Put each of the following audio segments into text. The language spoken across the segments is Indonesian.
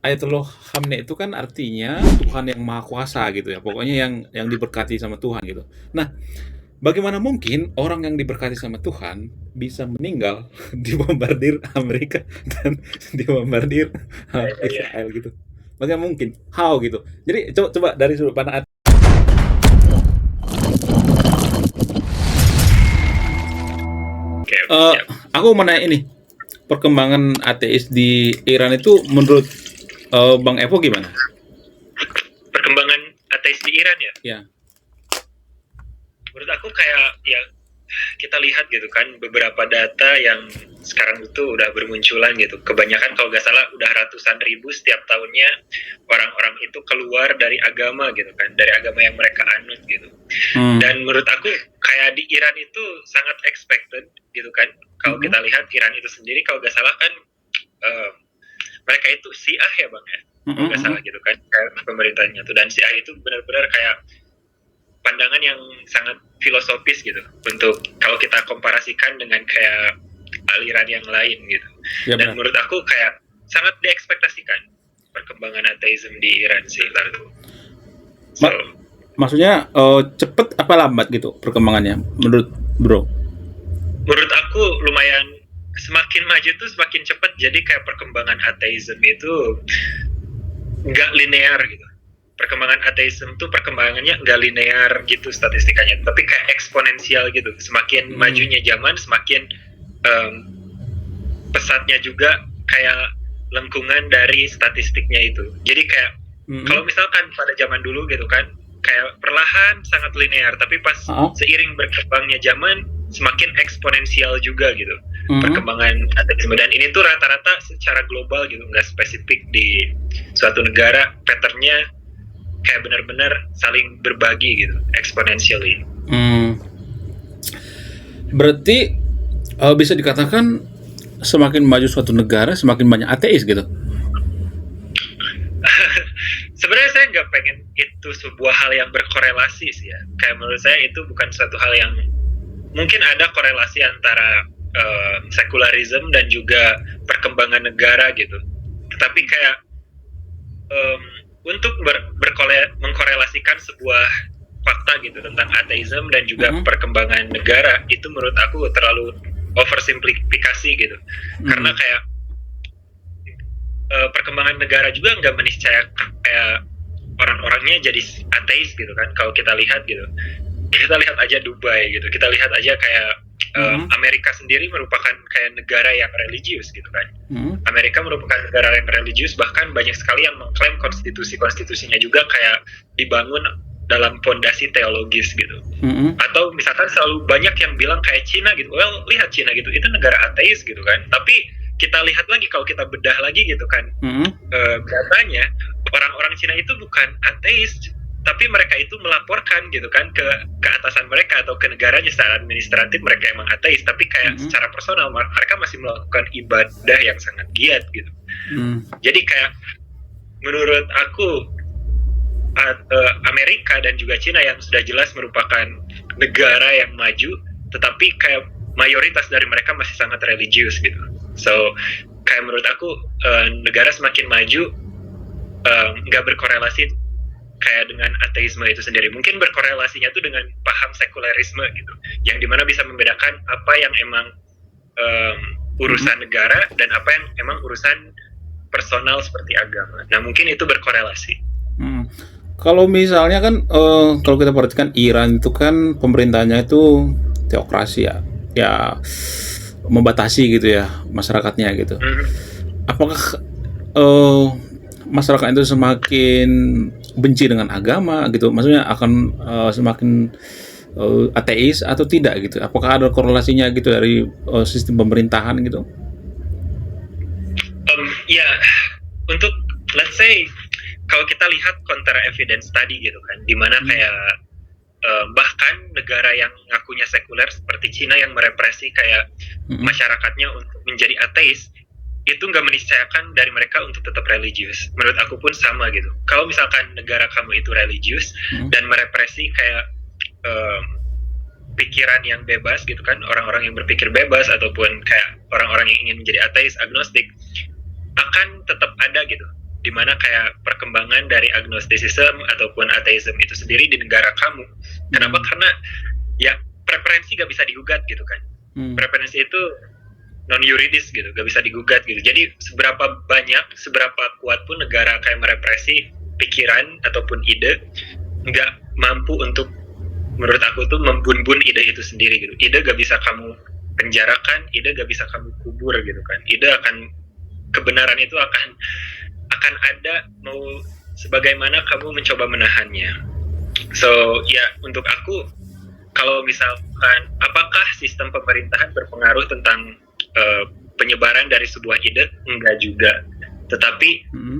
Ayatullah Khamenei itu kan artinya Tuhan yang Maha Kuasa gitu ya, pokoknya yang diberkati sama Tuhan gitu. Nah, bagaimana mungkin orang yang diberkati sama Tuhan bisa meninggal dibombardir Amerika dan dibombardir Ya, ya, ya. Israel gitu? Bagaimana mungkin? How gitu? Jadi coba coba dari sudut pandang Oke, oke, Eh, siap. aku mau nanya ini, perkembangan ateis di Iran itu menurut Bang Evo gimana? Perkembangan ateis di Iran ya. Ya. Menurut aku kayak ya kita lihat gitu kan beberapa data yang sekarang itu udah bermunculan gitu. Kebanyakan kalau nggak salah udah ratusan ribu setiap tahunnya orang-orang itu keluar dari agama gitu kan, dari agama yang mereka anut gitu. Dan menurut aku kayak di Iran itu sangat expected gitu kan. Kalau kita lihat Iran itu sendiri kalau nggak salah kan mereka itu Syiah ya bang ya, kalau nggak salah gitu kan, kayak pemerintahnya tuh. Dan Syiah itu benar-benar kayak pandangan yang sangat filosofis gitu untuk kalau kita komparasikan dengan kayak aliran yang lain gitu. Ya, Dan benar. menurut aku kayak sangat diekspektasikan perkembangan ateisme di Iran sih lalu. So, Maksudnya cepet apa lambat gitu perkembangannya menurut Bro? menurut aku lumayan semakin maju tuh semakin cepat. Jadi kayak perkembangan ateisme itu nggak linear gitu. Perkembangan ateisme tuh perkembangannya nggak linear gitu statistikanya, tapi kayak eksponensial gitu. Semakin majunya zaman, semakin pesatnya juga kayak lengkungan dari statistiknya itu. Jadi kayak kalau misalkan pada zaman dulu gitu kan, kayak perlahan sangat linear, tapi pas seiring berkembangnya zaman semakin eksponensial juga gitu perkembangan ateisme. Dan ini tuh rata-rata secara global gitu, nggak spesifik di suatu negara. Patternnya kayak benar-benar saling berbagi gitu, exponentially. Berarti bisa dikatakan semakin maju suatu negara semakin banyak ateis gitu. Sebenarnya saya nggak pengen itu sebuah hal yang berkorelasi sih ya. Kayak menurut saya itu bukan suatu hal yang mungkin ada korelasi antara sekularisme dan juga perkembangan negara gitu. Tetapi kayak untuk mengkorelasikan sebuah fakta gitu tentang ateisme dan juga perkembangan negara itu menurut aku terlalu oversimplifikasi gitu. Karena kayak perkembangan negara juga nggak meniscayakan kayak orang-orangnya jadi ateis gitu kan. Kalau kita lihat gitu, kita lihat aja Dubai gitu, kita lihat aja kayak Amerika sendiri merupakan kayak negara yang religius gitu kan. Amerika merupakan negara yang religius, bahkan banyak sekali yang mengklaim konstitusinya juga kayak dibangun dalam fondasi teologis gitu. Atau misalkan selalu banyak yang bilang kayak Cina gitu, well lihat Cina gitu, itu negara ateis gitu kan. Tapi kita lihat lagi kalau kita bedah lagi gitu kan, katanya orang-orang Cina itu bukan ateis, tapi mereka itu melaporkan gitu kan ke atasan mereka atau ke negaranya. Secara administratif mereka emang ateis, tapi kayak secara personal mereka masih melakukan ibadah yang sangat giat gitu. Jadi kayak menurut aku Amerika dan juga Cina yang sudah jelas merupakan negara yang maju, tetapi kayak mayoritas dari mereka masih sangat religius gitu. So kayak menurut aku negara semakin maju nggak berkorelasi kayak dengan ateisme itu sendiri. Mungkin berkorelasinya tuh dengan paham sekularisme gitu, yang dimana bisa membedakan apa yang emang urusan negara dan apa yang emang urusan personal seperti agama. Nah mungkin itu berkorelasi. Kalau misalnya kan kalau kita perhatikan Iran itu kan pemerintahnya itu teokrasi ya, ya membatasi gitu ya masyarakatnya gitu. Apakah masyarakat itu semakin benci dengan agama gitu, maksudnya akan semakin ateis atau tidak gitu? Apakah ada korelasinya gitu dari sistem pemerintahan gitu? Ya, untuk let's say kalau kita lihat counter evidence tadi gitu kan, dimana kayak bahkan negara yang ngakunya sekuler seperti Cina yang merepresi kayak masyarakatnya untuk menjadi ateis, itu nggak meniscayakan dari mereka untuk tetap religius. Menurut aku pun sama gitu. Kalau misalkan negara kamu itu religius dan merepresi kayak pikiran yang bebas gitu kan, orang-orang yang berpikir bebas ataupun kayak orang-orang yang ingin menjadi ateis, agnostik, akan tetap ada gitu dimana kayak perkembangan dari agnosticism ataupun ateism itu sendiri di negara kamu. Kenapa? Karena ya preferensi gak bisa digugat gitu kan. Preferensi itu non yuridis gitu, gak bisa digugat gitu. Jadi seberapa banyak, seberapa kuat pun negara kayak merepresi pikiran ataupun ide, nggak mampu untuk, menurut aku tuh, membun-bun ide itu sendiri gitu. Ide gak bisa kamu penjarakan, ide gak bisa kamu kubur gitu kan. Ide akan, kebenaran itu akan ada mau sebagaimana kamu mencoba menahannya. So ya, untuk aku, kalau misalkan apakah sistem pemerintahan berpengaruh tentang penyebaran dari sebuah ide? Enggak juga. Tetapi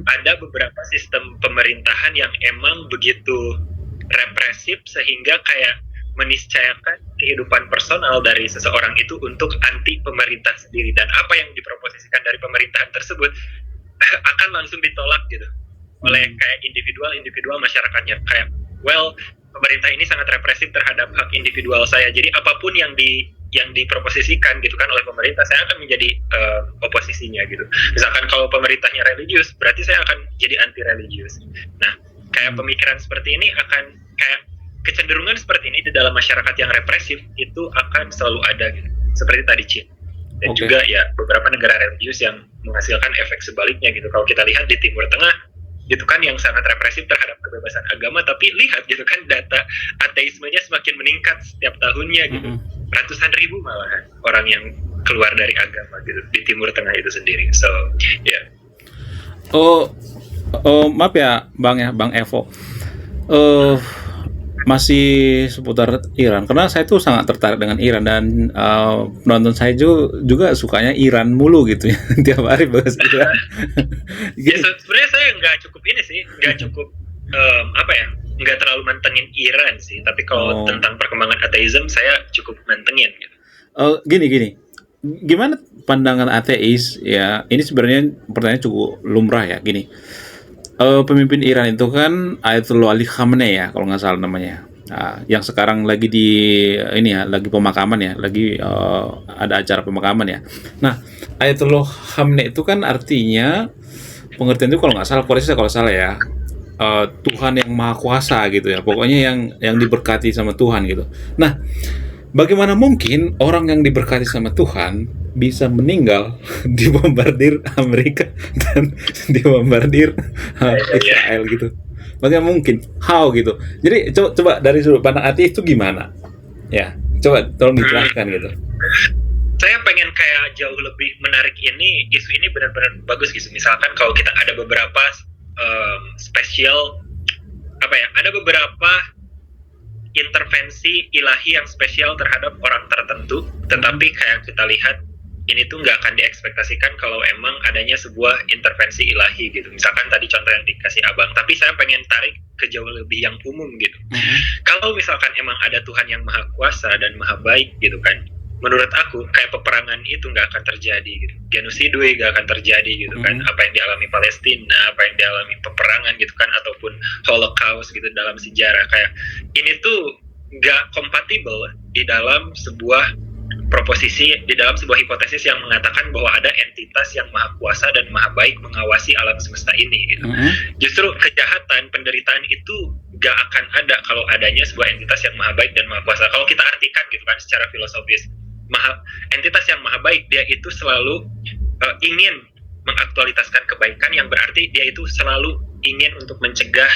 ada beberapa sistem pemerintahan yang emang begitu represif sehingga kayak meniscayakan kehidupan personal dari seseorang itu untuk anti pemerintah sendiri, dan apa yang diproposisikan dari pemerintahan tersebut akan langsung ditolak gitu oleh kayak individual masyarakatnya. Kayak, well, pemerintah ini sangat represif terhadap hak individual saya, jadi apapun yang diproposisikan gitu kan oleh pemerintah, saya akan menjadi oposisinya gitu. Misalkan kalau pemerintahnya religius, berarti saya akan jadi anti religius. Nah, kayak pemikiran seperti ini akan, kayak kecenderungan seperti ini di dalam masyarakat yang represif itu akan selalu ada gitu. Seperti tadi Cin. Dan juga ya beberapa negara religius yang menghasilkan efek sebaliknya gitu. Kalau kita lihat di Timur Tengah gitu kan, yang sangat represif terhadap kebebasan agama, tapi lihat gitu kan, data ateismenya semakin meningkat setiap tahunnya gitu. Ratusan ribu malahan orang yang keluar dari agama gitu di Timur Tengah itu sendiri. So, ya. Yeah. Maaf ya, Bang Evo. Masih seputar Iran, karena saya tuh sangat tertarik dengan Iran, dan penonton saya juga sukanya Iran mulu gitu ya. Tiap hari bahas Iran. Ya, sebenarnya saya nggak cukup nggak terlalu mantengin Iran sih, tapi kalau tentang perkembangan ateisme saya cukup mantengin gitu. Gini, gimana pandangan ateis ya? Ini sebenarnya pertanyaan cukup lumrah ya. Gini, pemimpin Iran itu kan Ayatollah Ali Khamenei ya, kalau nggak salah namanya. Nah, yang sekarang lagi lagi pemakaman ya, lagi ada acara pemakaman ya. Nah, Ayatollah Khamenei itu kan artinya, pengertian itu kalau nggak salah, koreksi kalau salah ya, Tuhan yang Maha Kuasa gitu ya. Pokoknya yang diberkati sama Tuhan gitu. Nah, bagaimana mungkin orang yang diberkati sama Tuhan bisa meninggal dibombardir Amerika dan dibombardir Israel gitu? Bagaimana mungkin? How gitu? Jadi coba dari sudut pandang ateis itu gimana? Ya, coba tolong dijelaskan gitu. Saya pengen kayak jauh lebih menarik ini, isu ini benar-benar bagus gitu. Misalkan kalau kita ada beberapa ada beberapa intervensi ilahi yang spesial terhadap orang tertentu, tetapi kayak kita lihat ini tuh nggak akan diekspektasikan kalau emang adanya sebuah intervensi ilahi gitu. Misalkan tadi contoh yang dikasih Abang, tapi saya pengen tarik ke jauh lebih yang umum gitu. Kalau misalkan emang ada Tuhan yang Maha Kuasa dan Maha Baik gitu kan, menurut aku kayak peperangan itu nggak akan terjadi gitu. Genosida nggak akan terjadi gitu kan. Apa yang dialami Palestina, apa yang dialami peperangan gitu kan, ataupun Holocaust gitu dalam sejarah, kayak ini tuh nggak kompatibel di dalam sebuah proposisi, di dalam sebuah hipotesis yang mengatakan bahwa ada entitas yang Maha Kuasa dan Maha Baik mengawasi alam semesta ini gitu. Justru kejahatan, penderitaan itu gak akan ada kalau adanya sebuah entitas yang Maha Baik dan Maha Kuasa. Kalau kita artikan gitu kan secara filosofis, entitas yang Maha Baik, dia itu selalu ingin mengaktualitaskan kebaikan, yang berarti dia itu selalu ingin untuk mencegah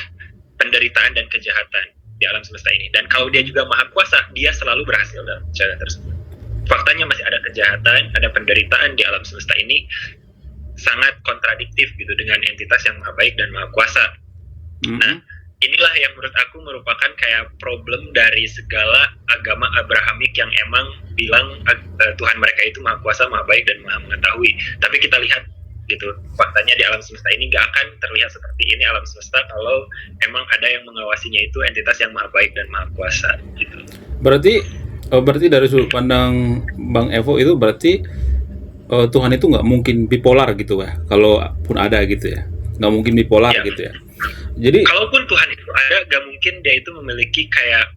penderitaan dan kejahatan di alam semesta ini. Dan kalau dia juga Maha Kuasa, dia selalu berhasil dalam cara tersebut. Faktanya masih ada kejahatan, ada penderitaan di alam semesta ini, sangat kontradiktif gitu dengan entitas yang Maha Baik dan Maha Kuasa. Nah, inilah yang menurut aku merupakan kayak problem dari segala agama Abrahamik yang emang bilang Tuhan mereka itu Maha Kuasa, Maha Baik, dan Maha Mengetahui. Tapi kita lihat gitu, faktanya di alam semesta ini gak akan terlihat seperti ini alam semesta kalau emang ada yang mengawasinya itu entitas yang Maha Baik dan Maha Kuasa gitu. Berarti dari sudut pandang Bang Evo itu berarti Tuhan itu nggak mungkin bipolar gitu ya, kalau pun ada gitu ya, nggak mungkin bipolar gitu ya. Jadi kalaupun Tuhan itu ada, nggak mungkin dia itu memiliki kayak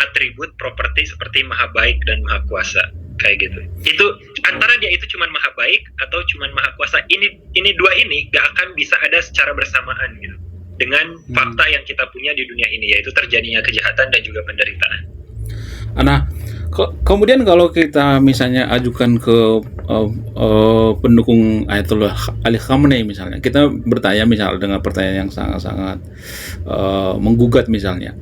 atribut properti seperti Maha Baik dan Maha Kuasa. kayak gitu. Itu antara dia itu cuman maha baik atau cuman maha kuasa, ini dua ini gak akan bisa ada secara bersamaan gitu dengan fakta yang kita punya di dunia ini, yaitu terjadinya kejahatan dan juga penderitaan. Nah, kemudian kalau kita misalnya ajukan ke pendukung Ayatollah Ali Khamenei misalnya, kita bertanya misalnya dengan pertanyaan yang sangat-sangat menggugat misalnya,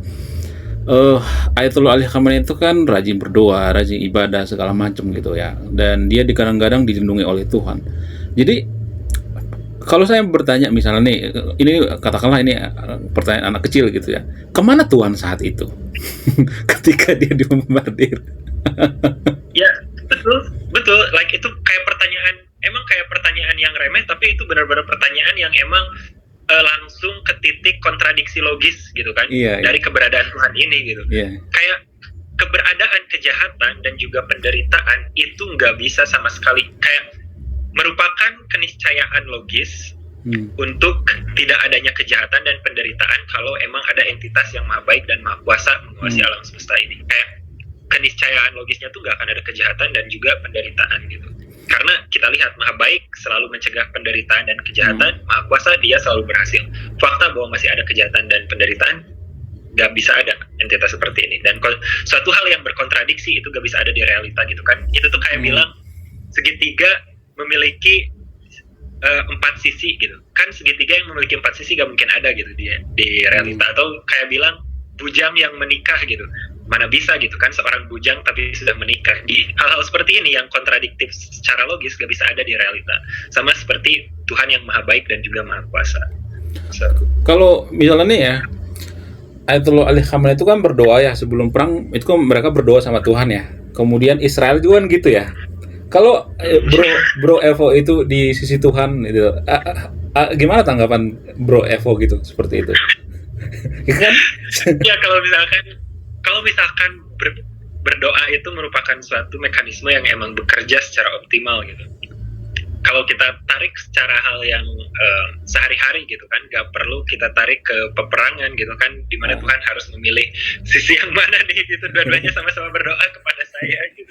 Ayatollah Ali Khamenei itu kan rajin berdoa, rajin ibadah segala macam gitu ya, dan dia kadang-kadang dilindungi oleh Tuhan. Jadi kalau saya bertanya misalnya nih, ini katakanlah ini pertanyaan anak kecil gitu ya, kemana Tuhan saat itu ketika dia dibombardir? Ya, betul. Like itu kayak pertanyaan yang remeh, tapi itu benar-benar pertanyaan yang emang langsung ke titik kontradiksi logis gitu kan, dari keberadaan Tuhan ini gitu. Kayak keberadaan kejahatan dan juga penderitaan itu nggak bisa sama sekali kayak merupakan keniscayaan logis untuk tidak adanya kejahatan dan penderitaan kalau emang ada entitas yang maha baik dan maha kuasa menguasai alam semesta ini. Kayak keniscayaan logisnya tuh nggak akan ada kejahatan dan juga penderitaan gitu. Karena kita lihat maha baik selalu mencegah penderitaan dan kejahatan, maha kuasa dia selalu berhasil. Fakta bahwa masih ada kejahatan dan penderitaan, nggak bisa ada entitas seperti ini. Dan suatu hal yang berkontradiksi itu nggak bisa ada di realita gitu kan. Itu tuh kayak bilang segitiga memiliki 4 sisi gitu kan, segitiga yang memiliki 4 sisi gak mungkin ada gitu di realita. Atau kayak bilang bujang yang menikah gitu, mana bisa gitu kan seorang bujang tapi sudah menikah. Di hal-hal seperti ini yang kontradiktif secara logis gak bisa ada di realita, sama seperti Tuhan yang maha baik dan juga maha kuasa. Kalau misalnya nih ya, Ayatollah Ali Khamenei itu kan berdoa ya sebelum perang, itu kan mereka berdoa sama Tuhan ya. Kemudian Israel juga kan gitu ya. Kalau Bro Evo itu di sisi Tuhan gitu, gimana tanggapan Bro Evo gitu seperti itu? Kan? Ya kalau misalkan berdoa itu merupakan suatu mekanisme yang emang bekerja secara optimal gitu. Kalau kita tarik secara hal yang sehari-hari gitu kan, gak perlu kita tarik ke peperangan gitu kan, dimana Tuhan harus memilih sisi yang mana nih gitu, dua-duanya sama-sama berdoa kepada saya gitu.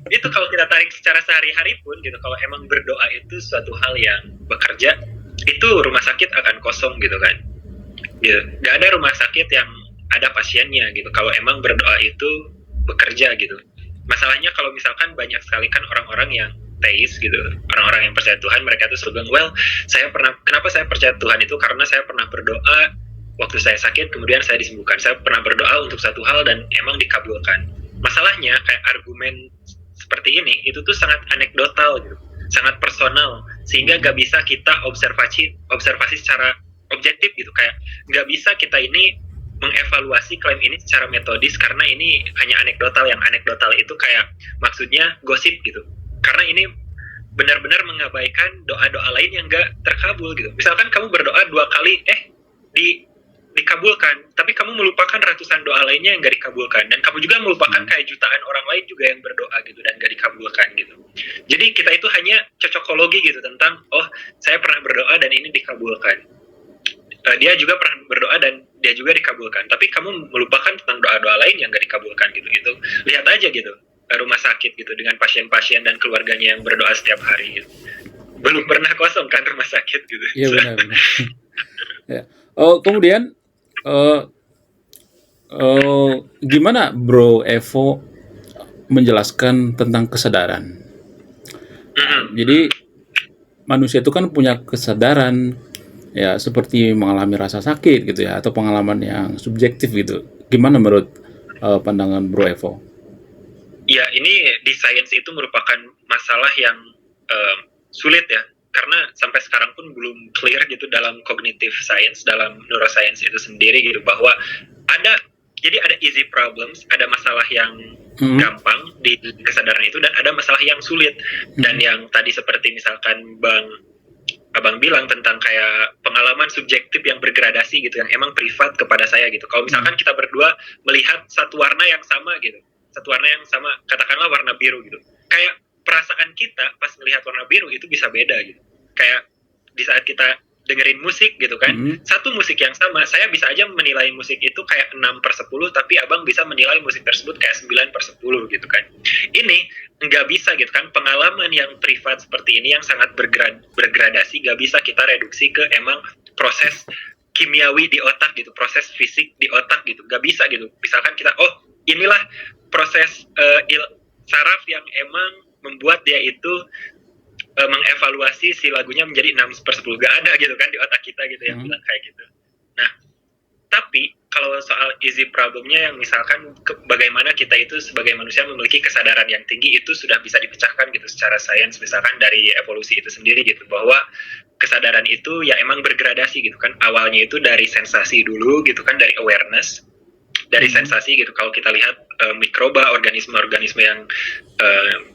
Itu kalau kita tarik secara sehari-hari pun gitu, kalau emang berdoa itu suatu hal yang bekerja, itu rumah sakit akan kosong gitu kan gitu. Gak ada rumah sakit yang ada pasiennya gitu kalau emang berdoa itu bekerja gitu. Masalahnya kalau misalkan banyak sekali kan orang-orang yang teis gitu, orang-orang yang percaya Tuhan, mereka tuh selalu bilang, kenapa saya percaya Tuhan itu karena saya pernah berdoa waktu saya sakit, kemudian saya disembuhkan. Saya pernah berdoa untuk satu hal dan emang dikabulkan. Masalahnya kayak argumen seperti ini itu tuh sangat anekdotal gitu, sangat personal, sehingga gak bisa kita observasi secara objektif gitu. Kayak gak bisa kita ini mengevaluasi klaim ini secara metodis karena ini hanya anekdotal. Yang anekdotal itu kayak maksudnya gosip gitu, karena ini benar-benar mengabaikan doa-doa lain yang gak terkabul gitu. Misalkan kamu berdoa 2 kali dikabulkan, tapi kamu melupakan ratusan doa lainnya yang gak dikabulkan, dan kamu juga melupakan kayak jutaan orang lain juga yang berdoa gitu dan gak dikabulkan gitu. Jadi kita itu hanya cocokologi gitu tentang saya pernah berdoa dan ini dikabulkan, dia juga pernah berdoa dan dia juga dikabulkan, tapi kamu melupakan tentang doa-doa lain yang gak dikabulkan gitu. Itu lihat aja gitu rumah sakit gitu dengan pasien-pasien dan keluarganya yang berdoa setiap hari gitu. Belum pernah kosong kan rumah sakit gitu. Iya benar. Ya. Kemudian gimana Bro Evo menjelaskan tentang kesadaran? Jadi manusia itu kan punya kesadaran ya, seperti mengalami rasa sakit gitu ya, atau pengalaman yang subjektif gitu. Gimana menurut pandangan Bro Evo? Ya, ini di sains itu merupakan masalah yang sulit ya, karena sampai sekarang pun belum clear gitu dalam cognitive science, dalam neuroscience itu sendiri gitu, bahwa ada easy problems, ada masalah yang gampang di kesadaran itu, dan ada masalah yang sulit. Dan yang tadi seperti misalkan Abang bilang tentang kayak pengalaman subjektif yang bergradasi gitu, yang emang privat kepada saya gitu. Kalau misalkan kita berdua melihat satu warna yang sama gitu, katakanlah warna biru gitu, kayak perasaan kita pas melihat warna biru itu bisa beda gitu. Kayak di saat kita dengerin musik gitu kan. Satu musik yang sama, saya bisa aja menilai musik itu kayak 6/10, tapi abang bisa menilai musik tersebut kayak 9/10 gitu kan. Ini nggak bisa gitu kan, pengalaman yang privat seperti ini yang sangat bergradasi, nggak bisa kita reduksi ke emang proses kimiawi di otak gitu, proses fisik di otak gitu, nggak bisa gitu. Misalkan kita, oh inilah proses saraf yang emang membuat dia itu mengevaluasi si lagunya menjadi 6/10, gak ada gitu kan di otak kita gitu yang bilang kayak gitu. Nah, tapi kalau soal easy problemnya yang misalkan bagaimana kita itu sebagai manusia memiliki kesadaran yang tinggi, itu sudah bisa dipecahkan gitu secara sains, misalkan dari evolusi itu sendiri gitu, bahwa kesadaran itu ya emang bergradasi gitu kan. Awalnya itu dari sensasi dulu gitu kan, dari awareness, dari sensasi gitu. Kalau kita lihat mikroba, organisme-organisme yang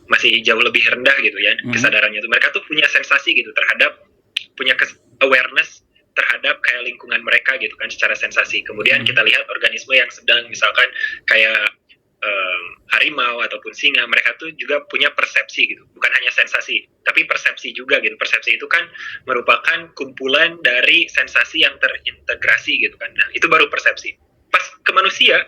masih jauh lebih rendah gitu ya kesadarannya itu, mereka tuh punya sensasi gitu terhadap, punya awareness terhadap kayak lingkungan mereka gitu kan secara sensasi. Kemudian kita lihat organisme yang sedang misalkan kayak harimau ataupun singa, mereka tuh juga punya persepsi gitu, bukan hanya sensasi tapi persepsi juga gitu. Persepsi itu kan merupakan kumpulan dari sensasi yang terintegrasi gitu kan. Nah, itu baru persepsi. Pas ke manusia,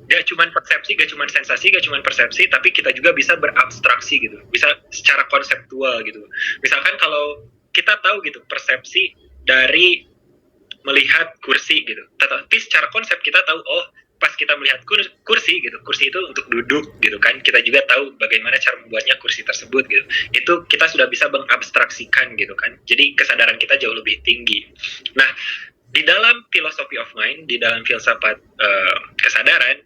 gak cuma persepsi, gak cuma sensasi, gak cuma persepsi, tapi kita juga bisa berabstraksi gitu, bisa secara konseptual gitu. Misalkan kalau kita tahu gitu persepsi dari melihat kursi gitu, tapi secara konsep kita tahu, oh pas kita melihat kursi gitu, kursi itu untuk duduk gitu kan, kita juga tahu bagaimana cara membuatnya kursi tersebut gitu. Itu kita sudah bisa mengabstraksikan gitu kan, jadi kesadaran kita jauh lebih tinggi. Nah, di dalam philosophy of mind, di dalam filsafat kesadaran,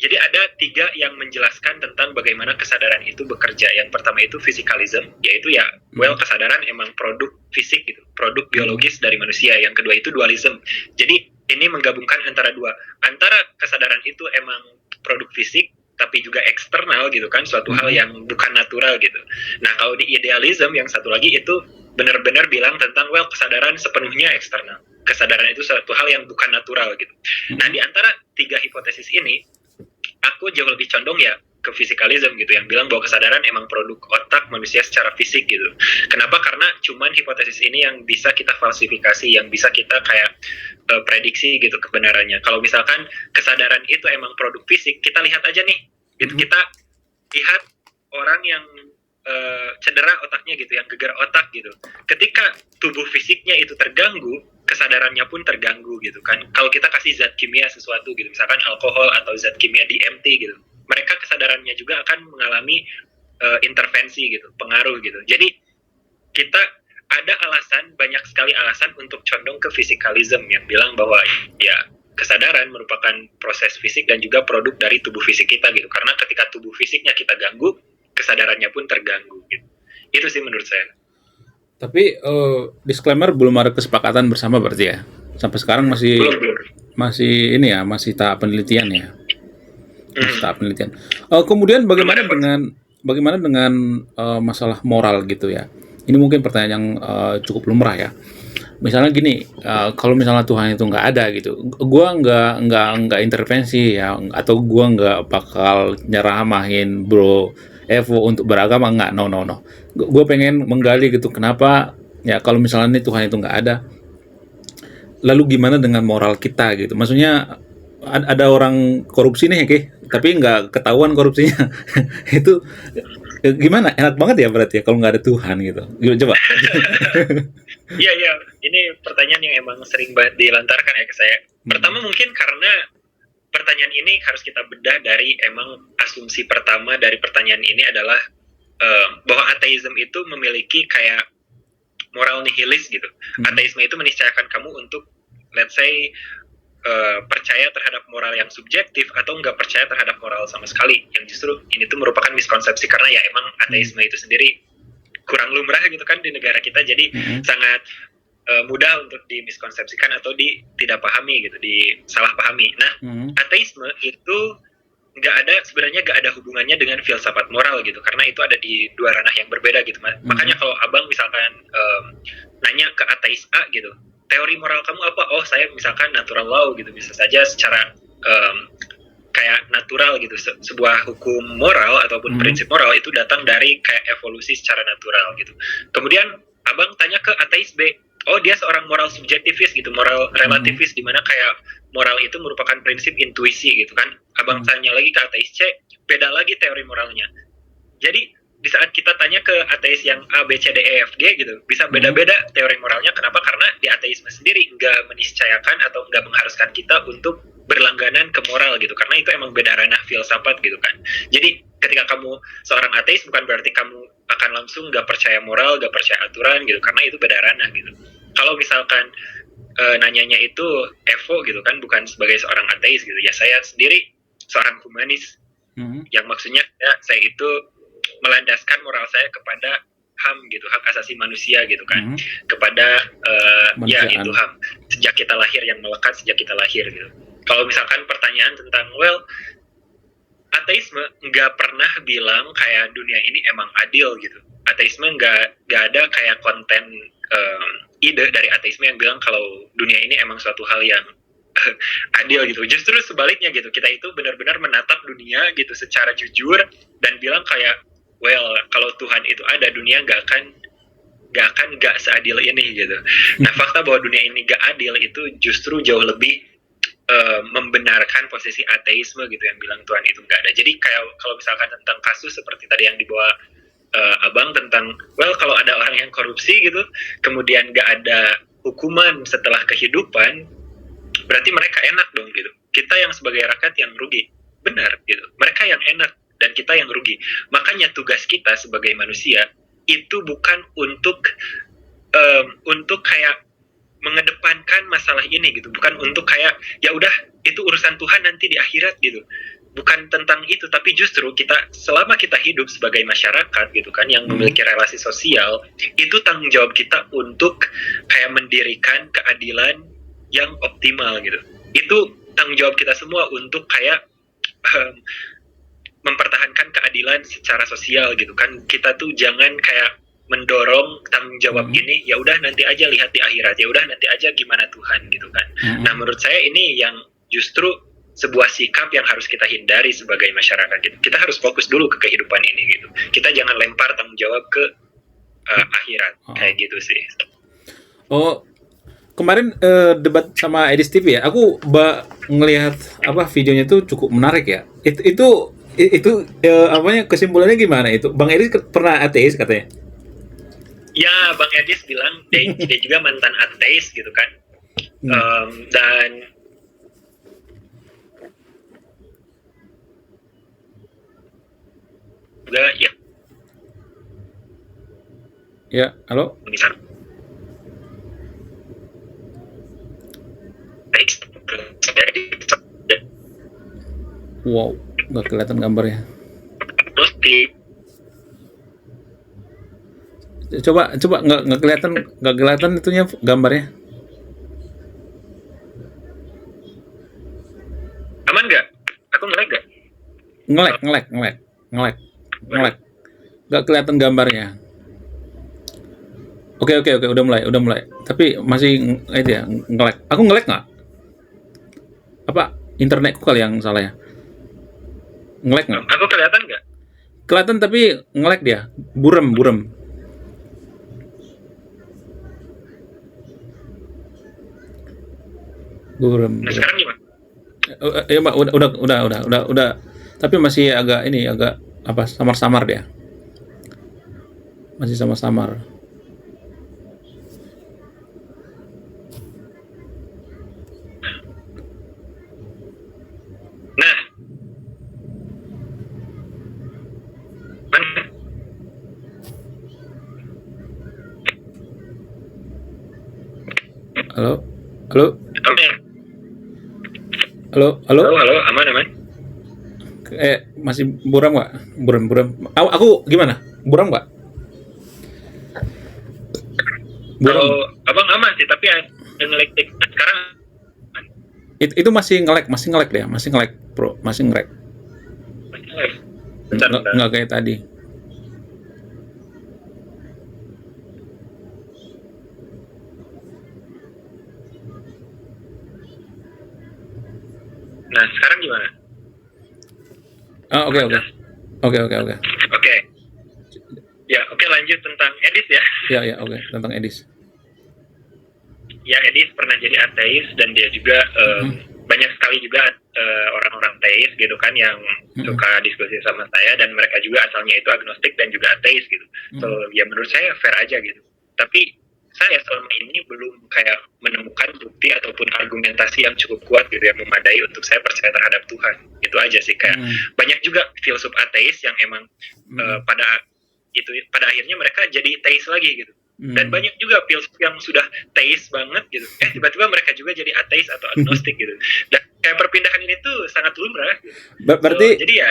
jadi ada 3 yang menjelaskan tentang bagaimana kesadaran itu bekerja. Yang pertama itu physicalism, yaitu ya, kesadaran emang produk fisik gitu, produk biologis dari manusia. Yang kedua itu dualism. Jadi ini menggabungkan antara dua, antara kesadaran itu emang produk fisik, tapi juga eksternal gitu kan, suatu hal yang bukan natural gitu. Nah, kalau di idealism yang satu lagi itu benar-benar bilang tentang kesadaran sepenuhnya eksternal. Kesadaran itu suatu hal yang bukan natural gitu. Nah, di antara 3 hipotesis ini, aku jauh lebih condong ya ke physicalism gitu, yang bilang bahwa kesadaran emang produk otak manusia secara fisik gitu. Kenapa? Karena cuman hipotesis ini yang bisa kita falsifikasi, yang bisa kita kayak prediksi gitu kebenarannya. Kalau misalkan kesadaran itu emang produk fisik, kita lihat aja nih gitu, kita lihat orang yang cedera otaknya gitu, yang gegar otak gitu. Ketika tubuh fisiknya itu terganggu, kesadarannya pun terganggu gitu kan. Kalau kita kasih zat kimia sesuatu gitu, misalkan alkohol atau zat kimia DMT gitu, mereka kesadarannya juga akan mengalami intervensi gitu, pengaruh gitu. Jadi kita ada alasan, banyak sekali alasan untuk condong ke physicalism yang bilang bahwa ya kesadaran merupakan proses fisik dan juga produk dari tubuh fisik kita gitu. Karena ketika tubuh fisiknya kita ganggu, kesadarannya pun terganggu gitu. Itu sih menurut saya. Tapi disclaimer, belum ada kesepakatan bersama berarti ya. Sampai sekarang masih ini ya, masih tahap penelitian ya. Masih tahap penelitian. Kemudian bagaimana dengan masalah moral gitu ya. Ini mungkin pertanyaan yang cukup lumrah ya. Misalnya gini, kalau misalnya Tuhan itu nggak ada gitu, gua nggak intervensi ya, atau gua nggak bakal nyeramahin bro Evo untuk beragama, nggak, no. Gue pengen menggali gitu, kenapa ya kalau misalnya nih Tuhan itu nggak ada, lalu gimana dengan moral kita gitu? Maksudnya ada orang korupsi nih, tapi nggak ketahuan korupsinya, itu gimana? Enak banget ya berarti ya kalau nggak ada Tuhan gitu. Coba. Iya, ini pertanyaan yang emang sering banget dilantarkan ya ke saya. Pertama mungkin karena pertanyaan ini harus kita bedah dari emang asumsi pertama dari pertanyaan ini adalah bahwa ateisme itu memiliki kayak moral nihilis gitu. Ateisme itu meniscayakan kamu untuk, let's say, percaya terhadap moral yang subjektif atau nggak percaya terhadap moral sama sekali. Yang justru ini tuh merupakan miskonsepsi, karena ya emang ateisme itu sendiri kurang lumrah gitu kan di negara kita, jadi sangat mudah untuk dimiskonsepsikan atau tidak pahami gitu, disalah pahami. Nah, ateisme itu sebenarnya nggak ada hubungannya dengan filsafat moral gitu, karena itu ada di dua ranah yang berbeda gitu. Makanya kalau abang misalkan nanya ke ateis A gitu, teori moral kamu apa? Oh, saya misalkan natural law gitu, bisa saja secara kayak natural gitu, sebuah hukum moral ataupun prinsip moral itu datang dari kayak evolusi secara natural gitu. Kemudian abang tanya ke ateis B, dia seorang moral subjektivis gitu, moral relativis, di mana kayak moral itu merupakan prinsip intuisi gitu kan. Abang tanya lagi ke ateis C, beda lagi teori moralnya. Jadi di saat kita tanya ke ateis yang A, B, C, D, E, F, G gitu, bisa beda-beda teori moralnya. Kenapa? Karena di ateisme sendiri nggak meniscayakan atau nggak mengharuskan kita untuk berlangganan ke moral gitu, karena itu emang beda ranah filsafat gitu kan. Jadi ketika kamu seorang ateis bukan berarti kamu akan langsung nggak percaya moral, nggak percaya aturan gitu, karena itu beda ranah gitu. Kalau misalkan nanyanya itu Evo gitu kan, bukan sebagai seorang ateis gitu, ya saya sendiri seorang humanis, yang maksudnya ya saya itu melandaskan moral saya kepada HAM gitu, hak asasi manusia gitu kan, kepada ya itu HAM sejak kita lahir, yang melekat sejak kita lahir gitu. Kalau misalkan pertanyaan tentang ateisme nggak pernah bilang kayak dunia ini emang adil gitu. Ateisme nggak ada kayak konten ide dari ateisme yang bilang kalau dunia ini emang suatu hal yang adil gitu. Justru sebaliknya gitu, kita itu benar-benar menatap dunia gitu secara jujur dan bilang kayak, well, kalau Tuhan itu ada, dunia nggak akan seadil ini gitu. Nah, fakta bahwa dunia ini nggak adil itu justru jauh lebih membenarkan posisi ateisme gitu, yang bilang Tuhan itu nggak ada. Jadi kayak kalau misalkan tentang kasus seperti tadi yang dibawa abang tentang, well, kalau ada orang yang korupsi gitu, kemudian nggak ada hukuman setelah kehidupan, berarti mereka enak dong gitu. Kita yang sebagai rakyat yang rugi, benar gitu. Mereka yang enak dan kita yang rugi. Makanya tugas kita sebagai manusia itu bukan untuk kayak mengedepankan masalah ini gitu, bukan untuk kayak ya udah itu urusan Tuhan nanti di akhirat gitu, bukan tentang itu, tapi justru kita selama kita hidup sebagai masyarakat gitu kan, yang memiliki relasi sosial, itu tanggung jawab kita untuk kayak mendirikan keadilan yang optimal gitu. Itu tanggung jawab kita semua untuk kayak mempertahankan keadilan secara sosial gitu kan. Kita tuh jangan kayak mendorong tanggung jawab ini, ya udah nanti aja lihat di akhirat, ya udah nanti aja gimana Tuhan gitu kan. Nah, menurut saya ini yang justru sebuah sikap yang harus kita hindari sebagai masyarakat gitu. Kita harus fokus dulu ke kehidupan ini gitu. Kita jangan lempar tanggung jawab ke akhirat, kayak gitu sih. Kemarin debat sama Edis TV ya, aku ngelihat videonya itu cukup menarik ya. Itu kesimpulannya gimana itu? Bang Edis pernah ateis katanya. Ya, Bang Edis bilang dia juga mantan ateis gitu kan. Dan juga ya, halo? Wow, nggak kelihatan gambarnya. Terus Coba nggak kelihatan itunya gambarnya. Aman nggak? Aku ngelag nggak? Ngelek. Nggak kelihatan gambarnya. Oke, udah mulai. Tapi masih itu ya, ngelek. Aku ngelek nggak? Apa internetku kali yang salah ya? Ngelek nggak? Aku kelihatan nggak? Kelihatan tapi ngelek dia, burem. Nah, sekarang gimana? Ya, Mbak, udah. Tapi masih agak samar-samar dia. Masih samar-samar. Nah. Halo. Halo, aman. Masih buram nggak? Buram. Aku gimana? Buram nggak? Kalau abang aman sih, tapi ada ngelek sekarang. Itu masih ngelek dia, bro, masih ngelek. Nggak kayak tadi. Nah, sekarang gimana? Oke. Oke. Ya, lanjut tentang Edis ya. Ya, oke, tentang Edis. ya Edi pernah jadi ateis dan dia juga banyak sekali juga orang-orang ateis gitu kan yang suka diskusi sama saya, dan mereka juga asalnya itu agnostik dan juga ateis gitu. So ya menurut saya fair aja gitu. Tapi saya selama ini belum kayak menemukan bukti ataupun argumentasi yang cukup kuat gitu yang memadai untuk saya percaya terhadap Tuhan. Itu aja sih, kayak banyak juga filsuf ateis yang emang pada akhirnya mereka jadi teis lagi gitu. Dan banyak juga filsuf yang sudah teis banget gitu, tiba-tiba mereka juga jadi ateis atau agnostik gitu. Dan kayak perpindahan ini tuh sangat lumrah gitu. Berarti jadi ya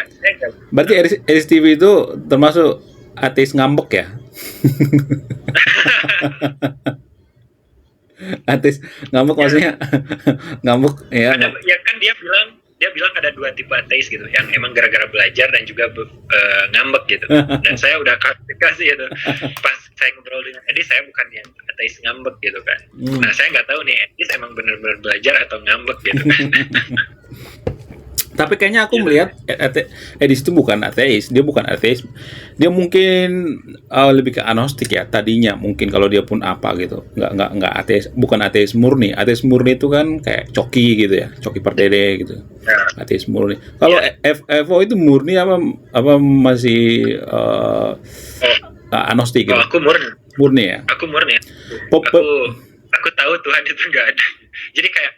berarti Eris TV itu termasuk ateis ngambek ya? Ateis ngambek maksudnya ngambek ya. Ya kan dia bilang ada dua tipe ateis gitu, yang emang gara-gara belajar dan juga ngambek gitu. Dan saya udah kasih itu pas saya ngobrol dengan Edi, saya bukan yang ateis ngambek gitu kan. Nah saya nggak tahu nih Edi emang benar-benar belajar atau ngambek gitu kan. Tapi kayaknya aku melihat Edis itu bukan ateis, dia bukan ateis, dia mungkin lebih ke agnostik ya tadinya, mungkin kalau dia pun apa gitu, nggak ateis, bukan ateis murni. Ateis murni itu kan kayak Coki gitu ya, Coki Pardede gitu, ateis murni. Kalau Evo itu murni apa masih agnostik gitu? Aku murni ya. Aku murni. Aku tahu Tuhan itu nggak ada. Jadi kayak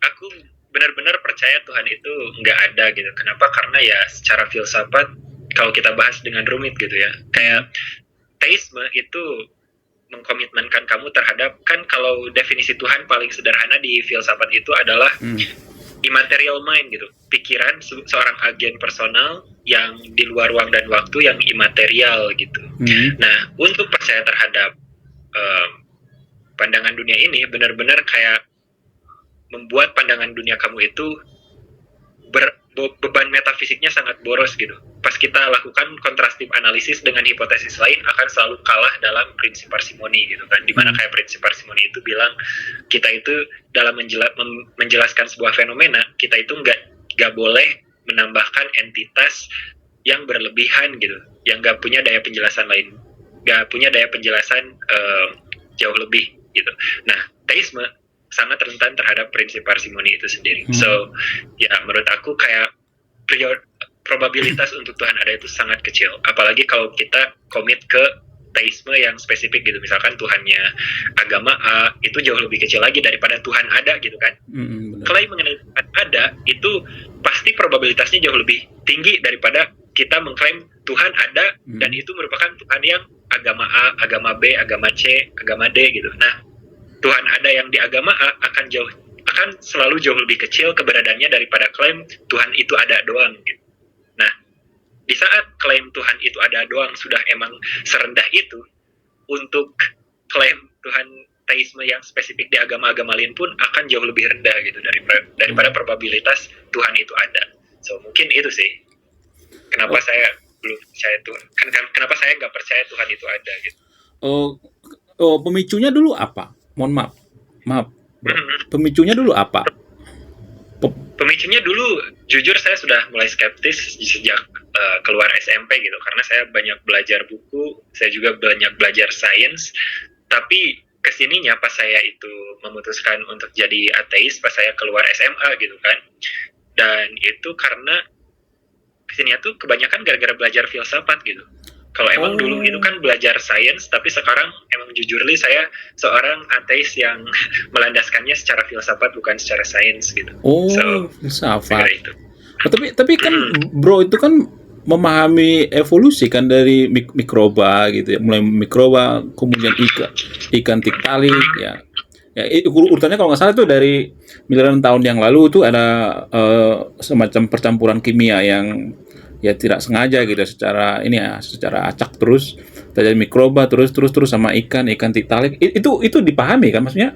aku benar-benar percaya Tuhan itu nggak ada gitu. Kenapa? Karena ya secara filsafat kalau kita bahas dengan rumit gitu ya, kayak teisme itu mengkomitmenkan kamu terhadap, kan kalau definisi Tuhan paling sederhana di filsafat itu adalah immaterial mind gitu, pikiran seorang agen personal yang di luar ruang dan waktu yang imaterial gitu. Nah untuk percaya terhadap pandangan dunia ini benar-benar kayak membuat pandangan dunia kamu itu beban metafisiknya sangat boros gitu. Pas kita lakukan kontrastif analisis dengan hipotesis lain akan selalu kalah dalam prinsip parsimoni gitu kan. Dimana kayak prinsip parsimoni itu bilang kita itu dalam menjelaskan sebuah fenomena, kita itu nggak boleh menambahkan entitas yang berlebihan gitu, yang nggak punya daya penjelasan lain, nggak punya daya penjelasan jauh lebih gitu. Nah teisme sangat rentan terhadap prinsip parsimoni itu sendiri. So, ya menurut aku kayak probabilitas untuk Tuhan ada itu sangat kecil. Apalagi kalau kita komit ke teisme yang spesifik gitu. Misalkan Tuhannya agama A itu jauh lebih kecil lagi daripada Tuhan ada gitu kan. Klaim mengenai Tuhan ada itu pasti probabilitasnya jauh lebih tinggi daripada kita mengklaim Tuhan ada dan itu merupakan Tuhan yang agama A, agama B, agama C, agama D gitu. Nah, Tuhan ada yang di agama A akan selalu jauh lebih kecil keberadaannya daripada klaim Tuhan itu ada doang gitu. Nah, di saat klaim Tuhan itu ada doang sudah emang serendah itu, untuk klaim Tuhan teisme yang spesifik di agama-agama lain pun akan jauh lebih rendah gitu daripada probabilitas Tuhan itu ada. So mungkin itu sih kenapa saya belum percaya Tuhan. Kenapa saya nggak percaya Tuhan itu ada gitu. Pemicunya dulu apa? Mohon maaf. Pemicunya dulu apa? Pemicunya dulu, jujur saya sudah mulai skeptis sejak keluar SMP gitu, karena saya banyak belajar buku, saya juga banyak belajar sains, tapi kesininya pas saya itu memutuskan untuk jadi ateis pas saya keluar SMA gitu kan, dan itu karena kesininya tuh kebanyakan gara-gara belajar filsafat gitu. Kalau emang dulu itu kan belajar sains, tapi sekarang emang jujurly saya seorang ateis yang melandaskannya secara filsafat bukan secara sains gitu. Filsafat. Tapi kan bro itu kan memahami evolusi kan dari mikroba gitu ya, mulai mikroba kemudian ikan tiktalik ya. Ya urutannya kalau nggak salah itu dari miliaran tahun yang lalu itu ada semacam percampuran kimia yang ya tidak sengaja gitu secara acak terus terjadi mikroba terus sama ikan tiktalik itu dipahami kan maksudnya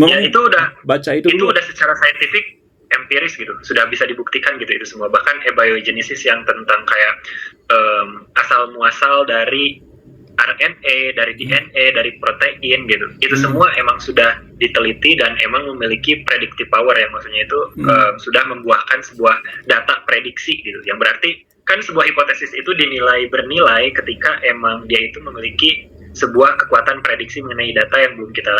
ya itu udah baca itu dulu. Udah secara saintifik empiris gitu sudah bisa dibuktikan gitu itu semua, bahkan abiogenesis yang tentang kayak asal muasal dari RNA, dari DNA, dari protein gitu. Itu semua emang sudah diteliti dan emang memiliki predictive power ya, maksudnya itu sudah membuahkan sebuah data prediksi gitu. Yang berarti kan sebuah hipotesis itu bernilai ketika emang dia itu memiliki sebuah kekuatan prediksi mengenai data yang belum kita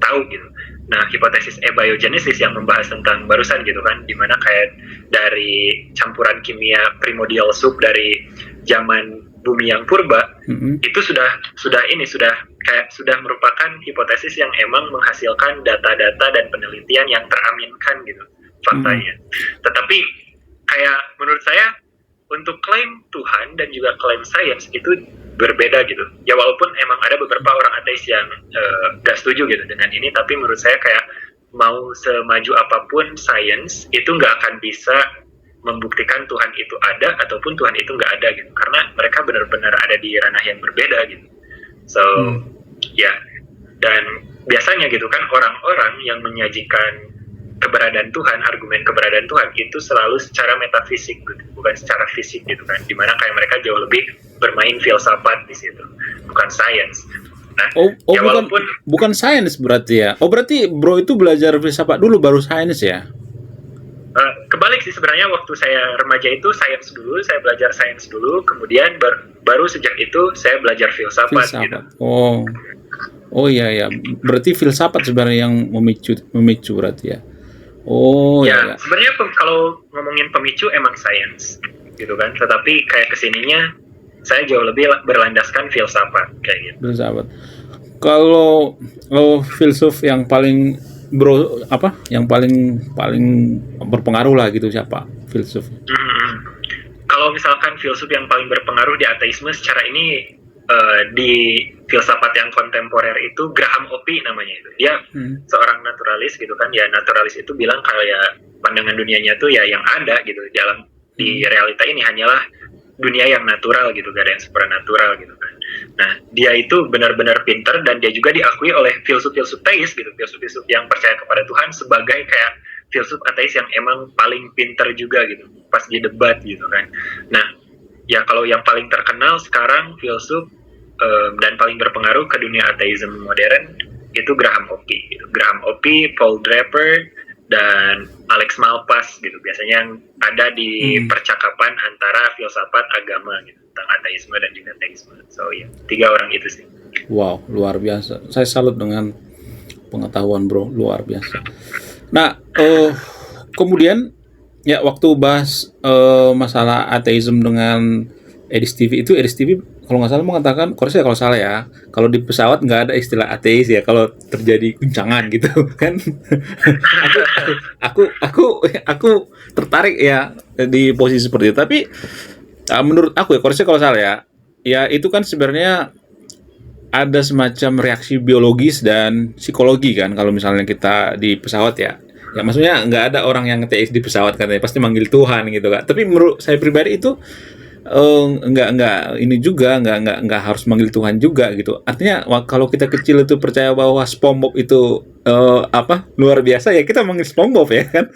tahu gitu. Nah, hipotesis abiogenesis yang membahas tentang barusan gitu kan, dimana kayak dari campuran kimia primordial soup dari zaman bumi yang purba, itu sudah kayak sudah merupakan hipotesis yang emang menghasilkan data-data dan penelitian yang teraminkan gitu faktanya. Tetapi kayak menurut saya untuk klaim Tuhan dan juga klaim sains itu berbeda gitu. Ya walaupun emang ada beberapa orang ateis yang gak setuju gitu dengan ini, tapi menurut saya kayak mau semaju apapun sains itu nggak akan bisa membuktikan Tuhan itu ada ataupun Tuhan itu nggak ada gitu. Karena mereka benar-benar ada di ranah yang berbeda gitu. So ya, dan biasanya gitu kan orang-orang yang menyajikan keberadaan Tuhan, argumen keberadaan Tuhan itu selalu secara metafisik gitu, bukan secara fisik gitu kan, dimana kayak mereka jauh lebih bermain filsafat di situ, bukan sains. Nah, ya bukan sains berarti ya. Oh berarti bro itu belajar filsafat dulu baru sains ya? Kebalik sih sebenarnya, waktu saya remaja itu sains dulu, saya belajar sains dulu, kemudian baru sejak itu saya belajar filsafat. Gitu. Oh iya, berarti filsafat sebenarnya yang memicu berarti ya. Oh ya. Sebenarnya kalau ngomongin pemicu emang sains gitu kan, tetapi kayak kesininya saya jauh lebih berlandaskan filsafat kayak gitu. Filsafat. Kalau filsuf yang paling yang paling berpengaruh lah gitu, siapa filsuf? Kalau misalkan filsuf yang paling berpengaruh di ateisme secara ini di filsafat yang kontemporer itu Graham Oppy namanya itu. Dia seorang naturalis gitu kan. Ya naturalis itu bilang kalau ya pandangan dunianya tuh ya yang ada gitu di realita ini hanyalah dunia yang natural gitu, gak ada yang supernatural gitu kan. Nah, dia itu benar-benar pinter dan dia juga diakui oleh filsuf-filsuf teis gitu, filsuf-filsuf yang percaya kepada Tuhan sebagai kayak filsuf ateis yang emang paling pinter juga gitu pas di debat gitu kan. Nah, ya kalau yang paling terkenal sekarang filsuf dan paling berpengaruh ke dunia ateisme modern itu Graham Oppy gitu. Graham Oppy, Paul Draper, dan Alex Malpass gitu, biasanya yang ada di percakapan antara filsafat agama gitu tentang ateisme dan juga teisme. So ya, 3 orang itu sih. Wow, luar biasa. Saya salut dengan pengetahuan bro, luar biasa. Nah, kemudian ya waktu bahas masalah ateisme dengan Edis TV kalau nggak salah mengatakan, koreksi kalau salah ya, kalau di pesawat nggak ada istilah ateis ya kalau terjadi guncangan gitu kan. aku tertarik ya di posisi seperti itu. Tapi menurut aku ya, koreksi kalau salah ya itu kan sebenarnya ada semacam reaksi biologis dan psikologi kan kalau misalnya kita di pesawat ya. Ya maksudnya nggak ada orang yang ateis di pesawat katanya pasti manggil Tuhan gitu kan. Tapi menurut saya pribadi itu nggak harus manggil Tuhan juga gitu. Artinya kalau kita kecil itu percaya bahwa SpongeBob itu luar biasa ya kita manggil SpongeBob ya kan.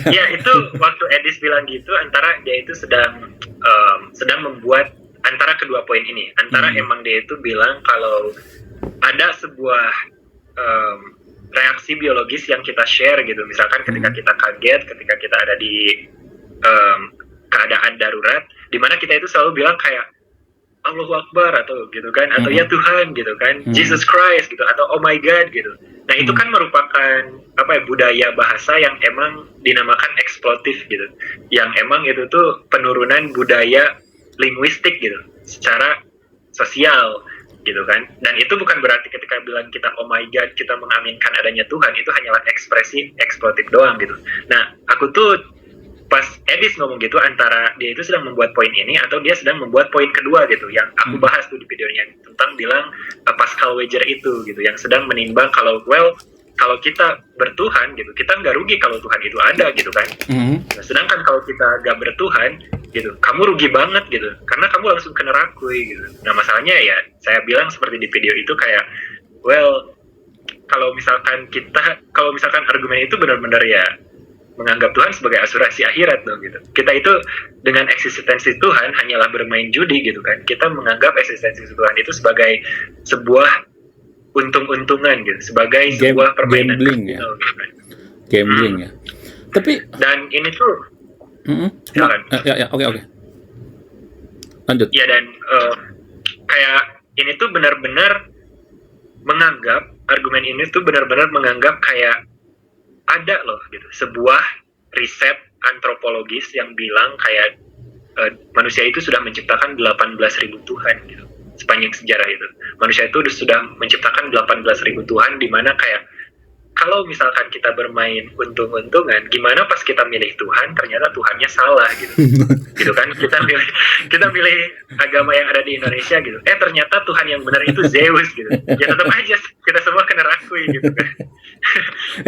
Ya itu waktu Edis bilang gitu, antara dia itu sedang membuat antara kedua poin ini, antara emang dia itu bilang kalau ada sebuah reaksi biologis yang kita share gitu, misalkan ketika kita kaget, ketika kita ada di keadaan darurat, di mana kita itu selalu bilang kayak Allahu Akbar atau gitu kan, atau ya Tuhan gitu kan, Jesus Christ gitu, atau oh my God gitu. Nah itu kan merupakan budaya bahasa yang emang dinamakan eksploitif gitu, yang emang itu tuh penurunan budaya linguistik gitu, secara sosial gitu kan. Dan itu bukan berarti ketika bilang kita oh my God kita mengaminkan adanya Tuhan, itu hanyalah ekspresi eksploitif doang gitu. Nah aku tuh pas Edis ngomong gitu, antara dia itu sedang membuat poin ini atau dia sedang membuat poin kedua gitu yang aku bahas tuh di videonya tentang bilang Pascal Weger itu gitu, yang sedang menimbang kalau kalau kita bertuhan gitu, kita nggak rugi kalau Tuhan itu ada gitu kan. Nah, sedangkan kalau kita nggak bertuhan gitu, kamu rugi banget gitu, karena kamu langsung kena rakui gitu. Nah masalahnya ya saya bilang seperti di video itu kayak kalau misalkan argumen itu benar-benar ya menganggap Tuhan sebagai asuransi akhirat dong gitu. Kita itu dengan eksistensi Tuhan hanyalah bermain judi gitu kan. Kita menganggap eksistensi Tuhan itu sebagai sebuah untung-untungan gitu, sebagai sebuah permainan gambling ya. Gitu kan. Gambling ya. Tapi dan ini tuh oke. Lanjut. Ya dan kayak ini tuh benar-benar menganggap argumen ini tuh benar-benar menganggap kayak ada loh gitu sebuah riset antropologis yang bilang kayak manusia itu sudah menciptakan 18.000 Tuhan gitu sepanjang sejarah itu. Manusia itu sudah menciptakan 18.000 Tuhan, di mana kayak kalau misalkan kita bermain untung-untungan, gimana pas kita milih Tuhan ternyata Tuhannya salah gitu. Gitu kan, kita milih agama yang ada di Indonesia gitu. Ternyata Tuhan yang benar itu Zeus gitu. Ya tetap aja kita semua kena rakui gitu kan.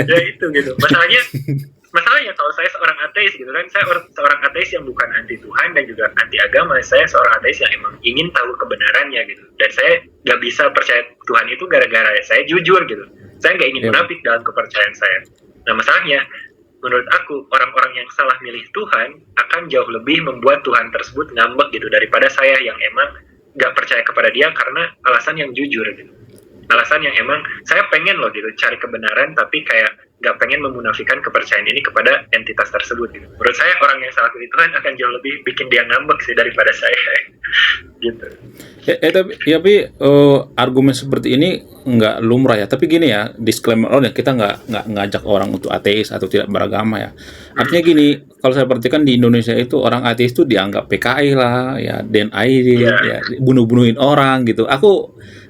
Ya itu gitu. Masalahnya kalau saya seorang ateis gitu kan, saya seorang ateis yang bukan anti Tuhan dan juga anti agama. Saya seorang ateis yang emang ingin tahu kebenarannya gitu. Dan saya nggak bisa percaya Tuhan itu gara-gara saya jujur gitu. Saya nggak ingin munafik dalam kepercayaan saya. Nah masalahnya, menurut aku orang-orang yang salah milih Tuhan akan jauh lebih membuat Tuhan tersebut ngambek gitu daripada saya yang emang nggak percaya kepada dia karena alasan yang jujur gitu. Alasan yang emang saya pengen loh gitu cari kebenaran, tapi kayak nggak pengen memunafikan kepercayaan ini kepada entitas tersebut gitu. Menurut saya orang yang salah pilih Tuhan akan jauh lebih bikin dia ngambek sih daripada saya gitu. Tapi argumen seperti ini nggak lumrah ya. Tapi gini ya, disclaimer ya, kita nggak ngajak orang untuk ateis atau tidak beragama ya. Artinya gini, kalau saya perhatikan di Indonesia itu orang ateis itu dianggap PKI lah, ya DNI, ya bunuh-bunuhin orang gitu.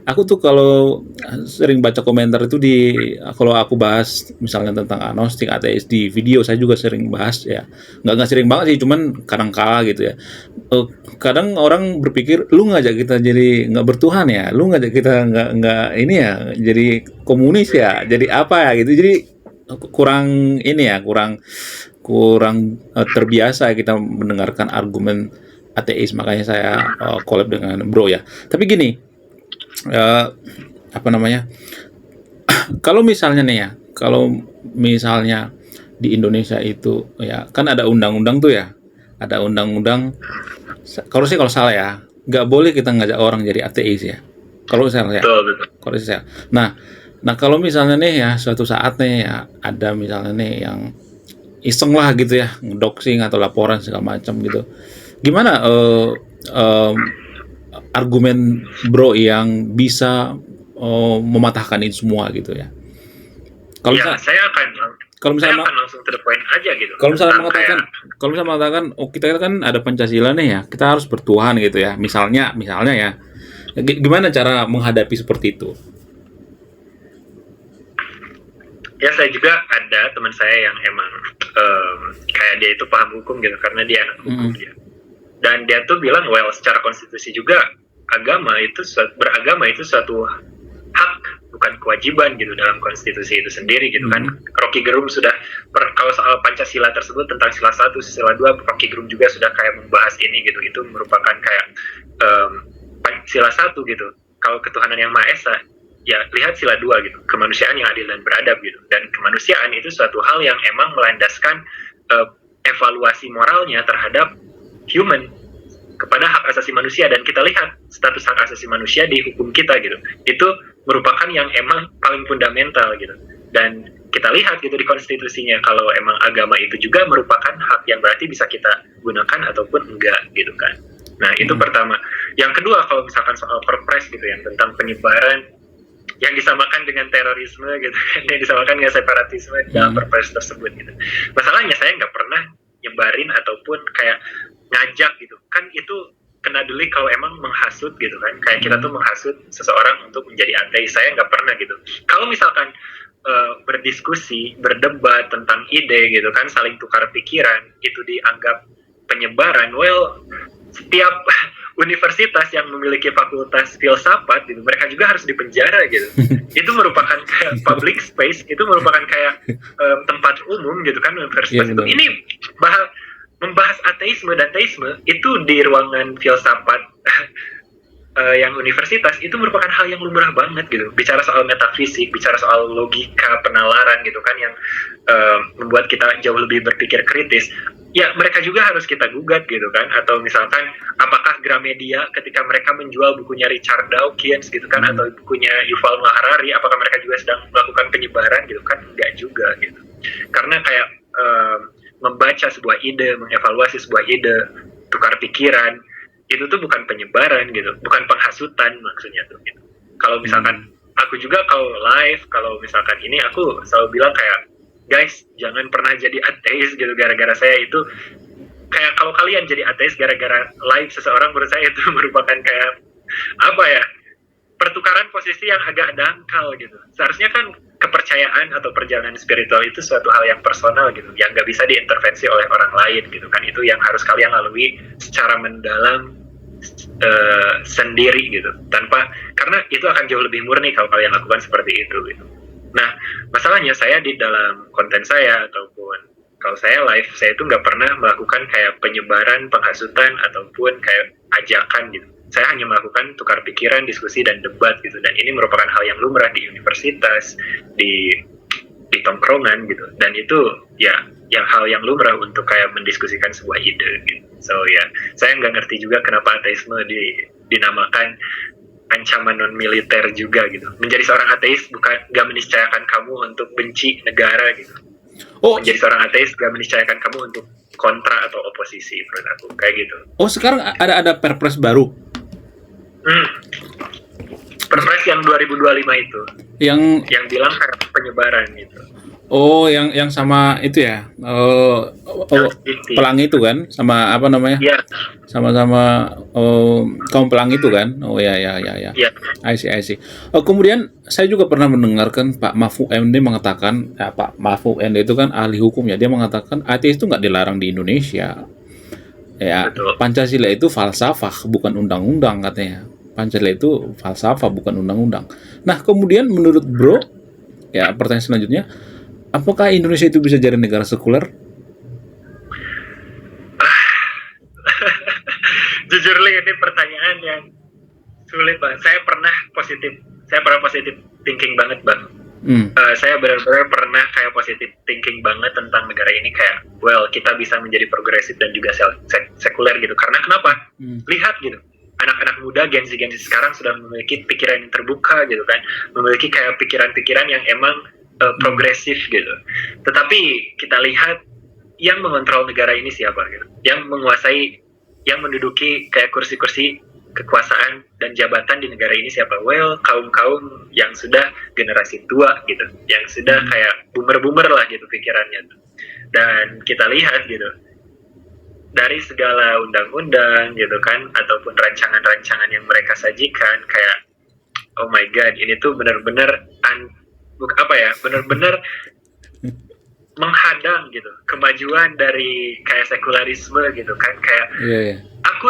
Aku tuh kalau sering baca komentar itu kalau aku bahas misalnya tentang agnostik, ateis di video, saya juga sering bahas ya. Nggak sering banget sih, cuman kadang-kala gitu ya. Kadang orang berpikir lu ngajak kita jadi nggak bertuhan ya, lu ngajak kita nggak ini ya, jadi komunis ya, jadi apa ya gitu. Jadi kurang ini ya, kurang terbiasa kita mendengarkan argumen ateis. Makanya saya collab dengan Bro ya. Tapi gini, apa namanya? Kalau misalnya nih ya, kalau misalnya di Indonesia itu ya kan ada undang-undang tuh ya, ada undang-undang. Kalau salah ya, nggak boleh kita ngajak orang jadi ateis ya. Kalau saya, kalau saya. Nah kalau misalnya nih ya, suatu saat nih ya, ada misalnya nih yang iseng lah gitu ya, ngedoxing atau laporan segala macam gitu. Gimana argumen Bro yang bisa mematahkan ini semua gitu ya? Saya akan langsung to the point aja gitu. Kalau misalnya mengatakan, oh kita kan ada Pancasila nih ya, kita harus bertuhan gitu ya. Misalnya ya, gimana cara menghadapi seperti itu? Ya saya juga ada teman saya yang emang kayak dia itu paham hukum gitu karena dia anak hukum dia. Dan dia tuh bilang, well secara konstitusi juga beragama itu suatu hak bukan kewajiban gitu dalam konstitusi itu sendiri gitu kan. Rocky Gerung sudah kalau soal Pancasila tersebut tentang sila 1, sila 2, Rocky Gerung juga sudah kayak membahas ini gitu. Itu merupakan kayak sila 1 gitu. Kalau ketuhanan yang Maha Esa, ya lihat sila 2 gitu, kemanusiaan yang adil dan beradab gitu. Dan kemanusiaan itu suatu hal yang emang melandaskan evaluasi moralnya terhadap human kepada hak asasi manusia, dan kita lihat status hak asasi manusia di hukum kita gitu, itu merupakan yang emang paling fundamental gitu. Dan kita lihat gitu di konstitusinya kalau emang agama itu juga merupakan hak yang berarti bisa kita gunakan ataupun enggak gitu kan. Nah itu pertama. Yang kedua, kalau misalkan soal perpres gitu yang tentang penyebaran yang disamakan dengan terorisme gitu kan, yang disamakan dengan separatisme dalam perpres tersebut gitu. Masalahnya saya nggak pernah nyebarin ataupun kayak ngajak gitu kan, itu kena delik kalau emang menghasut gitu kan, kayak kita tuh menghasut seseorang untuk menjadi ateis. Saya nggak pernah gitu. Kalau misalkan berdiskusi, berdebat tentang ide gitu kan, saling tukar pikiran, itu dianggap penyebaran, well setiap universitas yang memiliki fakultas filsafat gitu, mereka juga harus dipenjara gitu. Itu merupakan kayak public space, itu merupakan kayak tempat umum gitu kan, universitas itu. Ini membahas ateisme dan teisme itu di ruangan filsafat yang universitas itu merupakan hal yang lumrah banget gitu. Bicara soal metafisik, bicara soal logika penalaran gitu kan, yang membuat kita jauh lebih berpikir kritis. Ya mereka juga harus kita gugat gitu kan. Atau misalkan apakah Gramedia ketika mereka menjual bukunya Richard Dawkins gitu kan, atau bukunya Yuval Noah Harari, apakah mereka juga sedang melakukan penyebaran gitu kan? Enggak juga gitu. Karena kayak membaca sebuah ide, mengevaluasi sebuah ide, tukar pikiran, itu tuh bukan penyebaran gitu, bukan penghasutan maksudnya tuh gitu. Kalau misalkan aku juga kalau live, kalau misalkan ini aku selalu bilang kayak, guys jangan pernah jadi ateis gitu gara-gara saya itu. Kayak kalau kalian jadi ateis gara-gara live seseorang, menurut saya itu merupakan kayak apa ya, pertukaran posisi yang agak dangkal gitu. Seharusnya kan kepercayaan atau perjalanan spiritual itu suatu hal yang personal gitu, yang nggak bisa diintervensi oleh orang lain gitu kan. Itu yang harus kalian lalui secara mendalam sendiri gitu, tanpa, karena itu akan jauh lebih murni kalau kalian lakukan seperti itu gitu. Nah masalahnya saya di dalam konten saya ataupun kalau saya live, saya itu nggak pernah melakukan kayak penyebaran, penghasutan ataupun kayak ajakan gitu. Saya hanya melakukan tukar pikiran, diskusi dan debat gitu, dan ini merupakan hal yang lumrah di universitas, di tongkrongan gitu, dan itu ya yang hal yang lumrah untuk kayak mendiskusikan sebuah ide gitu. So ya, saya nggak ngerti juga kenapa ateisme dinamakan ancaman non militer juga gitu. Menjadi seorang ateis bukan nggak meniscayakan kamu untuk benci negara gitu. Menjadi seorang ateis nggak meniscayakan kamu untuk kontra atau oposisi, menurut aku kayak gitu. Sekarang ada perpres baru. Perpres yang 2025 itu. Yang bilang kayak penyebaran gitu. Yang sama itu ya. Pelangi itu kan, sama apa namanya? Iya. Sama kaum pelangi itu kan. Ya. Iya. I see. Kemudian saya juga pernah mendengarkan Pak Mahfud MD mengatakan, Pak Mahfud MD itu kan ahli hukum ya, dia mengatakan ateis itu nggak dilarang di Indonesia. Ya, betul. Pancasila itu falsafah, bukan undang-undang katanya. Pancasila itu falsafah, bukan undang-undang. Nah, kemudian menurut Bro, ya pertanyaan selanjutnya, apakah Indonesia itu bisa jadi negara sekuler? Jujur li, ini pertanyaan yang sulit Bang. Saya pernah positif thinking banget Bang. Saya benar-benar pernah kayak positif thinking banget tentang negara ini, kayak kita bisa menjadi progresif dan juga sekuler gitu. Karena kenapa? Lihat gitu, anak-anak muda Gen Z sekarang sudah memiliki pikiran yang terbuka gitu kan, memiliki kayak pikiran-pikiran yang emang progresif gitu. Tetapi kita lihat yang mengontrol negara ini siapa gitu, yang menguasai, yang menduduki kayak kursi-kursi kekuasaan dan jabatan di negara ini siapa? Kaum-kaum yang sudah generasi tua gitu, yang sudah kayak boomer lah gitu pikirannya. Dan kita lihat gitu, dari segala undang-undang gitu kan, ataupun rancangan-rancangan yang mereka sajikan, kayak oh my god, ini tuh benar-benar benar-benar menghadang gitu kemajuan dari kayak sekularisme gitu kan. Kayak aku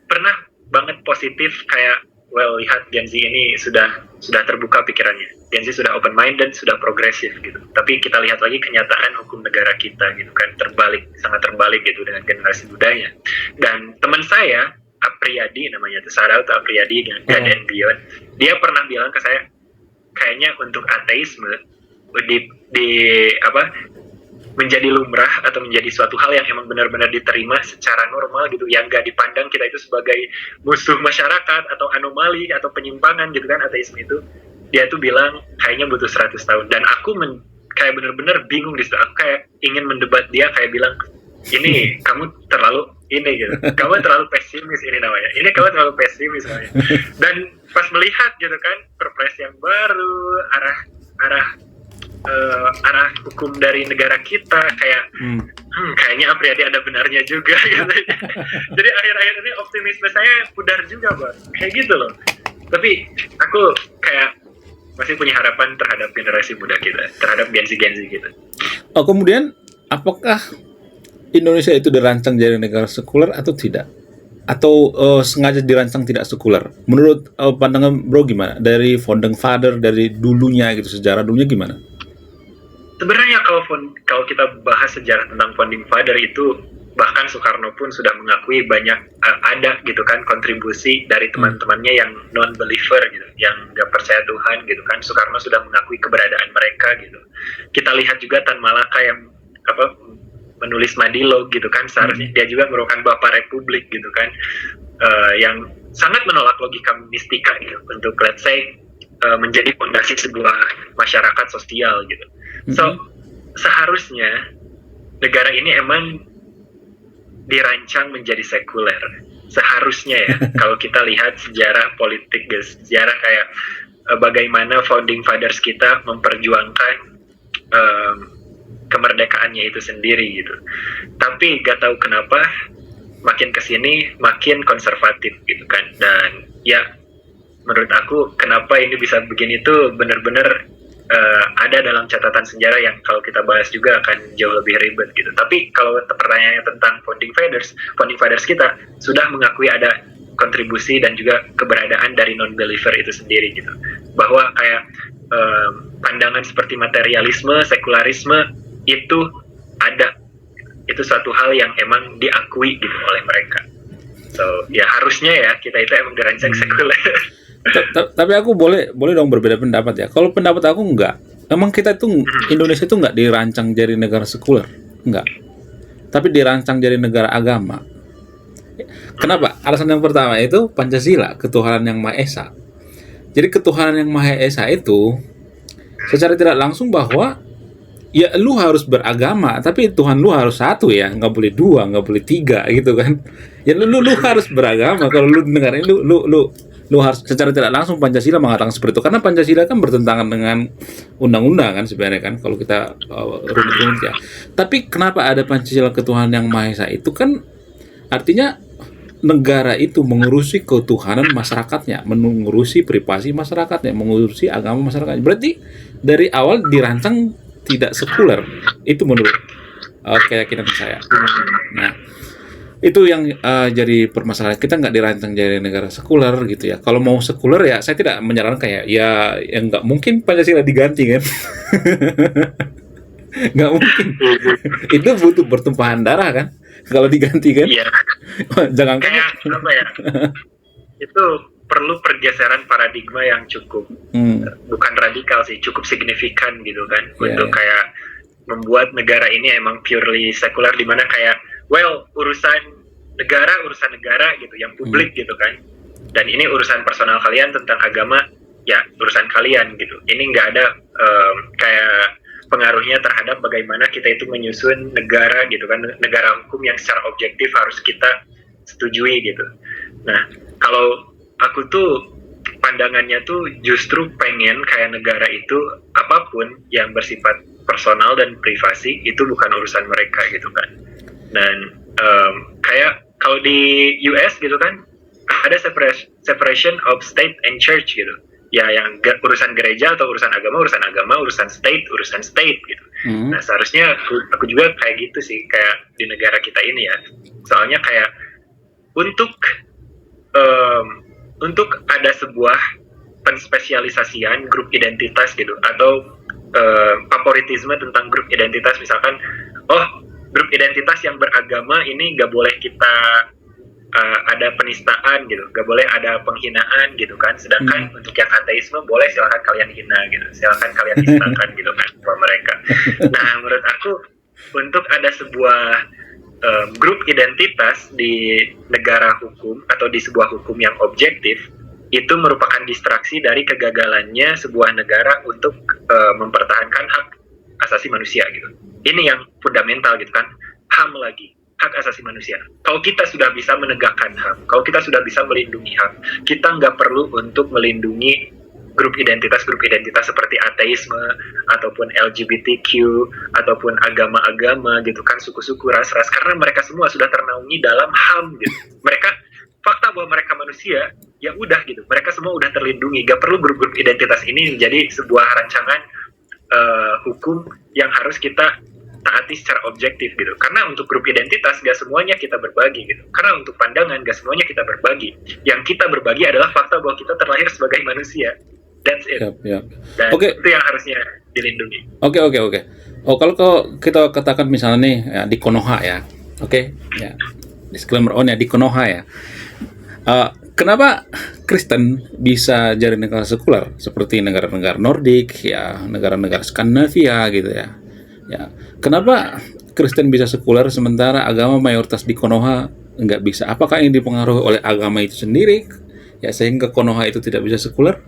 pernah banget positif kayak lihat Gen Z ini sudah terbuka pikirannya, Gen Z sudah open minded, sudah progresif gitu. Tapi kita lihat lagi kenyataan hukum negara kita gitu kan, sangat terbalik gitu dengan generasi mudanya. Dan teman saya Apriyadi namanya, tuh shout out to Apriyadi dengan God and Beyond, dia pernah bilang ke saya, kayaknya untuk ateisme menjadi lumrah atau menjadi suatu hal yang emang benar-benar diterima secara normal gitu, yang gak dipandang kita itu sebagai musuh masyarakat atau anomali atau penyimpangan gitu kan, ateisme itu. Dia tuh bilang kayaknya butuh 100 tahun. Dan aku kayak benar-benar bingung di situ. Aku kayak ingin mendebat dia, kayak bilang, ini kamu terlalu ini gitu, kamu terlalu pesimis, ini namanya, ini kamu terlalu pesimis namanya. Dan pas melihat gitu kan perpres yang baru, arah hukum dari negara kita, kayak kayaknya Apriyadi ada benarnya juga gitu. Jadi akhir-akhir ini optimisme saya pudar juga Bang, kayak gitu loh. Tapi aku kayak masih punya harapan terhadap generasi muda kita, terhadap Gen Z gitu. Kemudian apakah Indonesia itu dirancang jadi negara sekuler atau tidak? Atau sengaja dirancang tidak sekuler? Menurut pandangan Bro gimana? Dari founding father, dari dulunya gitu, sejarah dulunya gimana? Sebenarnya kalau kita bahas sejarah tentang founding father itu, bahkan Soekarno pun sudah mengakui banyak ada gitu kan kontribusi dari teman-temannya yang non-believer gitu, yang nggak percaya Tuhan gitu kan. Soekarno sudah mengakui keberadaan mereka gitu. Kita lihat juga Tan Malaka yang menulis Madilog gitu kan, seharusnya dia juga merupakan bapak republik gitu kan, yang sangat menolak logika mistika gitu untuk let's say menjadi fondasi sebuah masyarakat sosial gitu. So seharusnya negara ini emang dirancang menjadi sekuler, seharusnya ya. Kalau kita lihat sejarah politik, sejarah kayak bagaimana founding fathers kita memperjuangkan kemerdekaannya itu sendiri gitu. Tapi gak tahu kenapa makin kesini makin konservatif gitu kan. Dan ya menurut aku kenapa ini bisa begini tuh benar-benar ada dalam catatan sejarah yang kalau kita bahas juga akan jauh lebih ribet gitu. Tapi kalau pertanyaannya tentang founding fathers kita sudah mengakui ada kontribusi dan juga keberadaan dari non-believer itu sendiri gitu. Bahwa kayak pandangan seperti materialisme, sekularisme itu ada. Itu suatu hal yang emang diakui gitu oleh mereka. So ya harusnya ya kita itu emang dirancang sekuler. Tapi aku boleh dong berbeda pendapat ya. Kalau pendapat aku enggak. Emang kita itu Indonesia itu enggak dirancang jadi negara sekuler, enggak. Tapi dirancang jadi negara agama. Kenapa? Alasan yang pertama itu Pancasila, ketuhanan yang Maha Esa. Jadi ketuhanan yang Maha Esa itu secara tidak langsung bahwa ya lu harus beragama, tapi Tuhan lu harus satu ya, nggak boleh dua, nggak boleh tiga gitu kan. Ya lu harus beragama. Kalau lu dengerin lu harus secara tidak langsung Pancasila mengatakan seperti itu, karena Pancasila kan bertentangan dengan undang-undang kan sebenarnya kan kalau kita runut-runut ya. Tapi kenapa ada Pancasila ketuhanan yang Maha Esa itu kan artinya negara itu mengurusi ketuhanan masyarakatnya, mengurusi privasi masyarakatnya, mengurusi agama masyarakatnya. Berarti dari awal dirancang tidak sekuler. Itu menurut keyakinan saya. Nah, itu yang jadi permasalahan. Kita nggak dirancang jadi negara sekuler gitu ya. Kalau mau sekuler ya saya tidak menyarankan kayak ya yang nggak mungkin Pancasila diganti kan. Nggak mungkin. Itu butuh pertumpahan darah kan kalau diganti kan. Iya. Jangan kayak apa ya? Itu perlu pergeseran paradigma yang cukup bukan radikal sih, cukup signifikan gitu kan, untuk kayak membuat negara ini emang purely sekuler, di mana kayak urusan negara gitu, yang publik gitu kan, dan ini urusan personal kalian tentang agama ya urusan kalian gitu. Ini nggak ada kayak pengaruhnya terhadap bagaimana kita itu menyusun negara gitu kan, negara hukum yang secara objektif harus kita setujui gitu. Nah, kalau aku tuh pandangannya tuh justru pengen kayak negara itu apapun yang bersifat personal dan privasi itu bukan urusan mereka gitu kan. Dan kayak kalau di US gitu kan ada separation of state and church gitu. Ya yang urusan gereja atau urusan agama, urusan state gitu. Nah seharusnya aku juga kayak gitu sih, kayak di negara kita ini ya. Soalnya kayak untuk ada sebuah penspesialisasian grup identitas gitu, atau favoritisme tentang grup identitas, misalkan grup identitas yang beragama ini nggak boleh kita ada penistaan gitu, nggak boleh ada penghinaan gitu kan, sedangkan untuk yang ateisme boleh, silakan kalian hina gitu, silakan kalian nistakan gitu kan sama mereka. Nah menurut aku untuk ada sebuah grup identitas di negara hukum atau di sebuah hukum yang objektif itu merupakan distraksi dari kegagalannya sebuah negara untuk mempertahankan hak asasi manusia gitu. Ini yang fundamental gitu kan, HAM lagi, hak asasi manusia. Kalau kita sudah bisa menegakkan HAM, kalau kita sudah bisa melindungi HAM, kita nggak perlu untuk melindungi grup identitas seperti ateisme ataupun LGBTQ ataupun agama-agama gitu kan, suku-suku, ras-ras, karena mereka semua sudah ternaungi dalam HAM gitu. Mereka fakta bahwa mereka manusia, ya udah gitu, mereka semua udah terlindungi. Gak perlu grup-grup identitas ini menjadi sebuah rancangan hukum yang harus kita taati secara objektif gitu. Karena untuk grup identitas gak semuanya kita berbagi gitu. Karena untuk pandangan gak semuanya kita berbagi. Yang kita berbagi adalah fakta bahwa kita terlahir sebagai manusia. That's it. Yep. Dan itu yang harusnya dilindungi. Oke. Kalau kita katakan misalnya nih ya, di Konoha ya. Oke. Ya. Disclaimer ya, di Konoha ya. Kenapa Kristen bisa jadi negara sekuler seperti negara-negara Nordik ya, negara-negara Skandinavia gitu ya. Ya, kenapa Kristen bisa sekuler sementara agama mayoritas di Konoha nggak bisa? Apakah ini dipengaruhi oleh agama itu sendiri ya sehingga Konoha itu tidak bisa sekuler?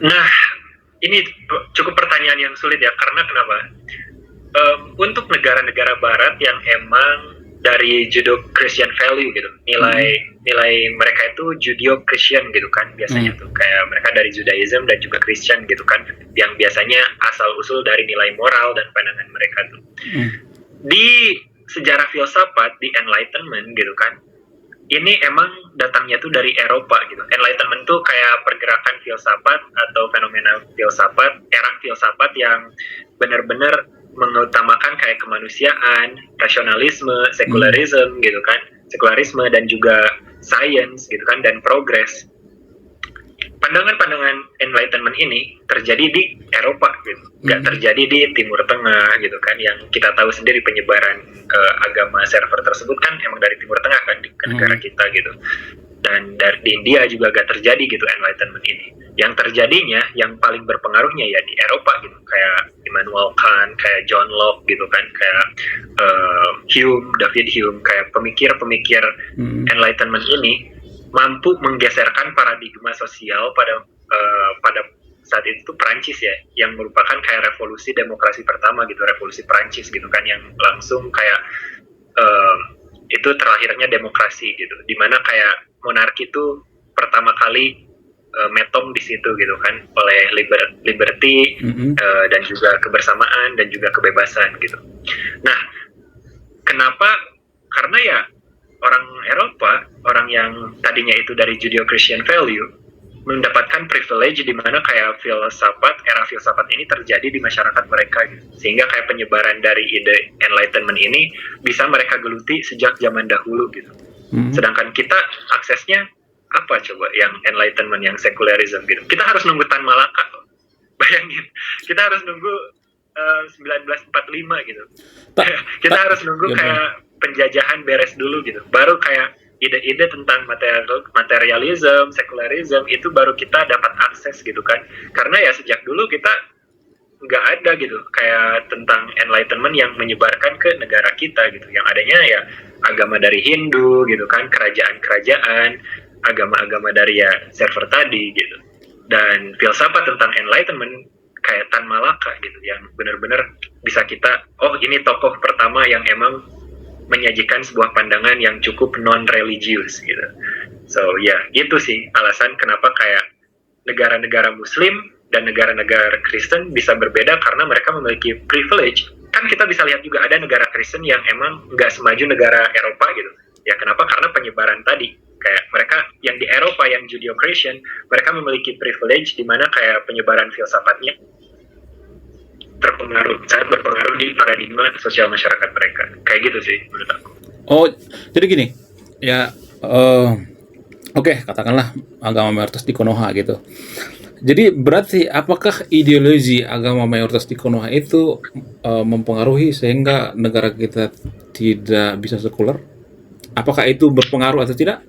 Nah, ini cukup pertanyaan yang sulit ya, karena kenapa? Untuk negara-negara Barat yang emang dari Judeo-Christian value gitu. Nilai mereka itu Judeo-Christian gitu kan biasanya tuh, kayak mereka dari Judaism dan juga Christian gitu kan, yang biasanya asal usul dari nilai moral dan pandangan mereka tuh. Di sejarah filsafat, di Enlightenment gitu kan, ini emang datangnya tuh dari Eropa gitu. Enlightenment tuh kayak pergerakan filsafat atau fenomena filsafat, era filsafat yang benar-benar mengutamakan kayak kemanusiaan, rasionalisme, sekularisme gitu kan, sekularisme dan juga science gitu kan, dan progress. Pandangan-pandangan Enlightenment ini terjadi di Eropa gitu, nggak terjadi di Timur Tengah gitu kan, yang kita tahu sendiri penyebaran agama server tersebut kan emang dari Timur Tengah kan, di negara kita gitu. Dan dari di India juga gak terjadi gitu Enlightenment ini. Yang terjadinya, yang paling berpengaruhnya ya di Eropa gitu, kayak Immanuel Kant, kayak John Locke gitu kan, kayak Hume, David Hume, kayak pemikir-pemikir Enlightenment ini mampu menggeserkan paradigma sosial pada saat itu Perancis ya, yang merupakan kayak revolusi demokrasi pertama gitu, revolusi Perancis gitu kan, yang langsung kayak itu terlahirnya demokrasi gitu, dimana kayak monarki itu pertama kali metong di situ gitu kan, oleh liberty dan juga kebersamaan dan juga kebebasan gitu. Nah, kenapa? Karena ya orang Eropa, orang yang tadinya itu dari Judeo-Christian value, mendapatkan privilege di mana kayak era filsafat ini terjadi di masyarakat mereka gitu. Sehingga kayak penyebaran dari ide Enlightenment ini bisa mereka geluti sejak zaman dahulu gitu. Sedangkan kita aksesnya apa coba yang Enlightenment, yang secularism gitu. Kita harus nunggu Tan Malaka. Bayangin, kita harus nunggu 1945 gitu. Kita harus nunggu kayak penjajahan beres dulu gitu. Baru kayak ide-ide tentang materialism, sekularism itu baru kita dapat akses gitu kan. Karena ya sejak dulu kita nggak ada gitu kayak tentang Enlightenment yang menyebarkan ke negara kita gitu. Yang adanya ya agama dari Hindu gitu kan, kerajaan-kerajaan, agama-agama dari ya server tadi gitu. Dan filsafat tentang Enlightenment kayak Tan Malaka gitu, yang benar-benar bisa kita, oh ini tokoh pertama yang emang menyajikan sebuah pandangan yang cukup non-religius gitu. So ya, itu sih alasan kenapa kayak negara-negara Muslim dan negara-negara Kristen bisa berbeda, karena mereka memiliki privilege. Kan kita bisa lihat juga ada negara Kristen yang emang nggak semaju negara Eropa gitu. Ya kenapa? Karena penyebaran tadi. Kayak mereka yang di Eropa, yang Judeo-Christian, mereka memiliki privilege di mana kayak penyebaran filsafatnya sangat berpengaruh di paradigma sosial masyarakat mereka. Kayak gitu sih menurut aku. Oh, jadi gini, ya, oke, katakanlah agama mayoritas di Konoha gitu. Jadi berarti apakah ideologi agama mayoritas di Konoha itu mempengaruhi sehingga negara kita tidak bisa sekuler? Apakah itu berpengaruh atau tidak?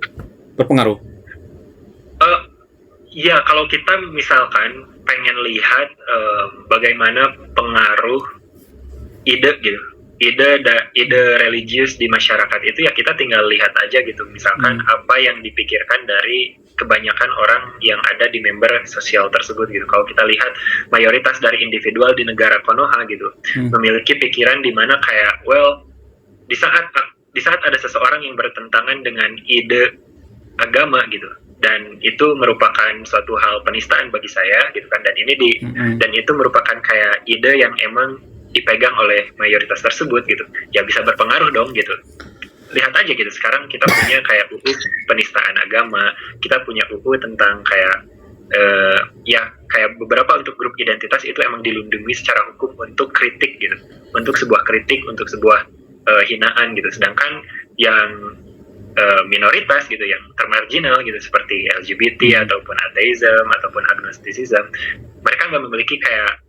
Berpengaruh. Ya, kalau kita misalkan pengen lihat bagaimana pengaruh ide gitu, ide religius di masyarakat itu, ya kita tinggal lihat aja gitu. Misalkan apa yang dipikirkan dari kebanyakan orang yang ada di member sosial tersebut gitu. Kalau kita lihat mayoritas dari individual di negara Konoha gitu memiliki pikiran di mana kayak, well, di saat ada seseorang yang bertentangan dengan ide agama gitu, dan itu merupakan suatu hal penistaan bagi saya gitu kan, dan ini dan itu merupakan kayak ide yang emang dipegang oleh mayoritas tersebut gitu, ya bisa berpengaruh dong gitu. Lihat aja gitu, sekarang kita punya kayak UU penistaan agama, kita punya UU tentang kayak ya kayak beberapa untuk grup identitas itu emang dilindungi secara hukum untuk kritik gitu, untuk sebuah kritik, untuk sebuah hinaan gitu. Sedangkan yang minoritas gitu, yang termarginal gitu, seperti LGBT ataupun atheism ataupun agnosticism, mereka nggak memiliki kayak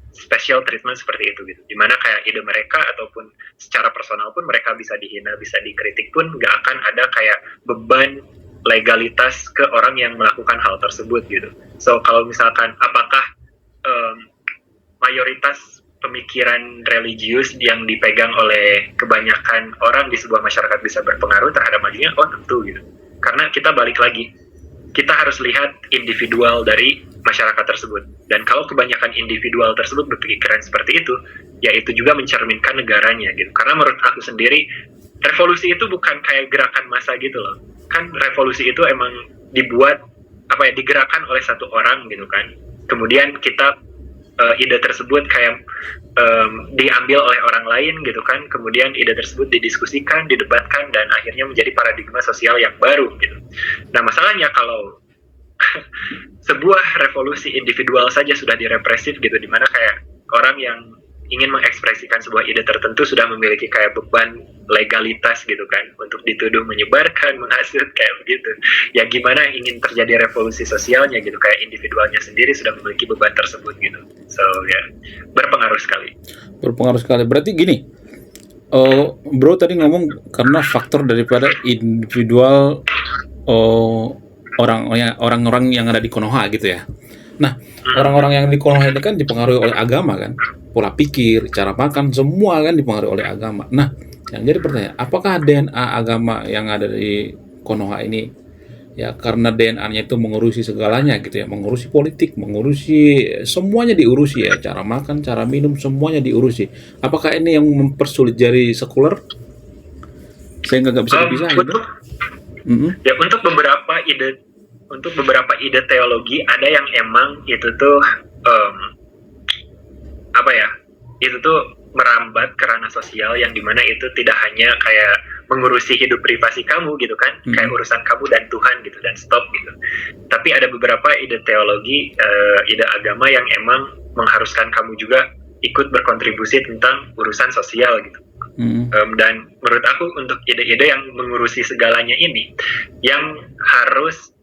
special treatment seperti itu gitu, dimana kayak ide mereka ataupun secara personal pun mereka bisa dihina, bisa dikritik pun nggak akan ada kayak beban legalitas ke orang yang melakukan hal tersebut gitu. So kalau misalkan apakah mayoritas pemikiran religius yang dipegang oleh kebanyakan orang di sebuah masyarakat bisa berpengaruh terhadap majunya? Oh tentu gitu, karena kita balik lagi, kita harus lihat individual dari masyarakat tersebut. Dan kalau kebanyakan individual tersebut berpikiran seperti itu, ya itu juga mencerminkan negaranya gitu. Karena menurut aku sendiri, revolusi itu bukan kayak gerakan massa gitu loh. Kan revolusi itu emang dibuat digerakkan oleh satu orang gitu kan. Kemudian kita ide tersebut kayak diambil oleh orang lain gitu kan. Kemudian ide tersebut didiskusikan, didebatkan, dan akhirnya menjadi paradigma sosial yang baru gitu. Nah, masalahnya kalau sebuah revolusi individual saja sudah direpresif gitu, dimana kayak orang yang ingin mengekspresikan sebuah ide tertentu sudah memiliki kayak beban legalitas gitu kan, untuk dituduh menyebarkan, menghasut kayak begitu. Ya gimana ingin terjadi revolusi sosialnya gitu, kayak individualnya sendiri sudah memiliki beban tersebut gitu. So ya, berpengaruh sekali. Berpengaruh sekali. Berarti gini, bro tadi ngomong karena faktor daripada individual orang-orang yang ada di Konoha gitu ya. Nah, orang-orang yang di Konoha ini kan dipengaruhi oleh agama kan, pola pikir, cara makan, semua kan dipengaruhi oleh agama. Nah, yang jadi pertanyaan, apakah DNA agama yang ada di Konoha ini, ya karena DNA-nya itu mengurusi segalanya gitu ya, mengurusi politik, mengurusi semuanya diurusi ya, cara makan, cara minum, semuanya diurusi. Apakah ini yang mempersulit jadi sekuler? Sehingga nggak bisa dipisah gitu? Ya, untuk beberapa ide teologi ada yang emang itu tuh itu tuh merambat ke ranah sosial, yang dimana itu tidak hanya kayak mengurusi hidup privasi kamu gitu kan, kayak urusan kamu dan Tuhan gitu, dan stop gitu. Tapi ada beberapa ide teologi, ide agama yang emang mengharuskan kamu juga ikut berkontribusi tentang urusan sosial gitu. Dan menurut aku untuk ide-ide yang mengurusi segalanya ini, yang harus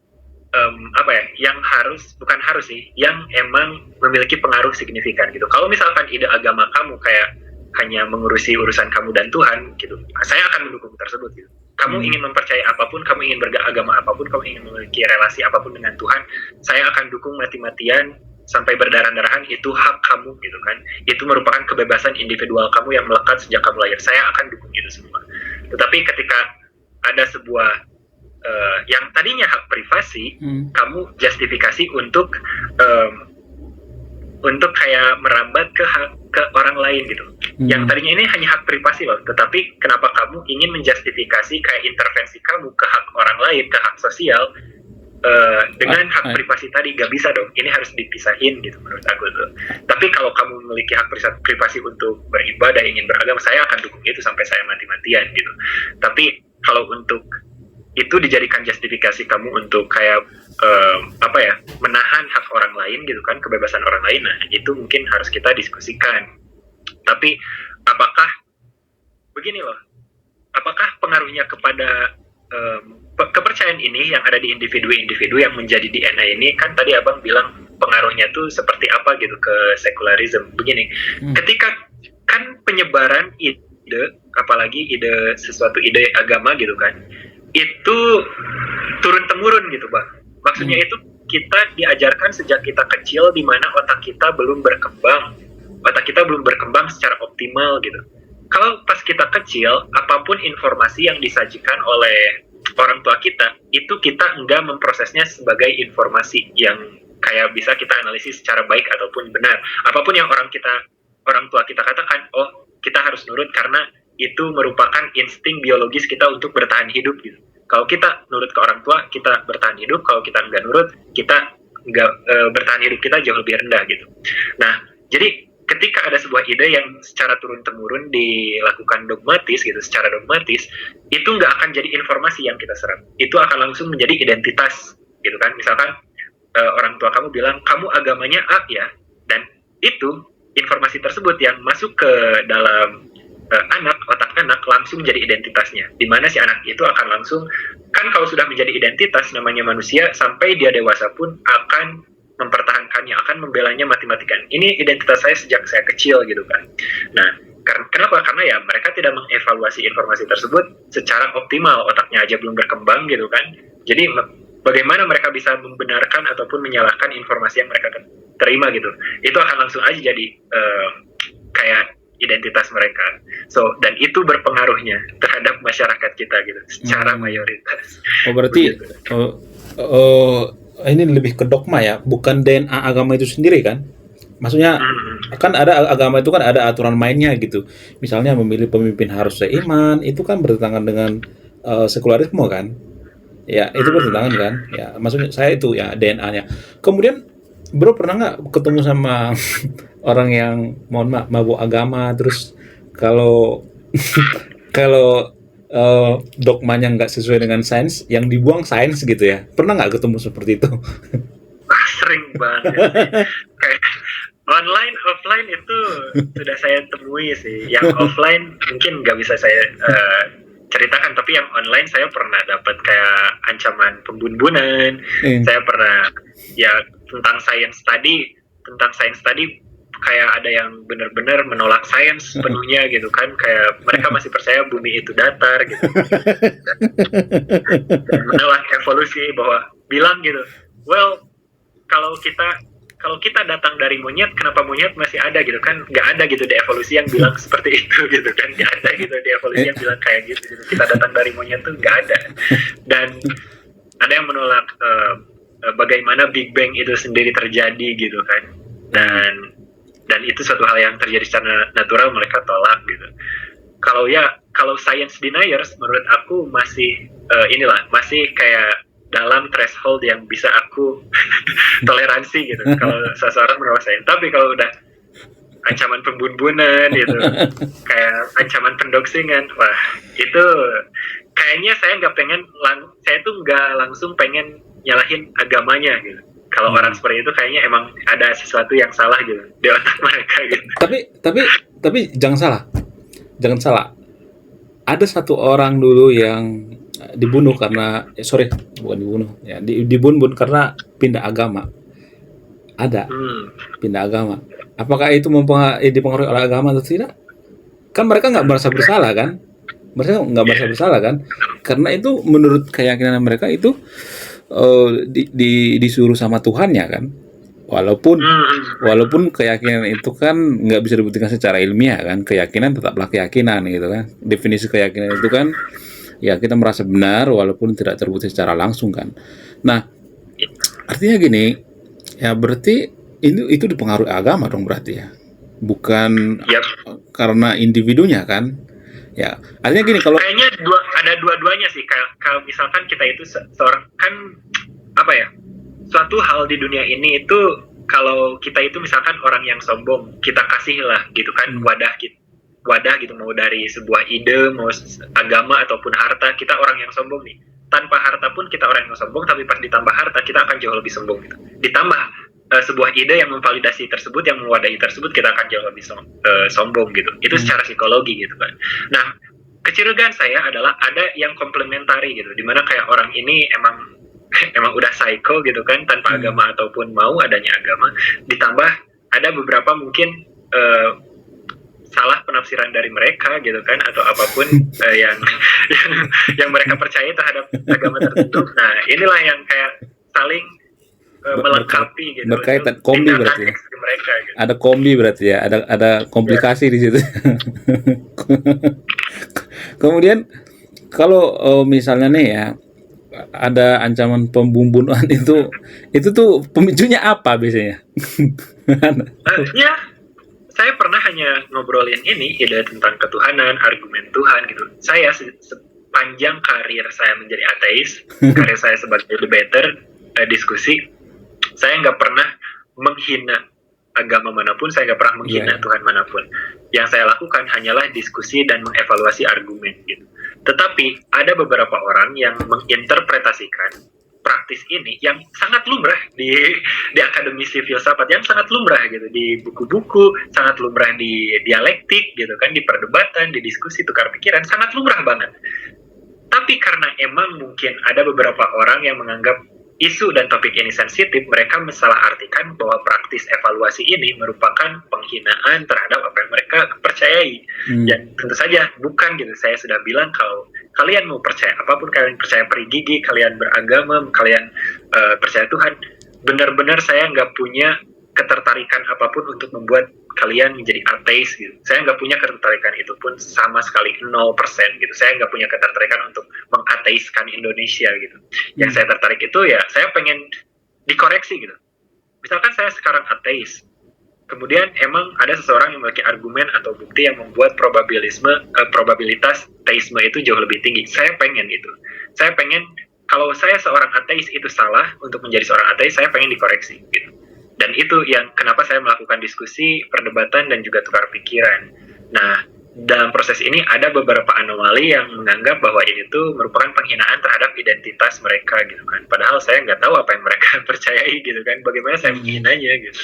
yang emang memiliki pengaruh signifikan gitu. Kalau misalkan ide agama kamu kayak hanya mengurusi urusan kamu dan Tuhan gitu, saya akan mendukung tersebut gitu. Kamu ingin mempercayai apapun, kamu ingin beragama apapun, kamu ingin memiliki relasi apapun dengan Tuhan, saya akan dukung mati-matian sampai berdarah-darahan, itu hak kamu gitu kan. Itu merupakan kebebasan individual kamu yang melekat sejak kamu lahir. Saya akan dukung itu semua. Tetapi ketika ada sebuah yang tadinya hak privasi, kamu justifikasi untuk kayak merambat ke orang lain gitu. Yang tadinya ini hanya hak privasi loh, tetapi kenapa kamu ingin menjustifikasi kayak intervensi kamu ke hak orang lain, ke hak sosial, dengan hak privasi tadi? Gak bisa dong, ini harus dipisahin gitu menurut aku tuh. Tapi kalau kamu memiliki hak privasi untuk beribadah, ingin beragama, saya akan dukung itu sampai saya mati-matian gitu. Tapi kalau untuk itu dijadikan justifikasi kamu untuk kayak menahan hak orang lain gitu kan, kebebasan orang lain, nah itu mungkin harus kita diskusikan. Tapi apakah pengaruhnya kepada kepercayaan ini yang ada di individu-individu yang menjadi DNA ini, kan tadi abang bilang pengaruhnya tuh seperti apa gitu ke sekularisme. Begini, ketika kan penyebaran ide, apalagi sesuatu ide agama gitu kan, itu turun-temurun gitu Bang. Maksudnya itu kita diajarkan sejak kita kecil, di mana otak kita belum berkembang secara optimal gitu. Kalau pas kita kecil, apapun informasi yang disajikan oleh orang tua kita, itu kita enggak memprosesnya sebagai informasi yang kayak bisa kita analisis secara baik ataupun benar. Apapun yang orang tua kita katakan, oh kita harus nurut karena itu merupakan insting biologis kita untuk bertahan hidup gitu. Kalau kita nurut ke orang tua, kita bertahan hidup. Kalau kita nggak nurut, kita nggak bertahan hidup kita jauh lebih rendah gitu. Nah, jadi ketika ada sebuah ide yang secara turun-temurun dilakukan secara dogmatis, itu nggak akan jadi informasi yang kita serap. Itu akan langsung menjadi identitas gitu kan. Misalkan orang tua kamu bilang, kamu agamanya A ya, dan itu informasi tersebut yang masuk ke dalam otak anak langsung jadi identitasnya, dimana si anak itu akan langsung, kan kalau sudah menjadi identitas, namanya manusia sampai dia dewasa pun akan mempertahankannya, akan membelanya mati-matikan. Ini identitas saya sejak saya kecil gitu kan. Nah, kenapa? Karena ya mereka tidak mengevaluasi informasi tersebut secara optimal, otaknya aja belum berkembang gitu kan. Jadi bagaimana mereka bisa membenarkan ataupun menyalahkan informasi yang mereka terima gitu. Itu akan langsung aja jadi kayak identitas mereka. So, dan itu berpengaruhnya terhadap masyarakat kita gitu, secara mayoritas. Oh, berarti Oh, ini lebih ke dogma ya, bukan DNA agama itu sendiri kan? Maksudnya Hmm. kan ada agama itu kan ada aturan mainnya gitu. Misalnya memilih pemimpin harus seiman, itu kan bertentangan dengan sekularisme kan? Ya, itu bertentangan Hmm. kan? Ya, maksudnya saya itu ya DNA-nya. Kemudian Bro pernah nggak ketemu sama orang yang mohon maaf mabuk agama terus kalau kalau dogmanya nggak sesuai dengan sains, yang dibuang sains gitu ya? Pernah nggak ketemu seperti itu? Wah, sering banget sih. Kayak online, offline itu sudah saya temui sih. Yang offline mungkin nggak bisa saya ceritakan, tapi yang online saya pernah dapat kayak ancaman pembunuhan. Eh, Saya pernah ya tentang science tadi kayak ada yang benar-benar menolak sains penuhnya gitu kan, kayak mereka masih percaya bumi itu datar gitu, dan menolak evolusi, bahwa bilang gitu, well, kalau kita kalau kita datang dari monyet, kenapa monyet masih ada gitu kan? Nggak ada gitu di evolusi yang bilang seperti itu gitu kan? Nggak ada gitu di evolusi eh, yang bilang kayak gitu. Kita datang dari monyet tuh nggak ada. Dan ada yang menolak bagaimana Big Bang itu sendiri terjadi gitu kan? Dan itu suatu hal yang terjadi secara natural, mereka tolak gitu. Kalau science deniers menurut aku masih masih kayak dalam threshold yang bisa aku toleransi gitu kalau seseorang menolak sains. Tapi kalau udah ancaman pembunuhan gitu, kayak ancaman pendoksingan, wah itu kayaknya saya tuh nggak langsung pengen nyalahin agamanya gitu. Kalau orang hmm. seperti itu kayaknya emang ada sesuatu yang salah gitu di otak mereka gitu. Tapi jangan salah, jangan salah. Ada satu orang dulu yang dibunuh karena sorry bukan dibunuh ya dibunuh karena pindah agama. Ada Hmm. pindah agama. Apakah itu dipengaruhi oleh agama atau tidak? Kan mereka nggak merasa bersalah kan? Mereka nggak merasa Yeah. bersalah kan? Karena itu menurut keyakinan mereka itu disuruh sama Tuhannya kan? Walaupun Hmm. walaupun keyakinan itu kan nggak bisa dibuktikan secara ilmiah kan, keyakinan tetaplah keyakinan gitu kan. Definisi keyakinan itu kan ya kita merasa benar walaupun tidak terbukti secara langsung kan. Nah, artinya gini, ya berarti itu dipengaruhi agama dong berarti ya. Bukan Yap. karena individunya kan. Ya, artinya gini kalau Kayaknya ada dua-duanya sih. Kalau misalkan kita itu seorang kan apa ya? Suatu hal di dunia ini itu, kalau kita itu misalkan orang yang sombong, kita kasih lah gitu kan hmm, wadah gitu, mau dari sebuah ide, mau agama ataupun harta. Kita orang yang sombong nih, tanpa harta pun kita orang yang sombong, tapi pas ditambah harta kita akan jauh lebih sombong gitu. Ditambah sebuah ide yang memvalidasi tersebut, yang mewadahi tersebut, kita akan jauh lebih sombong gitu. Itu hmm, secara psikologi gitu kan. Nah, kecurigaan saya adalah ada yang komplementari gitu, dimana kayak orang ini emang emang udah psycho gitu kan, tanpa hmm. agama ataupun mau adanya agama, ditambah ada beberapa mungkin eh, salah penafsiran dari mereka gitu kan, atau apapun yang yang mereka percaya terhadap agama tertentu. Nah, inilah yang kayak saling berkait melengkapi gitu untuk berkaitan kombi tindakan berarti ya. ekstrim mereka gitu. Ada kombi berarti ya, ada Ya. komplikasi di situ. Kemudian kalau misalnya nih ya ada ancaman pembunuhan itu tuh pemicunya apa biasanya? Ya, saya pernah hanya ngobrolin ini, ide tentang ketuhanan, argumen Tuhan gitu. Saya sepanjang karir saya menjadi ateis, karir saya sebagai debater, diskusi, saya nggak pernah menghina agama manapun, saya nggak pernah Iya, menghina ya. Tuhan manapun. Yang saya lakukan hanyalah diskusi dan mengevaluasi argumen gitu. Tetapi ada beberapa orang yang menginterpretasikan praktis ini yang sangat lumrah di akademisi filsafat, yang sangat lumrah gitu di buku-buku, sangat lumrah di dialektik gitu kan, di perdebatan, di diskusi tukar pikiran, sangat lumrah banget. Tapi karena emang mungkin ada beberapa orang yang menganggap isu dan topik ini sensitif, mereka mensalahartikan bahwa praktis evaluasi ini merupakan penghinaan terhadap apa yang mereka percayai. Hmm. Dan tentu saja bukan gitu. Saya sudah bilang kalau kalian mau percaya apapun, kalian percaya peri kalian beragama, kalian percaya Tuhan, benar-benar saya nggak punya ketertarikan apapun untuk membuat kalian menjadi ateis gitu. Saya nggak punya ketertarikan itu pun sama sekali 0% gitu. Saya nggak punya ketertarikan untuk mengateiskan Indonesia gitu. Yang saya tertarik itu ya saya pengen dikoreksi gitu. Misalkan saya sekarang ateis, kemudian emang ada seseorang yang memiliki argumen atau bukti yang membuat probabilitas teisme itu jauh lebih tinggi. Saya pengen itu. Saya pengen kalau saya seorang ateis itu salah untuk menjadi seorang ateis, saya pengen dikoreksi gitu. Dan itu yang kenapa saya melakukan diskusi, perdebatan, dan juga tukar pikiran. Nah, dalam proses ini ada beberapa anomali yang menganggap bahwa ini tuh merupakan penghinaan terhadap identitas mereka gitu kan. Padahal saya nggak tahu apa yang mereka percayai gitu kan. Bagaimana saya menghinanya gitu.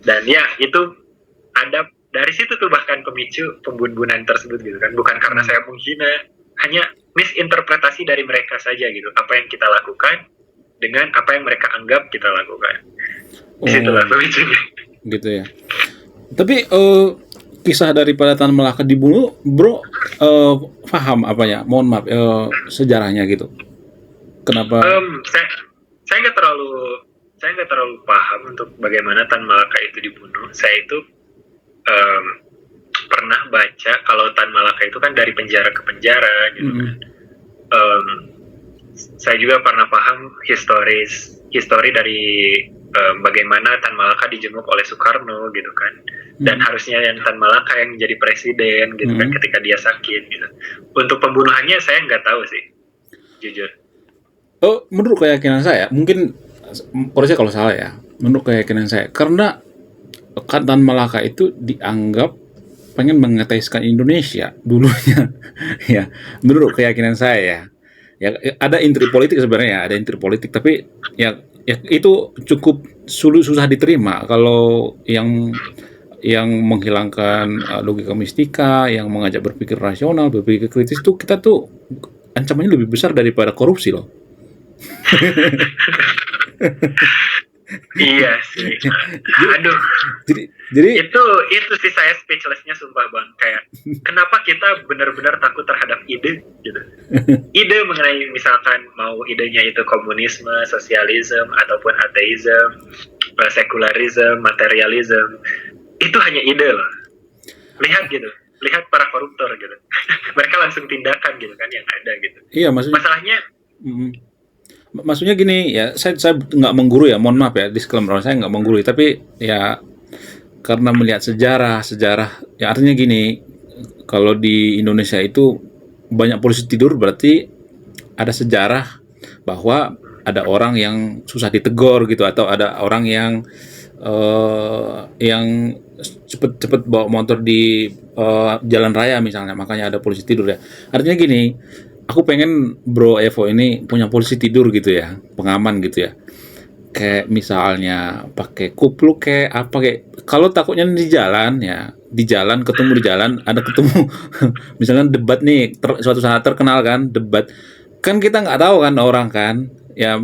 Dan ya itu ada dari situ tuh bahkan pemicu pembunuhan tersebut gitu kan. Bukan karena saya menghina, hanya misinterpretasi dari mereka saja gitu. Apa yang kita lakukan dengan apa yang mereka anggap kita lakukan. Disitulah pemicunya. Gitu ya. Tapi kisah daripada Tan Malaka dibunuh, bro, paham apanya? Mohon maaf, sejarahnya gitu. Kenapa? Saya nggak terlalu paham untuk bagaimana Tan Malaka itu dibunuh. Saya itu pernah baca kalau Tan Malaka itu kan dari penjara ke penjara gitu kan. Saya juga pernah paham histori dari bagaimana Tan Malaka dijenguk oleh Soekarno gitu kan. Dan harusnya yang Tan Malaka yang menjadi presiden gitu kan ketika dia sakit gitu. Untuk pembunuhannya saya nggak tahu sih, jujur. Menurut keyakinan saya, mungkin koreksi kalau salah ya. Menurut keyakinan saya, karena Tan Malaka itu dianggap pengen mengateiskan Indonesia dulunya, ya. Menurut keyakinan saya ya ada intrik politik sebenarnya, ada intrik politik, tapi ya itu cukup susah diterima kalau yang menghilangkan logika mistika, yang mengajak berpikir rasional, berpikir kritis itu kita tuh ancamannya lebih besar daripada korupsi loh. Iya sih. Aduh. Jadi itu sih saya speechless-nya sumpah bang. Kayak kenapa kita benar-benar takut terhadap ide gitu. Ide mengenai misalkan mau idenya itu komunisme, sosialisme ataupun ateisme, sekularisme, materialisme, itu hanya ide loh. Lihat gitu. Lihat para koruptor gitu. Mereka langsung tindakan gitu kan yang ada gitu. Iya, maksudnya gini ya, saya nggak menggurui ya, mohon maaf ya, disclaimer, saya nggak menggurui, tapi ya karena melihat sejarah ya, artinya gini, kalau di Indonesia itu banyak polisi tidur berarti ada sejarah bahwa ada orang yang susah ditegur gitu, atau ada orang yang cepet bawa motor di jalan raya misalnya, makanya ada polisi tidur ya. Artinya gini, aku pengen Bro Evo ini punya polisi tidur gitu ya, pengaman gitu ya. Kayak misalnya pakai kupluk kayak apa kayak, kalau takutnya di jalan ya, ketemu di jalan, ada ketemu misalnya debat nih, suatu saat terkenal kan debat. Kan kita nggak tahu kan orang kan, ya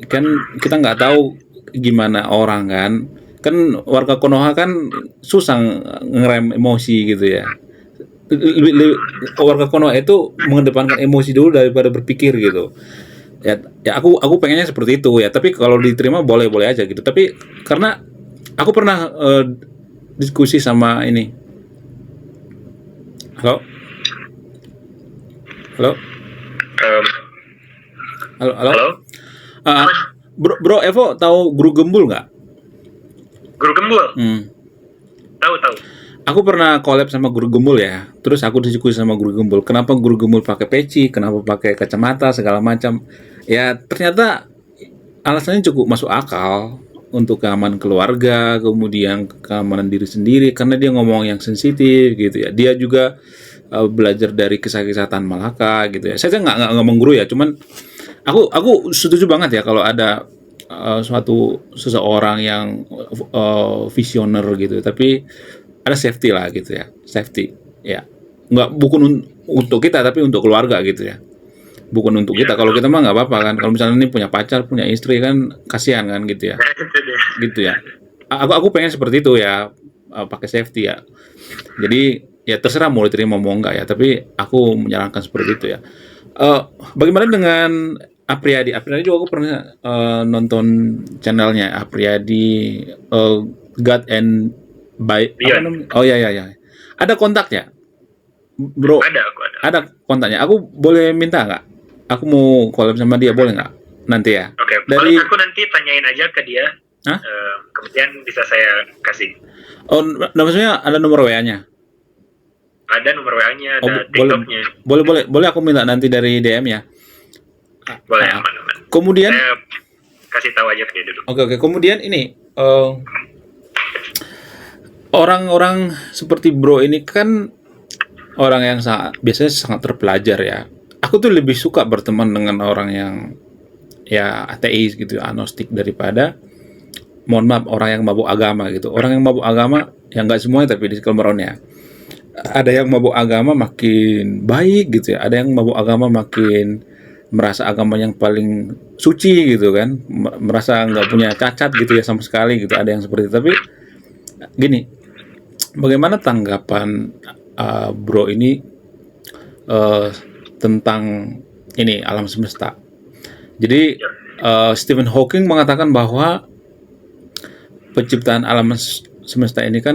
kan kita nggak tahu gimana orang kan warga Konoha kan susah ngerem emosi gitu ya. Warga Konoha itu mengedepankan emosi dulu daripada berpikir gitu. Ya aku pengennya seperti itu ya, tapi kalau diterima boleh aja gitu. Tapi karena aku pernah diskusi sama ini. Halo. Bro Evo tahu Guru Gembul nggak? Guru Gembul? Tahu. Aku pernah collab sama Guru Gembul ya. Terus aku diskusi sama Guru Gembul. Kenapa Guru Gembul pakai peci? Kenapa pakai kacamata segala macam? Ya ternyata alasannya cukup masuk akal untuk keamanan keluarga, kemudian keamanan diri sendiri. Karena dia ngomong yang sensitif gitu ya. Dia juga belajar dari kisah-kisah Tan Malaka gitu ya. Saya nggak ngomong guru ya. Cuman aku setuju banget ya kalau ada seseorang yang visioner gitu. Tapi ada safety lah gitu ya, safety ya, bukan untuk kita tapi untuk keluarga gitu ya, bukan untuk kita. Kalau kita mah nggak apa-apa kan, kalau misalnya ini punya pacar, punya istri kan kasihan kan gitu ya, gitu ya. Aku pengen seperti itu ya, pakai safety ya. Jadi ya terserah mau diterima mau enggak ya, tapi aku menyarankan seperti itu ya. Bagaimana dengan Apriyadi juga aku pernah nonton channelnya Apriyadi. God and by apa Beyond. namanya? Oh ya ya ya. Ada kontaknya, bro? Ada, aku ada. Ada kontaknya. Aku boleh minta nggak? Aku mau collab sama dia, boleh nggak? Nanti ya. Oke, Dari, paling aku nanti tanyain aja ke dia. Hah? Kemudian bisa saya kasih. Oh, maksudnya ada nomor WA-nya? Ada nomor WA-nya, Oh, ada boleh, TikTok-nya. boleh aku minta nanti dari DM ya. Boleh, Ah, aman-aman. Kemudian, Saya kasih tahu aja ke dia dulu. oke. Kemudian ini orang-orang seperti bro ini kan orang yang biasanya sangat terpelajar ya. Aku tuh lebih suka berteman dengan orang yang ya ateis gitu, agnostik, daripada mohon maaf orang yang mabuk agama gitu. Orang yang mabuk agama yang nggak semuanya tapi di Kelmaron ya. Ada yang mabuk agama makin baik gitu ya. Ada yang mabuk agama makin merasa agama yang paling suci gitu kan. Merasa nggak punya cacat gitu ya sama sekali gitu. Ada yang seperti itu. Tapi gini, bagaimana tanggapan bro ini tentang ini alam semesta? Jadi Stephen Hawking mengatakan bahwa penciptaan alam semesta ini kan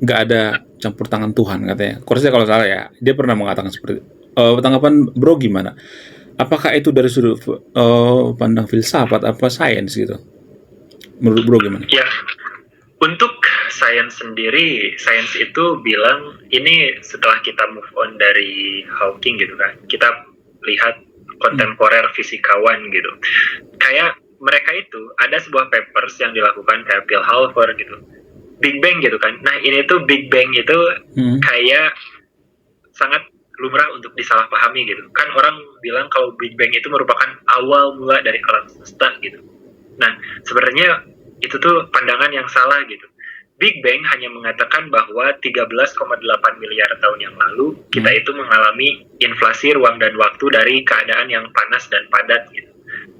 nggak ada campur tangan Tuhan katanya. Koreksi kalau salah ya. Dia pernah mengatakan seperti itu. Tanggapan bro gimana? Apakah itu dari sudut pandang filsafat apa sains gitu? Menurut bro gimana? Ya, untuk sains sendiri, sains itu bilang ini setelah kita move on dari Hawking gitu kan, kita lihat kontemporer fisikawan gitu. Kayak mereka itu ada sebuah papers yang dilakukan kayak Phil Halford gitu, Big Bang gitu kan. Nah ini tuh Big Bang itu kayak sangat lumrah untuk disalahpahami gitu. Kan orang bilang kalau Big Bang itu merupakan awal mula dari alam semesta gitu. Nah sebenarnya itu tuh pandangan yang salah gitu. Big Bang hanya mengatakan bahwa 13,8 miliar tahun yang lalu kita itu mengalami inflasi ruang dan waktu dari keadaan yang panas dan padat gitu.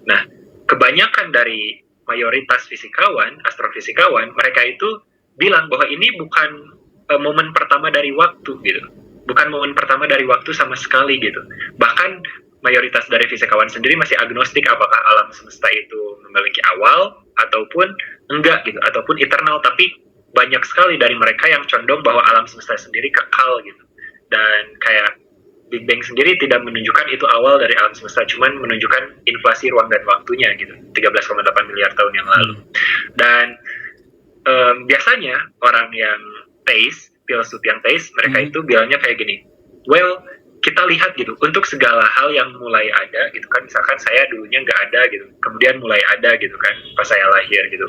Nah, kebanyakan dari mayoritas fisikawan, astrofisikawan, mereka itu bilang bahwa ini bukan momen pertama dari waktu gitu. Bukan momen pertama dari waktu sama sekali gitu. Bahkan mayoritas dari fisikawan sendiri masih agnostik apakah alam semesta itu memiliki awal ataupun enggak gitu, ataupun eternal, tapi banyak sekali dari mereka yang condong bahwa alam semesta sendiri kekal gitu. Dan kayak Big Bang sendiri tidak menunjukkan itu awal dari alam semesta, cuman menunjukkan inflasi ruang dan waktunya gitu, 13,8 miliar tahun yang lalu. Dan biasanya orang yang teis, filsuf yang teis, mereka itu bilangnya kayak gini, well, kita lihat gitu, untuk segala hal yang mulai ada gitu kan, misalkan saya dulunya nggak ada gitu, kemudian mulai ada gitu kan, pas saya lahir gitu,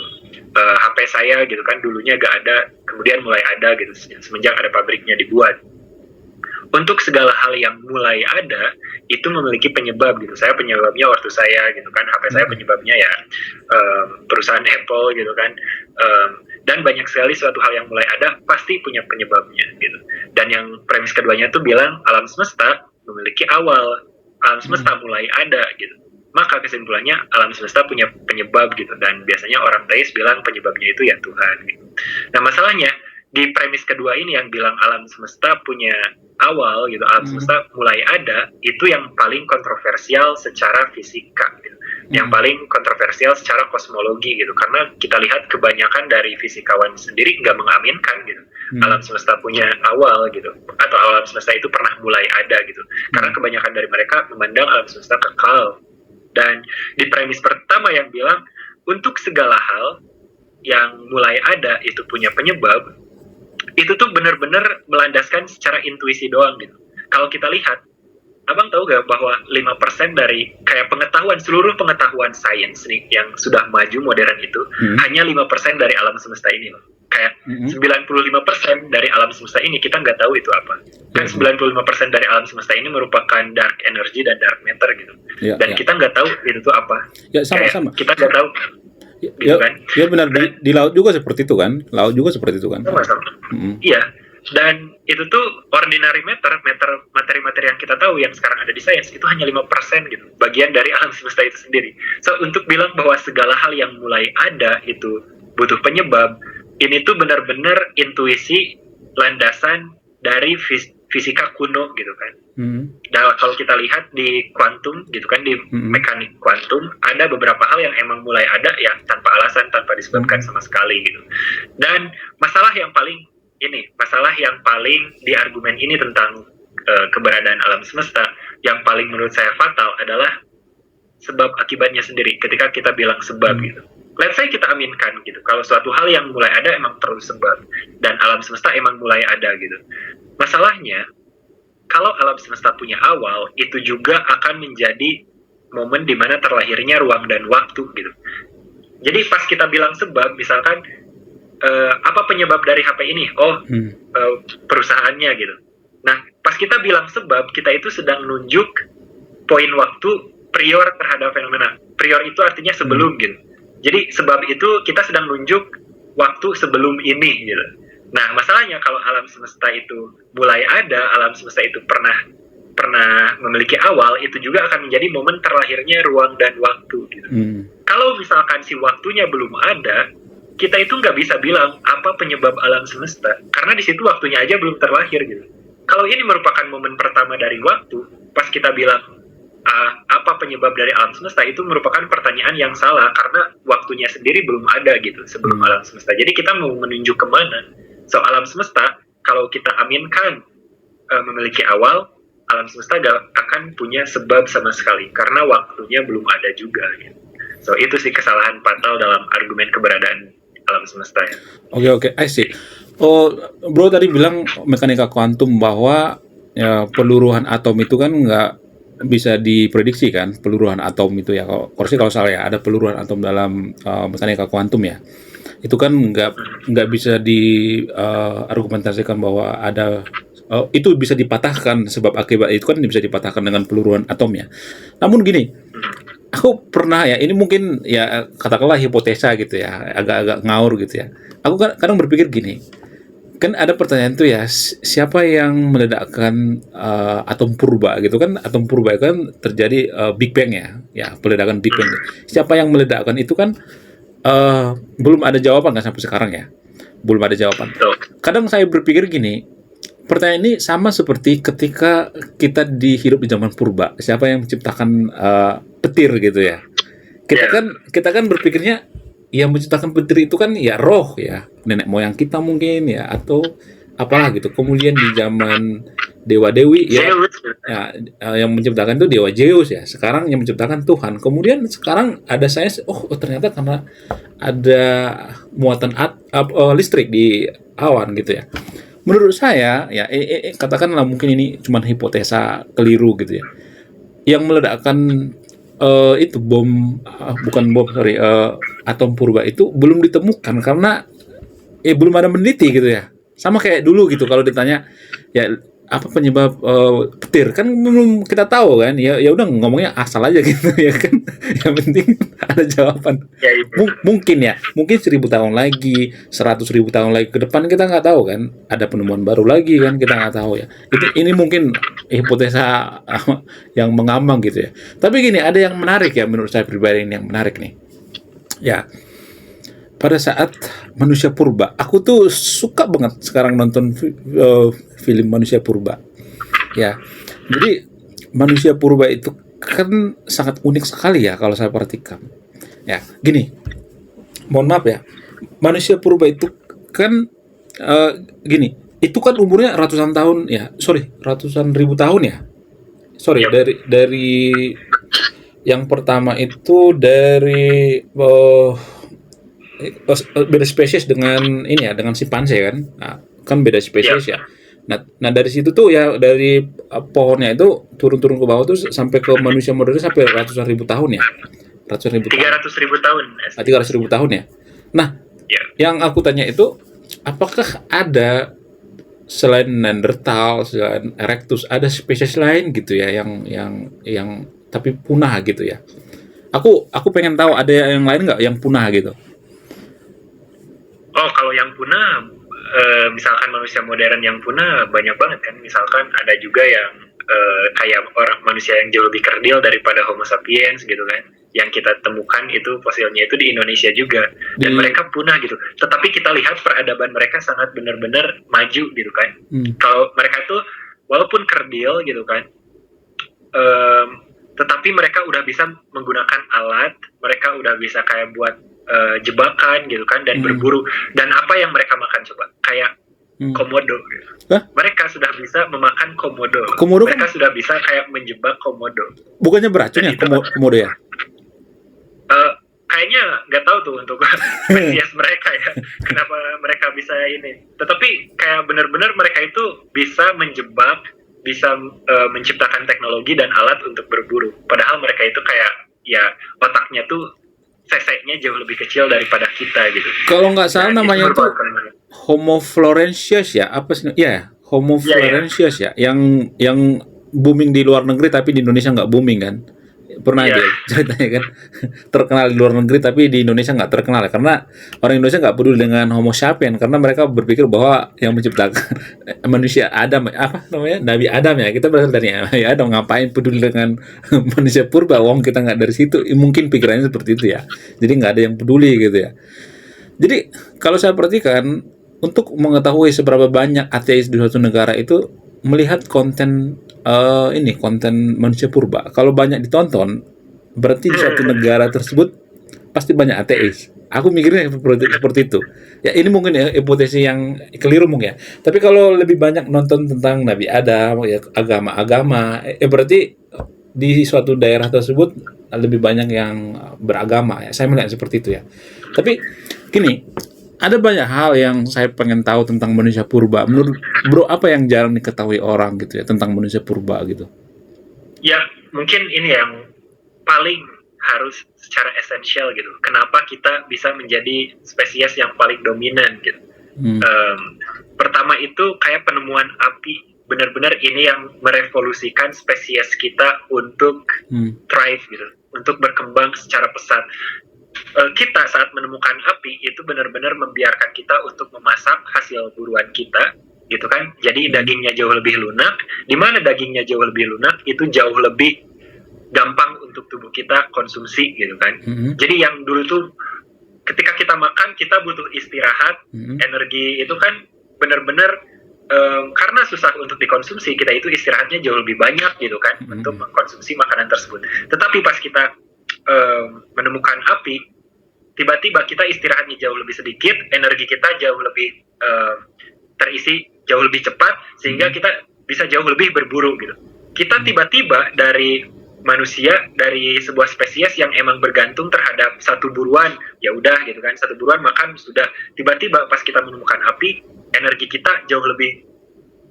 HP saya gitu kan, dulunya nggak ada, kemudian mulai ada gitu, semenjak ada pabriknya dibuat. Untuk segala hal yang mulai ada, itu memiliki penyebab gitu. Saya penyebabnya waktu saya gitu kan, HP saya penyebabnya ya perusahaan Apple gitu kan. Dan banyak sekali suatu hal yang mulai ada pasti punya penyebabnya gitu. Dan yang premis keduanya tuh bilang alam semesta memiliki awal, alam semesta mulai ada gitu. Maka kesimpulannya alam semesta punya penyebab gitu. Dan biasanya orang teis bilang penyebabnya itu ya Tuhan gitu. Nah masalahnya di premis kedua ini yang bilang alam semesta punya awal gitu, alam semesta mulai ada, itu yang paling kontroversial secara fisika gitu. Yang paling kontroversial secara kosmologi gitu, karena kita lihat kebanyakan dari fisikawan sendiri nggak mengaminkan gitu alam semesta punya awal gitu, atau alam semesta itu pernah mulai ada gitu, karena kebanyakan dari mereka memandang alam semesta kekal. Dan di premis pertama yang bilang untuk segala hal yang mulai ada itu punya penyebab, itu tuh benar-benar melandaskan secara intuisi doang gitu. Kalau kita lihat, abang tahu gak bahwa 5% dari kayak pengetahuan, seluruh pengetahuan sains nih yang sudah maju modern itu hanya 5% dari alam semesta ini loh. Kayak 95% dari alam semesta ini kita nggak tahu itu apa. Kan 95% dari alam semesta ini merupakan dark energy dan dark matter gitu. Dan kita nggak tahu itu tuh apa. Ya sama-sama. Kita nggak tahu. Gitu Ya, kan? ya benar, di laut juga seperti itu kan, laut juga seperti itu kan. Sama-sama. Iya, dan itu tuh ordinary matter, materi-materi yang kita tahu yang sekarang ada di sains itu hanya 5% gitu, bagian dari alam semesta itu sendiri. So untuk bilang bahwa segala hal yang mulai ada itu butuh penyebab, ini tuh benar-benar intuisi landasan dari fisika kuno gitu kan. Hmm. Dan kalau kita lihat di kuantum gitu kan, di mekanik kuantum ada beberapa hal yang emang mulai ada ya tanpa alasan, tanpa disebabkan sama sekali gitu. Dan masalah yang paling di argumen ini tentang keberadaan alam semesta yang paling menurut saya fatal adalah sebab akibatnya sendiri. Ketika kita bilang sebab gitu, let's say kita aminkan gitu, kalau suatu hal yang mulai ada emang perlu sebab, dan alam semesta emang mulai ada gitu. Masalahnya, kalau alam semesta punya awal, itu juga akan menjadi momen di mana terlahirnya ruang dan waktu gitu. Jadi pas kita bilang sebab, misalkan apa penyebab dari HP ini? Perusahaannya gitu. Nah, pas kita bilang sebab, kita itu sedang nunjuk poin waktu prior terhadap fenomena. Prior itu artinya sebelum gitu. Jadi sebab itu kita sedang nunjuk waktu sebelum ini gitu. Nah, masalahnya kalau alam semesta itu mulai ada, alam semesta itu pernah memiliki awal, itu juga akan menjadi momen terlahirnya ruang dan waktu gitu. Kalau misalkan si waktunya belum ada, kita itu nggak bisa bilang apa penyebab alam semesta, karena di situ waktunya aja belum terlahir gitu. Kalau ini merupakan momen pertama dari waktu, pas kita bilang apa penyebab dari alam semesta, itu merupakan pertanyaan yang salah, karena waktunya sendiri belum ada gitu sebelum alam semesta. Jadi kita mau menunjuk kemana? So, alam semesta, kalau kita aminkan memiliki awal, alam semesta gak akan punya sebab sama sekali, karena waktunya belum ada juga. Gitu. So, itu sih kesalahan fatal dalam argumen keberadaan alam semesta ya. Oke, I see. Bro tadi bilang mekanika kuantum bahwa ya, peluruhan atom itu kan nggak bisa diprediksi kan, peluruhan atom itu ya. Kalau salah ya, ada peluruhan atom dalam mekanika kuantum ya. Itu kan nggak bisa diargumentasikan bahwa ada itu bisa dipatahkan, sebab akibat itu kan bisa dipatahkan dengan peluruhan atom ya. Namun gini, aku pernah ya, ini mungkin ya katakanlah hipotesa gitu ya, agak-agak ngaur gitu ya. Aku kadang berpikir gini, kan ada pertanyaan tuh ya, siapa yang meledakkan atom purba gitu kan? Atom purba itu kan terjadi Big Bang ya peledakan Big Bang. Siapa yang meledakkan itu kan? Belum ada jawaban kan sampai sekarang ya, belum ada jawaban. Kadang saya berpikir gini, pertanyaan ini sama seperti ketika kita hidup di zaman purba, siapa yang menciptakan petir gitu ya. Kita kan berpikirnya yang menciptakan petir itu kan ya roh ya, nenek moyang kita mungkin ya, atau apalah gitu. Kemudian di zaman dewa dewi ya, yang menciptakan itu dewa Zeus ya. Sekarang yang menciptakan Tuhan. Kemudian sekarang ada sains, ternyata karena ada muatan listrik di awan gitu ya. Menurut saya ya, katakanlah mungkin ini cuma hipotesa keliru gitu ya. Yang meledakkan itu atom purba itu belum ditemukan karena belum ada meneliti gitu ya. Sama kayak dulu gitu, kalau ditanya ya apa penyebab petir, kan belum kita tahu kan, ya udah ngomongnya asal aja gitu ya kan. Yang penting ada jawaban. Mungkin 1000 tahun lagi, 100.000 tahun lagi ke depan, kita nggak tahu kan, ada penemuan baru lagi kan, kita nggak tahu ya. Ini mungkin hipotesa yang mengambang gitu ya. Tapi gini, ada yang menarik ya, menurut saya pribadi ini yang menarik nih ya. Pada saat manusia purba, aku tuh suka banget sekarang nonton film manusia purba. Ya, jadi manusia purba itu kan sangat unik sekali ya kalau saya perhatikan. Ya, gini, mohon maaf ya, manusia purba itu kan gini, itu kan umurnya ratusan tahun ya, ratusan ribu tahun ya. Dari yang pertama itu dari beda spesies dengan ini ya, dengan simpanse kan. Nah, kan beda spesies ya. Nah dari situ tuh ya, dari pohonnya itu turun ke bawah tuh sampai ke manusia modern sampai ratusan ribu tahun ya. 300.000 tahun. 300.000 tahun ya. Nah, yang aku tanya itu, apakah ada selain Neanderthal, selain Erectus, ada spesies lain gitu ya yang tapi punah gitu ya. Aku pengen tahu ada yang lain nggak yang punah gitu. Kalau yang punah, misalkan manusia modern yang punah banyak banget kan. Misalkan ada juga yang kayak orang manusia yang jauh lebih kerdil daripada Homo sapiens gitu kan. Yang kita temukan itu fosilnya itu di Indonesia juga. Dan mereka punah gitu. Tetapi kita lihat peradaban mereka sangat benar-benar maju gitu kan. Kalau mereka tuh walaupun kerdil gitu kan, em, tetapi mereka udah bisa menggunakan alat, mereka udah bisa kayak buat jebakan gitu kan, dan berburu. Dan apa yang mereka makan coba? Kayak komodo gitu. Hah? Mereka sudah bisa memakan komodo. Komodo Mereka kan sudah bisa kayak menjebak komodo. bukannya beracun ya komodo ya? Kayaknya nggak tahu tuh untuk spesies mereka ya, kenapa mereka bisa ini. Tetapi kayak benar-benar mereka itu bisa menjebak, bisa menciptakan teknologi dan alat untuk berburu. Padahal mereka itu kayak ya otaknya tuh cc-nya jauh lebih kecil daripada kita gitu. Kalau nggak salah Dan namanya itu tuh Homo floresiensis ya, apa sih? Ya, Homo floresiensis ya, yang booming di luar negeri tapi di Indonesia nggak booming kan? Pernah dia ceritanya kan, terkenal di luar negeri tapi di Indonesia nggak terkenal ya, karena orang Indonesia nggak peduli dengan Homo sapien karena mereka berpikir bahwa yang menciptakan manusia Adam, apa namanya, Nabi Adam ya, kita berasal dari Adam, ngapain peduli dengan manusia purba, wong kita nggak dari situ. Mungkin pikirannya seperti itu ya, jadi nggak ada yang peduli gitu ya. Jadi kalau saya perhatikan, untuk mengetahui seberapa banyak ateis di suatu negara itu melihat konten konten manusia purba. Kalau banyak ditonton, berarti di suatu negara tersebut pasti banyak ateis. Aku mikirnya seperti itu. Ya ini mungkin ya hipotesis yang keliru mungkin ya. Tapi kalau lebih banyak nonton tentang Nabi Adam, ya, agama-agama, berarti di suatu daerah tersebut lebih banyak yang beragama ya. Saya melihat seperti itu ya. Tapi gini, ada banyak hal yang saya pengen tahu tentang manusia purba. Menurut Bro, apa yang jarang diketahui orang gitu ya tentang manusia purba gitu? Ya, mungkin ini yang paling harus secara esensial gitu. Kenapa kita bisa menjadi spesies yang paling dominan gitu? Pertama itu kayak penemuan api. Benar-benar ini yang merevolusikan spesies kita untuk thrive gitu, untuk berkembang secara pesat. Kita saat menemukan api itu benar-benar membiarkan kita untuk memasak hasil buruan kita gitu kan, jadi dagingnya jauh lebih lunak. Di mana dagingnya jauh lebih lunak itu jauh lebih gampang untuk tubuh kita konsumsi gitu kan. Jadi yang dulu tuh ketika kita makan kita butuh istirahat, energi itu kan benar-benar karena susah untuk dikonsumsi, kita itu istirahatnya jauh lebih banyak gitu kan untuk mengkonsumsi makanan tersebut. Tetapi pas kita menemukan api, tiba-tiba kita istirahatnya jauh lebih sedikit, energi kita jauh lebih terisi jauh lebih cepat, sehingga kita bisa jauh lebih berburu gitu. Kita tiba-tiba dari manusia, dari sebuah spesies yang emang bergantung terhadap satu buruan, ya udah gitu kan, satu buruan makan sudah. Tiba-tiba pas kita menemukan api, energi kita jauh lebih,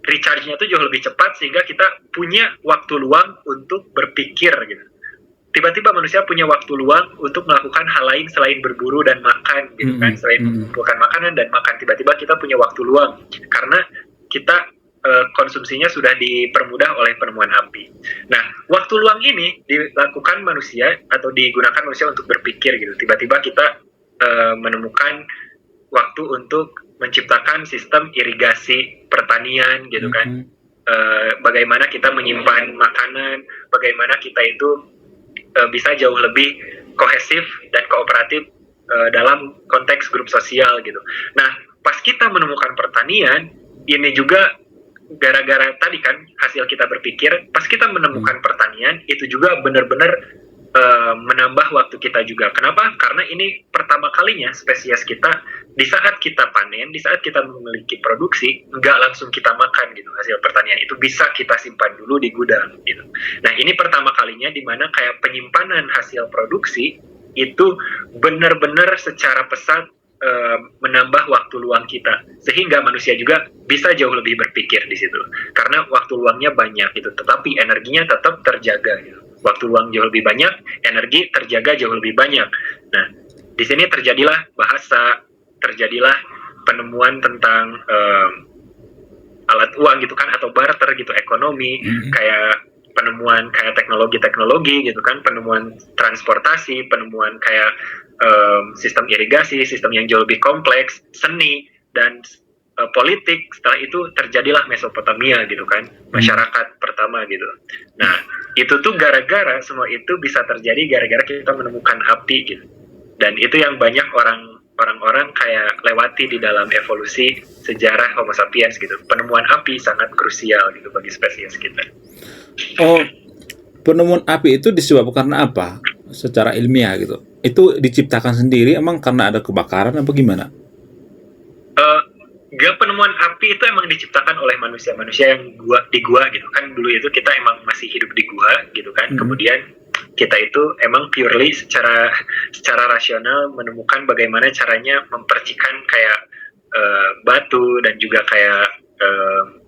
recharge-nya tuh jauh lebih cepat, sehingga kita punya waktu luang untuk berpikir gitu. Tiba-tiba manusia punya waktu luang untuk melakukan hal lain selain berburu dan makan gitu kan, selain mengumpulkan makanan dan makan. Tiba-tiba kita punya waktu luang karena kita konsumsinya sudah dipermudah oleh penemuan api. Nah, waktu luang ini dilakukan manusia atau digunakan manusia untuk berpikir gitu. Tiba-tiba kita menemukan waktu untuk menciptakan sistem irigasi pertanian gitu kan. Bagaimana kita menyimpan makanan, bagaimana kita itu bisa jauh lebih kohesif dan kooperatif dalam konteks grup sosial gitu. Nah, pas kita menemukan pertanian, ini juga gara-gara tadi kan hasil kita berpikir, pas kita menemukan pertanian, itu juga benar-benar menambah waktu kita juga. Kenapa? Karena ini pertama kalinya spesies kita, di saat kita panen, di saat kita memiliki produksi, nggak langsung kita makan gitu hasil pertanian itu, bisa kita simpan dulu di gudang gitu. Nah, ini pertama kalinya di mana kayak penyimpanan hasil produksi itu benar-benar secara pesat menambah waktu luang kita, sehingga manusia juga bisa jauh lebih berpikir di situ karena waktu luangnya banyak gitu, tetapi energinya tetap terjaga gitu. Waktu luang jauh lebih banyak, energi terjaga jauh lebih banyak. Nah, di sini terjadilah bahasa, terjadilah penemuan tentang alat uang gitu kan, atau barter gitu, ekonomi, kayak penemuan kayak teknologi gitu kan, penemuan transportasi, penemuan kayak sistem irigasi, sistem yang jauh lebih kompleks, seni, dan politik. Setelah itu terjadilah Mesopotamia gitu kan, masyarakat pertama gitu. Nah, itu tuh semua itu bisa terjadi gara-gara kita menemukan api gitu. Dan itu yang banyak orang orang-orang kayak lewati di dalam evolusi sejarah Homo sapiens gitu. Penemuan api sangat krusial gitu bagi spesies kita. Oh, penemuan api itu disebabkan karena apa? Secara ilmiah gitu. Itu diciptakan sendiri emang karena ada kebakaran apa gimana? Penemuan api itu emang diciptakan oleh manusia-manusia yang di gua gitu kan. Dulu itu kita emang masih hidup di gua gitu kan. Kemudian kita itu emang purely secara rasional menemukan bagaimana caranya mempercikan kayak batu dan juga kayak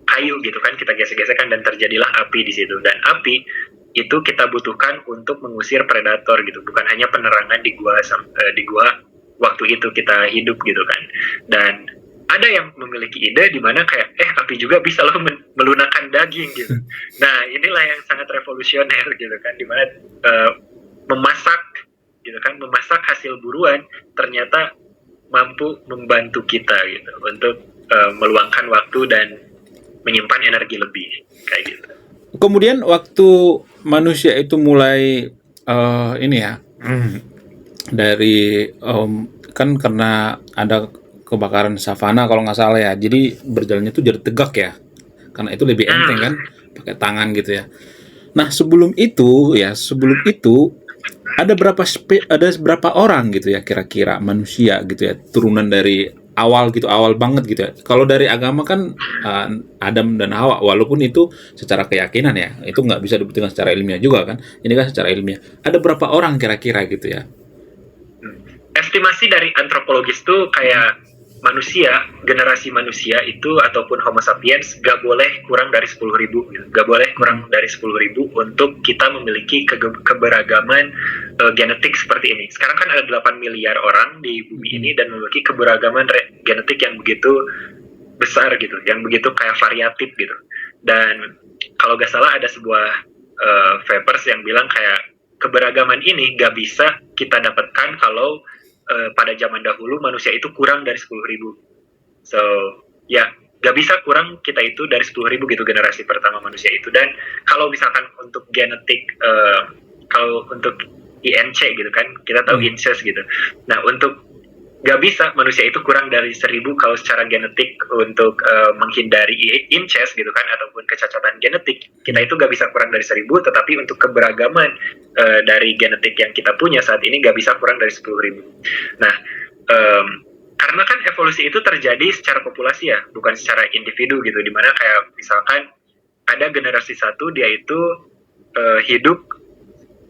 kayu gitu kan, kita gesek-gesekkan dan terjadilah api di situ. Dan api itu kita butuhkan untuk mengusir predator gitu, bukan hanya penerangan di gua waktu itu kita hidup gitu kan. Dan ada yang memiliki ide di mana kayak api juga bisa loh melunakkan daging gitu. Nah, inilah yang sangat revolusioner gitu kan, di mana memasak gitu kan, memasak hasil buruan ternyata mampu membantu kita gitu untuk meluangkan waktu dan menyimpan energi lebih kayak gitu. Kemudian waktu manusia itu mulai ini ya, dari kan karena ada kebakaran savana kalau nggak salah ya, jadi berjalannya tuh jadi tegak ya, karena itu lebih enteng kan, pakai tangan gitu ya. Nah sebelum itu ada berapa orang gitu ya kira-kira manusia gitu ya, turunan dari awal gitu, awal banget gitu ya. Kalau dari agama kan Adam dan Hawa, walaupun itu secara keyakinan ya, itu nggak bisa dibuktikan secara ilmiah juga kan. Ini kan secara ilmiah. Ada berapa orang kira-kira gitu ya? Estimasi dari antropologis tuh kayak generasi manusia itu ataupun Homo sapiens gak boleh kurang dari 10.000 gitu. Gak boleh kurang dari 10.000 untuk kita memiliki keberagaman genetik seperti ini. Sekarang kan ada 8 miliar orang di bumi ini dan memiliki keberagaman genetik yang begitu besar gitu, yang begitu kayak variatif gitu. Dan kalau gak salah ada sebuah papers yang bilang kayak keberagaman ini gak bisa kita dapatkan kalau pada zaman dahulu manusia itu kurang dari 10.000. So, ya, gak bisa kurang kita itu dari 10.000 gitu generasi pertama manusia itu. Dan kalau misalkan untuk genetik, kalau untuk INC gitu kan, kita tahu incest gitu. Nah, untuk gak bisa manusia itu kurang dari 1.000 kalau secara genetik untuk menghindari incest gitu kan, ataupun kecacatan genetik, kita itu gak bisa kurang dari 1.000, tetapi untuk keberagaman dari genetik yang kita punya saat ini gak bisa kurang dari 10.000. Nah, karena kan evolusi itu terjadi secara populasi ya, bukan secara individu gitu, dimana kayak misalkan ada generasi satu, dia itu hidup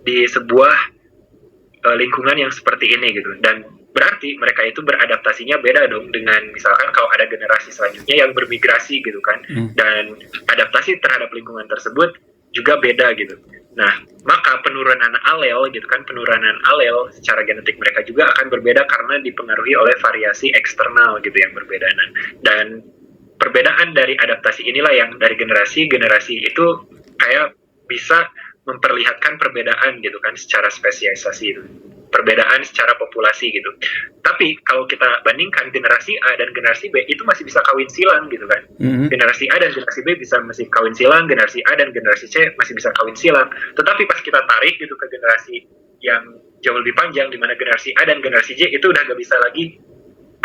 di sebuah lingkungan yang seperti ini gitu, dan berarti mereka itu beradaptasinya beda dong dengan misalkan kalau ada generasi selanjutnya yang bermigrasi gitu kan, dan adaptasi terhadap lingkungan tersebut juga beda gitu. Nah, maka penurunan alel gitu kan, penurunan alel secara genetik mereka juga akan berbeda karena dipengaruhi oleh variasi eksternal gitu yang berbeda. Nah, dan perbedaan dari adaptasi inilah yang dari generasi itu kayak bisa memperlihatkan perbedaan gitu kan secara spesialisasi itu, perbedaan secara populasi gitu. Tapi kalau kita bandingkan generasi A dan generasi B itu masih bisa kawin silang gitu kan. Generasi A dan generasi B masih kawin silang, generasi A dan generasi C masih bisa kawin silang. Tetapi pas kita tarik gitu ke generasi yang jauh lebih panjang, di mana generasi A dan generasi J itu udah gak bisa lagi,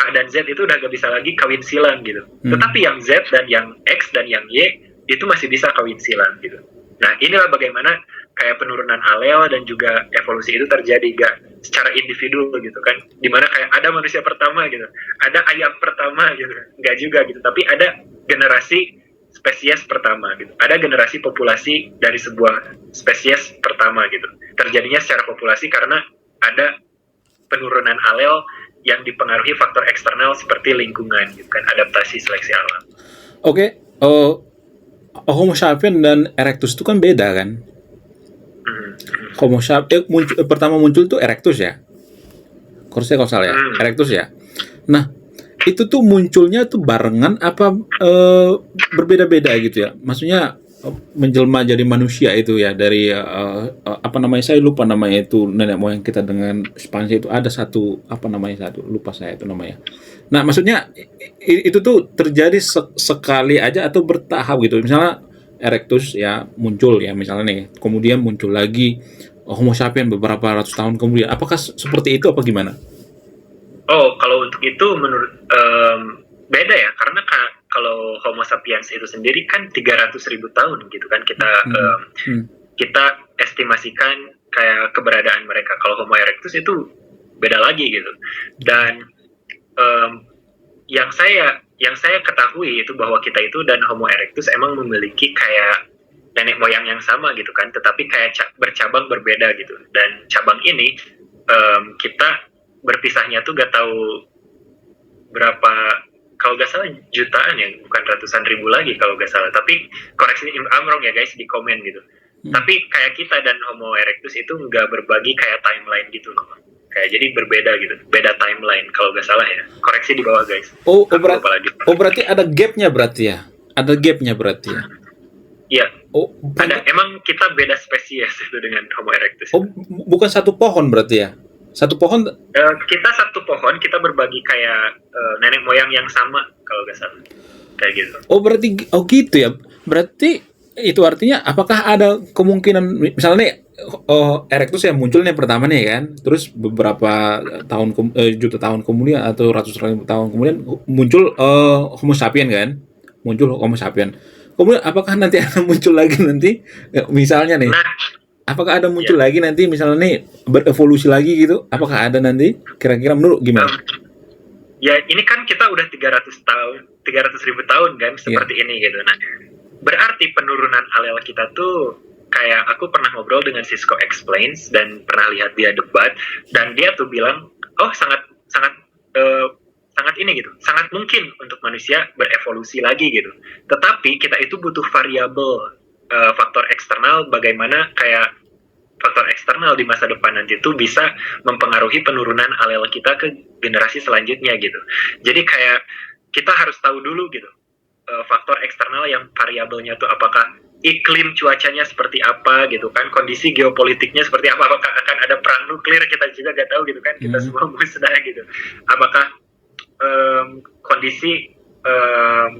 A dan Z itu udah gak bisa lagi kawin silang gitu. Tetapi yang Z dan yang X dan yang Y itu masih bisa kawin silang gitu. Nah, inilah bagaimana kayak penurunan alel dan juga evolusi itu terjadi gak secara individu gitu kan, dimana kayak ada manusia pertama gitu, ada ayam pertama gitu, gak juga gitu, tapi ada generasi spesies pertama gitu, ada generasi populasi dari sebuah spesies pertama gitu, terjadinya secara populasi karena ada penurunan alel yang dipengaruhi faktor eksternal seperti lingkungan gitu kan, adaptasi seleksi alam. Oke. Homo sapiens dan erectus itu kan beda kan? Homo sapiens pertama muncul tuh erectus ya, harusnya kalau salah ya, erectus ya. Nah itu tuh munculnya tuh barengan apa berbeda-beda gitu ya? Maksudnya menjelma jadi manusia itu ya dari apa namanya, saya lupa namanya itu, nenek moyang kita dengan Spanyol itu ada satu apa namanya, lupa saya itu namanya. Nah maksudnya itu tuh terjadi sekali aja atau bertahap gitu, misalnya erectus ya muncul ya misalnya nih, kemudian muncul lagi Homo sapiens beberapa ratus tahun kemudian, apakah seperti itu apa gimana? Oh, kalau untuk itu menurut beda ya, karena kalau Homo sapiens itu sendiri kan 300.000 tahun gitu kan kita estimasikan kayak keberadaan mereka. Kalau Homo erectus itu beda lagi gitu. Dan em, yang saya ketahui itu bahwa kita itu dan Homo erectus emang memiliki kayak nenek moyang yang sama gitu kan, tetapi kayak bercabang berbeda gitu. Dan cabang ini kita berpisahnya tuh gak tahu berapa, kalau gak salah jutaan ya, bukan ratusan ribu lagi kalau gak salah. Tapi koreksi I'm wrong ya guys di komen gitu. Tapi kayak kita dan Homo erectus itu nggak berbagi kayak timeline gitu loh. Kayak jadi berbeda gitu, beda timeline kalau nggak salah ya. Koreksi di bawah guys. Berarti ada gapnya berarti ya? Ada gapnya berarti ya? Iya. Oh, ada. Emang kita beda spesies itu dengan Homo erectus. Oh, bukan satu pohon berarti ya? Satu pohon? Kita satu pohon, kita berbagi kayak nenek moyang yang sama kalau nggak salah. Kayak gitu. Oh berarti, oh gitu ya? Berarti itu artinya apakah ada kemungkinan misalnya erectus yang munculnya pertama nih kan, terus beberapa tahun juta tahun kemudian atau ratus ribu tahun kemudian muncul Homo sapien kan, muncul Homo sapien. Kemudian apakah nanti akan muncul lagi nanti misalnya nih? Nah, apakah ada muncul lagi nanti misalnya nih berevolusi lagi gitu? Apakah ada nanti? Kira-kira menurut gimana? Ya ini kan kita udah 300.000 tahun kan seperti ini gitu. Nah, berarti penurunan alel kita tuh kayak aku pernah ngobrol dengan Cisco Explains dan pernah lihat dia debat, dan dia tuh bilang, oh sangat ini gitu, sangat mungkin untuk manusia berevolusi lagi gitu. Tetapi kita itu butuh variabel faktor eksternal, bagaimana kayak faktor eksternal di masa depan nanti itu bisa mempengaruhi penurunan alel kita ke generasi selanjutnya gitu. Jadi kayak kita harus tahu dulu gitu faktor eksternal yang variabelnya tuh apakah iklim cuacanya seperti apa gitu kan, kondisi geopolitiknya seperti apa, apakah akan ada perang nuklir kita juga gak tahu gitu kan, kita semua musnah gitu, apakah kondisi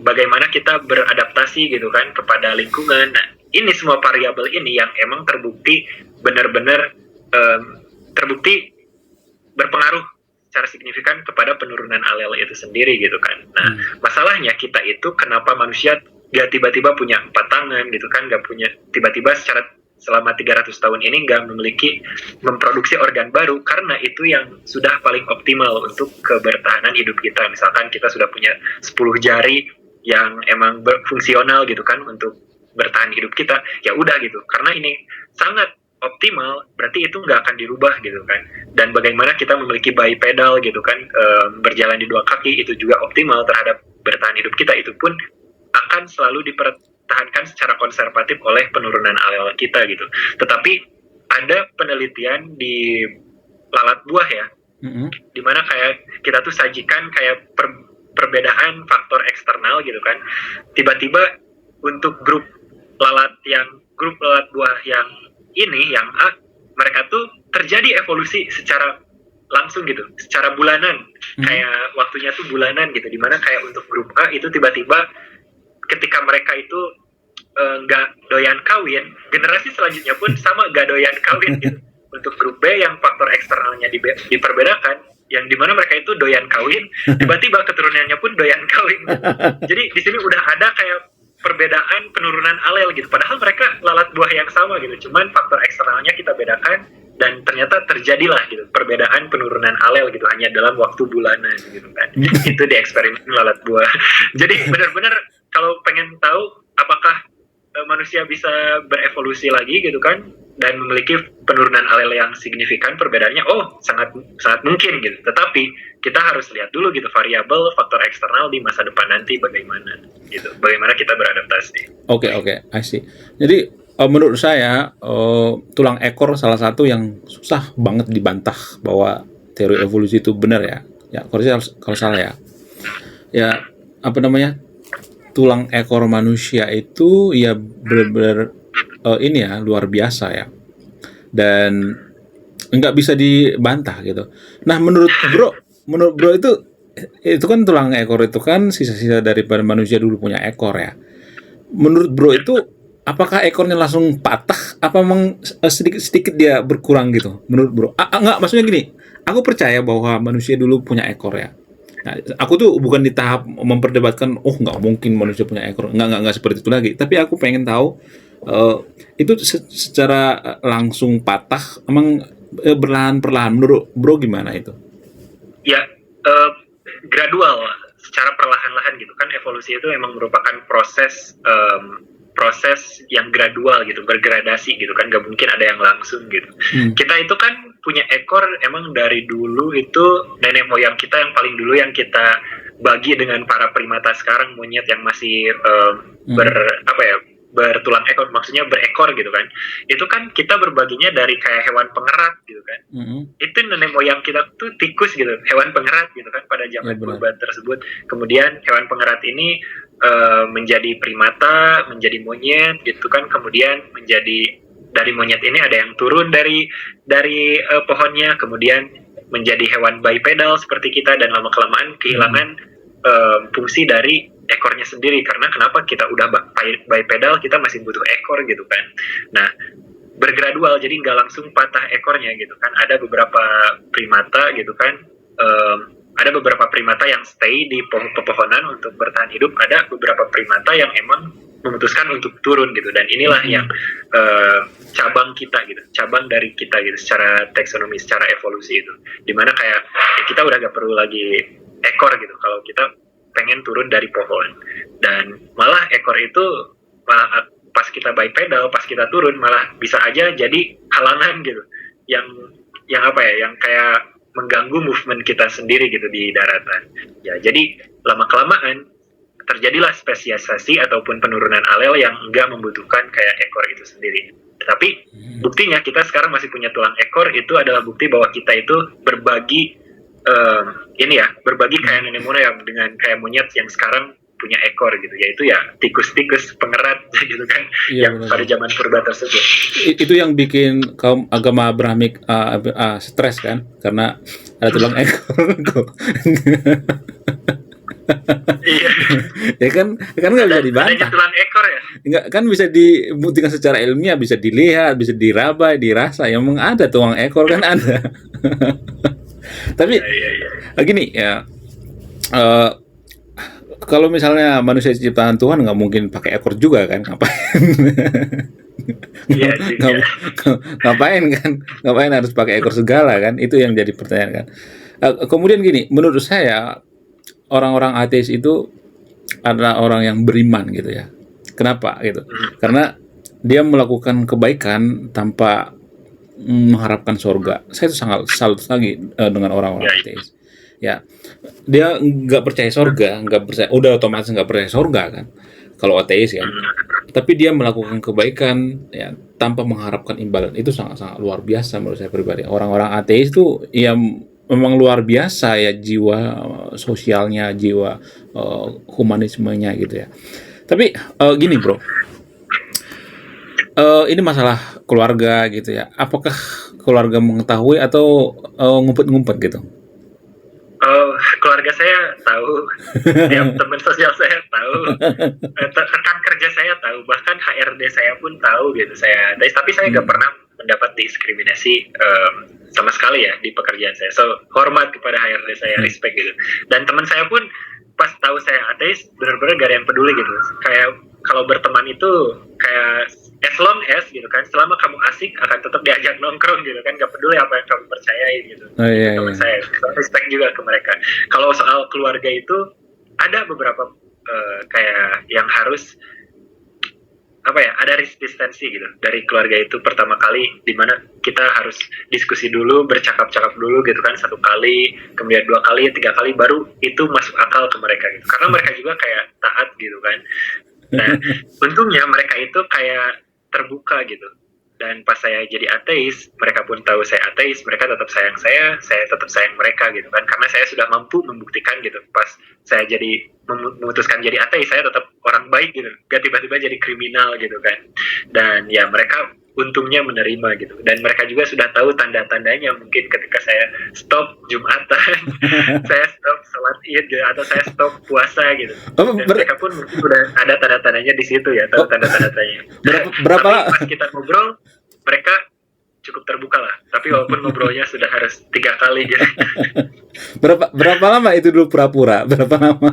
bagaimana kita beradaptasi gitu kan kepada lingkungan. Nah ini semua variabel ini yang emang terbukti benar-benar terbukti berpengaruh secara signifikan kepada penurunan alel itu sendiri gitu kan. Nah, masalahnya kita itu kenapa manusia gak tiba-tiba punya 4 tangan gitu kan, gak punya tiba-tiba secara selama 300 tahun ini gak memproduksi organ baru, karena itu yang sudah paling optimal untuk kebertahanan hidup kita. Misalkan kita sudah punya 10 jari yang emang fungsional gitu kan untuk bertahan hidup kita, ya udah gitu. Karena ini sangat optimal, berarti itu nggak akan dirubah gitu kan. Dan bagaimana kita memiliki bipedal gitu kan, berjalan di 2 kaki, itu juga optimal terhadap bertahan hidup kita. Itu pun akan selalu dipertahankan secara konservatif oleh penurunan alel kita gitu. Tetapi ada penelitian di lalat buah ya, dimana kayak kita tuh sajikan kayak perbedaan faktor eksternal gitu kan. Tiba-tiba untuk grup lalat buah yang ini, yang A, mereka tuh terjadi evolusi secara langsung gitu, secara bulanan, kayak waktunya tuh bulanan gitu, dimana kayak untuk grup A itu tiba-tiba ketika mereka itu nggak doyan kawin, generasi selanjutnya pun sama nggak doyan kawin gitu. Untuk grup B yang faktor eksternalnya diperbedakan, yang dimana mereka itu doyan kawin, tiba-tiba keturunannya pun doyan kawin gitu. Jadi di sini udah ada kayak perbedaan penurunan alel gitu, padahal mereka lalat buah yang sama gitu, cuman faktor eksternalnya kita bedakan, dan ternyata terjadilah gitu perbedaan penurunan alel gitu hanya dalam waktu bulanan gitu kan. Itu di eksperimen lalat buah. Jadi benar-benar kalau pengen tahu apakah manusia bisa berevolusi lagi gitu kan dan memiliki penurunan alel yang signifikan, perbedaannya sangat mungkin gitu. Tetapi kita harus lihat dulu gitu variabel faktor eksternal di masa depan nanti bagaimana gitu, bagaimana kita beradaptasi. Oke, I see. Jadi menurut saya tulang ekor salah satu yang susah banget dibantah bahwa teori evolusi itu benar ya. Ya, kalau salah ya. Ya, apa namanya? Tulang ekor manusia itu ya benar-benar ini ya luar biasa ya. Dan nggak bisa dibantah gitu. Nah, menurut bro itu kan tulang ekor itu kan sisa-sisa daripada manusia dulu punya ekor ya. Menurut bro itu apakah ekornya langsung patah apa memang sedikit-sedikit dia berkurang gitu menurut bro? Enggak, maksudnya gini, aku percaya bahwa manusia dulu punya ekor ya. Nah, aku tuh bukan di tahap memperdebatkan, oh nggak mungkin manusia punya ekor, nggak seperti itu lagi. Tapi aku pengen tahu eh, itu secara langsung patah, emang perlahan-perlahan. Menurut Bro gimana itu? Ya, gradual, secara perlahan-lahan gitu kan. Evolusi itu memang merupakan proses yang gradual gitu, bergradasi gitu kan, gak mungkin ada yang langsung gitu. Kita itu kan punya ekor emang dari dulu, itu nenek moyang kita yang paling dulu yang kita bagi dengan para primata sekarang, monyet yang masih bertulang ekor, maksudnya berekor gitu kan. Itu kan kita berbaginya dari kayak hewan pengerat gitu kan. Itu nenek moyang kita tuh tikus gitu, hewan pengerat gitu kan pada zaman purba tersebut. Kemudian hewan pengerat ini menjadi primata, menjadi monyet gitu kan. Kemudian menjadi, dari monyet ini ada yang turun dari pohonnya, kemudian menjadi hewan bipedal seperti kita, dan lama kelamaan kehilangan fungsi dari ekornya sendiri. Karena kenapa? Kita udah bipedal, kita masih butuh ekor gitu kan. Nah, bergradual, jadi nggak langsung patah ekornya gitu kan. Ada beberapa primata gitu kan, ada beberapa primata yang stay di pepohonan untuk bertahan hidup, ada beberapa primata yang emang memutuskan untuk turun gitu. Dan inilah yang cabang kita gitu, cabang dari kita gitu, secara taksonomi, secara evolusi itu, dimana kayak kita udah gak perlu lagi ekor gitu kalau kita pengen turun dari pohon. Dan malah ekor itu malah pas kita bipedal, pas kita turun, malah bisa aja jadi halangan gitu, yang apa ya, yang kayak mengganggu movement kita sendiri gitu di daratan. Ya, jadi lama kelamaan terjadilah spesialisasi ataupun penurunan alel yang enggak membutuhkan kayak ekor itu sendiri. Tapi buktinya kita sekarang masih punya tulang ekor, itu adalah bukti bahwa kita itu berbagi berbagi kayak nenek moyang dengan kayak monyet yang sekarang punya ekor gitu, yaitu ya tikus-tikus pengerat gitu kan, yang pada zaman purba tersebut. Itu yang bikin kaum agama Abrahamik stres kan, karena ada tulang ekor. Iya. Ya kan nggak bisa dibantah. Tulang ekor ya. Nggak, kan bisa dibuktikan secara ilmiah, bisa dilihat, bisa diraba, dirasa. Yang memang ada tulang ekor kan ada. Tapi gini ya, kalau misalnya manusia ciptaan Tuhan nggak mungkin pakai ekor juga kan, ngapain harus pakai ekor segala kan, itu yang jadi pertanyaan kan. Kemudian gini, menurut saya orang-orang ateis itu adalah orang yang beriman gitu ya. Kenapa gitu? Karena dia melakukan kebaikan tanpa mengharapkan surga. Saya itu sangat salut lagi dengan orang-orang ateis. Ya, dia nggak percaya surga, udah otomatis nggak percaya surga kan. Kalau ateis kan. Tapi dia melakukan kebaikan ya tanpa mengharapkan imbalan. Itu sangat-sangat luar biasa menurut saya pribadi. Orang-orang ateis itu ya memang luar biasa ya, jiwa sosialnya, jiwa humanismenya gitu ya. Tapi gini bro, ini masalah keluarga gitu ya. Apakah keluarga mengetahui atau ngumpet-ngumpet gitu? Keluarga saya tahu, teman sosial saya tahu, rekan kerja saya tahu, bahkan HRD saya pun tahu gitu. Tapi saya nggak pernah mendapat diskriminasi sama sekali ya di pekerjaan saya. So, hormat kepada HRD saya, respect gitu. Dan teman saya pun pas tahu saya ateis, benar-benar gak ada yang peduli gitu. Kayak kalau berteman itu kayak as long as gitu kan, selama kamu asik akan tetap diajak nongkrong gitu kan, gak peduli apa yang kamu percayai gitu. Teman saya, respect juga ke mereka. Kalau soal keluarga itu ada beberapa kayak yang harus ada resistensi gitu dari keluarga itu pertama kali, dimana kita harus diskusi dulu, bercakap-cakap dulu gitu kan, 1 kali, kemudian 2 kali, 3 kali, baru itu masuk akal ke mereka gitu, karena mereka juga kayak taat gitu kan. Nah, untungnya mereka itu kayak terbuka gitu. Dan pas saya jadi ateis, mereka pun tahu saya ateis, mereka tetap sayang saya tetap sayang mereka gitu kan, karena saya sudah mampu membuktikan gitu. Pas saya jadi memutuskan jadi ateis, saya tetap orang baik gitu, gak tiba-tiba jadi kriminal gitu kan. Dan ya mereka untungnya menerima gitu, dan mereka juga sudah tahu tanda-tandanya, mungkin ketika saya stop Jumatan, saya stop sholat Id gitu, atau saya stop puasa gitu. Dan mereka pun mungkin sudah ada tanda-tandanya di situ ya, tahu tanda-tandanya. Berapa? Tapi pas kita ngobrol, mereka cukup terbuka lah. Tapi walaupun ngobrolnya sudah harus 3 kali gitu. Berapa lama itu dulu pura-pura? Berapa lama?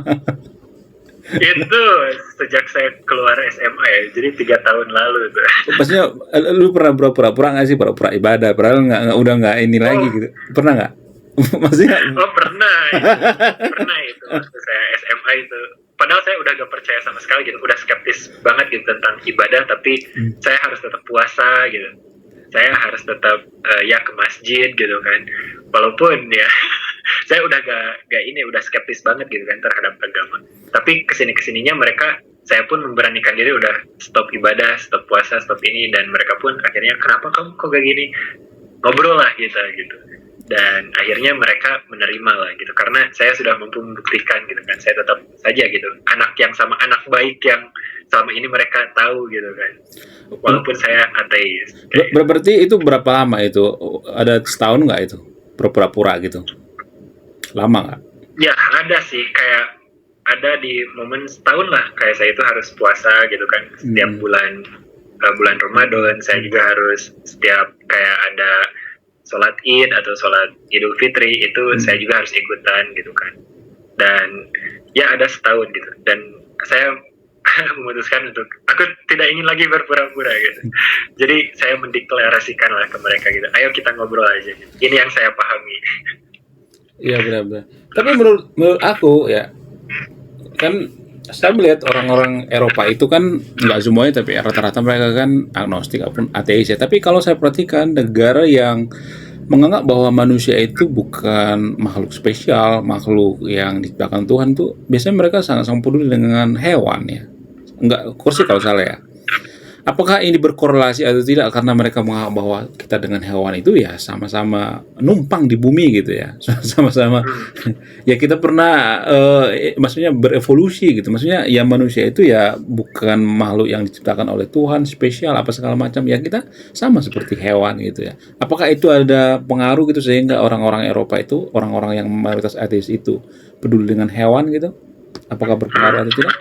Itu sejak saya keluar SMA ya, jadi 3 tahun lalu itu. Maksudnya lu pernah pura-pura nggak sih, pura-pura ibadah, padahal udah nggak ini lagi gitu, pernah nggak? Maksudnya Oh pernah itu waktu saya SMA itu. Padahal saya udah gak percaya sama sekali gitu, udah skeptis banget gitu tentang ibadah, tapi saya harus tetap puasa gitu. Saya harus tetap ya ke masjid gitu kan. Walaupun ya saya udah gak ini, udah skeptis banget gitu kan terhadap agama. Tapi kesininya mereka, saya pun memberanikan diri udah stop ibadah, stop puasa, stop ini, dan mereka pun akhirnya kenapa kamu kok gak gini? Ngobrol lah gitu. Dan akhirnya mereka menerima lah gitu, karena saya sudah mampu membuktikan gitu kan, saya tetap saja gitu anak yang sama, anak baik yang selama ini mereka tahu gitu kan, walaupun saya ateis. berarti itu berapa lama itu? Ada setahun nggak itu pura-pura gitu? Lama nggak? Ya ada sih, kayak ada di momen setahun lah, kayak saya itu harus puasa gitu kan setiap bulan Ramadan. Saya juga harus setiap kayak ada sholat Id atau sholat Idul Fitri itu saya juga harus ikutan gitu kan. Dan ya ada setahun gitu, dan saya memutuskan untuk aku tidak ingin lagi berpura-pura gitu. Jadi saya mendeklarasikan lah ke mereka gitu, ayo kita ngobrol aja gitu. Ini yang saya pahami. Iya benar-benar. Tapi menurut aku ya, kan saya melihat orang-orang Eropa itu kan nggak semuanya, tapi rata-rata mereka kan agnostik ataupun ateis ya. Tapi kalau saya perhatikan negara yang menganggap bahwa manusia itu bukan makhluk spesial, makhluk yang diciptakan Tuhan, tuh biasanya mereka sangat-sangat peduli dengan hewan ya. Enggak, kursi kalau salah ya. Apakah ini berkorelasi atau tidak, karena mereka menganggap bahwa kita dengan hewan itu ya sama-sama numpang di bumi gitu ya, sama-sama ya kita pernah maksudnya berevolusi gitu, maksudnya ya manusia itu ya bukan makhluk yang diciptakan oleh Tuhan spesial apa segala macam, ya kita sama seperti hewan gitu ya. Apakah itu ada pengaruh gitu sehingga orang-orang Eropa itu, orang-orang yang mayoritas ateis itu peduli dengan hewan gitu? Apakah berpengaruh atau tidak?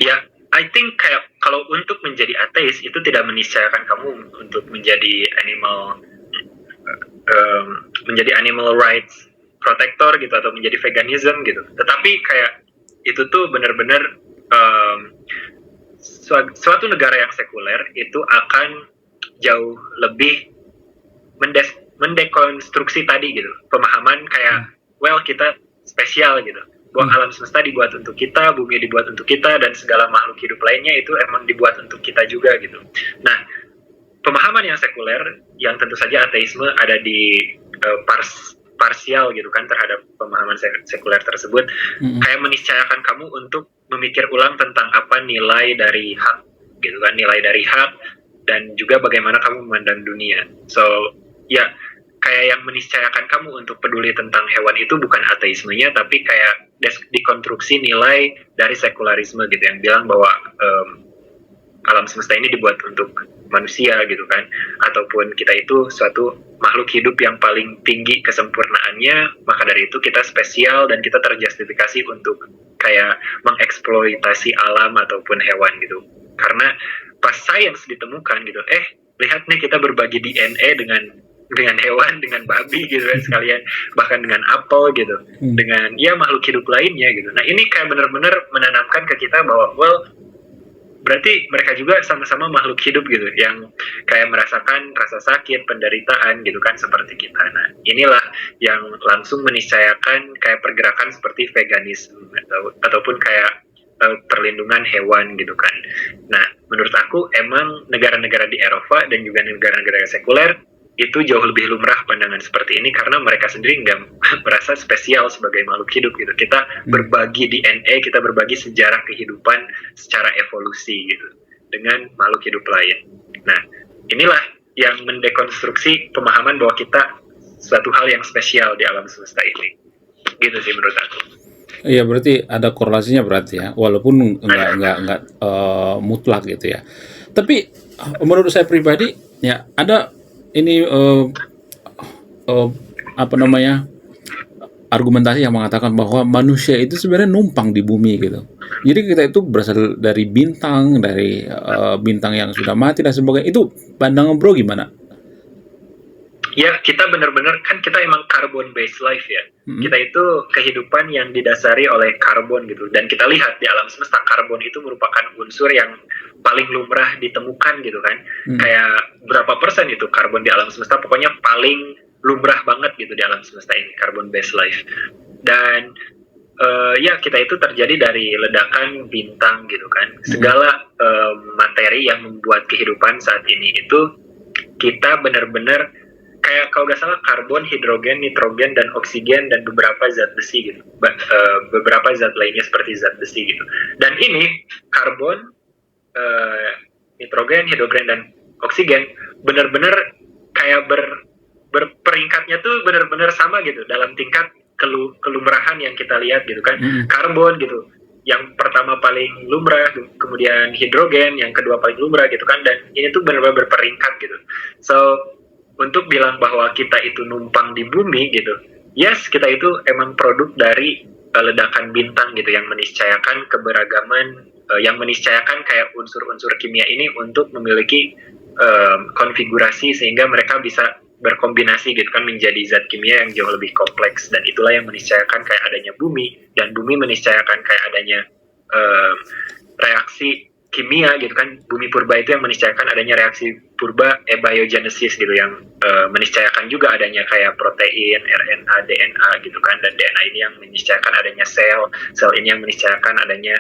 Ya, I think kayak kalau untuk menjadi ateis itu tidak meniscayakan kamu untuk menjadi animal rights protector gitu atau menjadi veganism gitu. Tetapi kayak itu tuh benar-benar suatu negara yang sekuler itu akan jauh lebih mendekonstruksi tadi gitu, pemahaman kayak well kita spesial gitu, bahwa alam semesta dibuat untuk kita, bumi dibuat untuk kita, dan segala makhluk hidup lainnya itu emang dibuat untuk kita juga gitu. Nah, pemahaman yang sekuler, yang tentu saja ateisme ada di parsial gitu kan terhadap pemahaman sekuler tersebut, kayak meniscayakan kamu untuk memikir ulang tentang apa nilai dari hak gitu kan, nilai dari hak dan juga bagaimana kamu memandang dunia. So ya kayak yang meniscayakan kamu untuk peduli tentang hewan itu bukan ateismenya, tapi kayak dekonstruksi nilai dari sekularisme gitu, yang bilang bahwa alam semesta ini dibuat untuk manusia gitu kan, ataupun kita itu suatu makhluk hidup yang paling tinggi kesempurnaannya, maka dari itu kita spesial dan kita terjustifikasi untuk kayak mengeksploitasi alam ataupun hewan gitu. Karena pas sains ditemukan gitu, lihat nih kita berbagi DNA dengan hewan, dengan babi gitu kan sekalian, bahkan dengan apel gitu, dengan ya makhluk hidup lainnya gitu. Nah ini kayak benar-benar menanamkan ke kita bahwa well berarti mereka juga sama-sama makhluk hidup gitu, yang kayak merasakan rasa sakit, penderitaan gitu kan seperti kita. Nah inilah yang langsung meniscayakan kayak pergerakan seperti veganisme ataupun kayak perlindungan hewan gitu kan. Nah menurut aku emang negara-negara di Eropa dan juga negara-negara sekuler itu jauh lebih lumrah pandangan seperti ini, karena mereka sendiri nggak merasa spesial sebagai makhluk hidup gitu. Kita berbagi DNA, kita berbagi sejarah kehidupan secara evolusi gitu dengan makhluk hidup lain. Nah inilah yang mendekonstruksi pemahaman bahwa kita suatu hal yang spesial di alam semesta ini, gitu sih menurut aku. Iya, berarti ada korelasinya berarti ya, walaupun nggak mutlak gitu ya. Tapi menurut saya pribadi ya ada ini apa namanya, argumentasi yang mengatakan bahwa manusia itu sebenarnya numpang di bumi gitu. Jadi kita itu berasal dari bintang yang sudah mati dan sebagainya. Itu pandangan bro gimana? Ya, kita benar-benar kan kita emang carbon based life ya. Mm-mm. Kita itu kehidupan yang didasari oleh karbon gitu. Dan kita lihat di alam semesta karbon itu merupakan unsur yang paling lumrah ditemukan gitu kan. Mm. Kayak berapa persen itu karbon di alam semesta, pokoknya paling lumrah banget gitu di alam semesta ini, carbon based life. Dan ya kita itu terjadi dari ledakan bintang gitu kan. Segala materi yang membuat kehidupan saat ini itu kita benar-benar kayak kalau nggak salah karbon, hidrogen, nitrogen, dan oksigen, dan beberapa zat besi gitu. Beberapa zat lainnya seperti zat besi gitu. Dan ini karbon, nitrogen, hidrogen, dan oksigen benar-benar kayak berperingkatnya tuh benar-benar sama gitu dalam tingkat kelumrahan yang kita lihat gitu kan. Karbon gitu yang pertama paling lumrah, kemudian hidrogen yang kedua paling lumrah gitu kan, dan ini tuh benar-benar berperingkat gitu. So untuk bilang bahwa kita itu numpang di bumi gitu, yes, kita itu emang produk dari ledakan bintang gitu yang meniscayakan keberagaman, yang meniscayakan kayak unsur-unsur kimia ini untuk memiliki konfigurasi sehingga mereka bisa berkombinasi gitu kan menjadi zat kimia yang jauh lebih kompleks, dan itulah yang meniscayakan kayak adanya bumi, dan bumi meniscayakan kayak adanya reaksi kimia gitu kan. Bumi purba itu yang meniscayakan adanya reaksi purba abiogenesis gitu yang meniscayakan juga adanya kayak protein, RNA, DNA gitu kan, dan DNA ini yang meniscayakan adanya sel ini yang meniscayakan adanya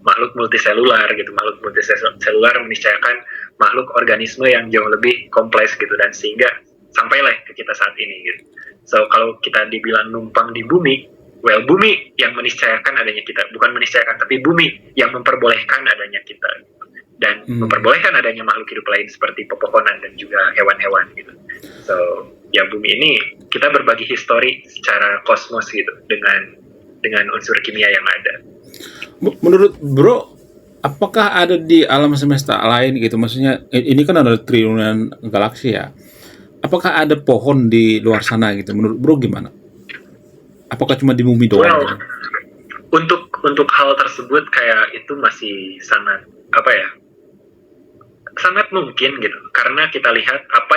makhluk multiselular gitu. Makhluk multiselular meniscayakan makhluk organisme yang jauh lebih kompleks gitu, dan sehingga sampailah ke kita saat ini gitu. So kalau kita dibilang numpang di bumi, well, bumi yang meniscayakan adanya kita, bukan meniscayakan, tapi bumi yang memperbolehkan adanya kita dan memperbolehkan adanya makhluk hidup lain seperti pepohonan dan juga hewan-hewan gitu. So ya bumi ini kita berbagi histori secara kosmos gitu dengan unsur kimia yang ada. Menurut Bro, apakah ada di alam semesta lain gitu? Maksudnya ini kan ada triliunan galaksi ya. Apakah ada pohon di luar sana gitu? Menurut Bro gimana? Apakah cuma di bumi doang? Well, gitu? Untuk hal tersebut kayak itu masih sangat sangat mungkin gitu, karena kita lihat apa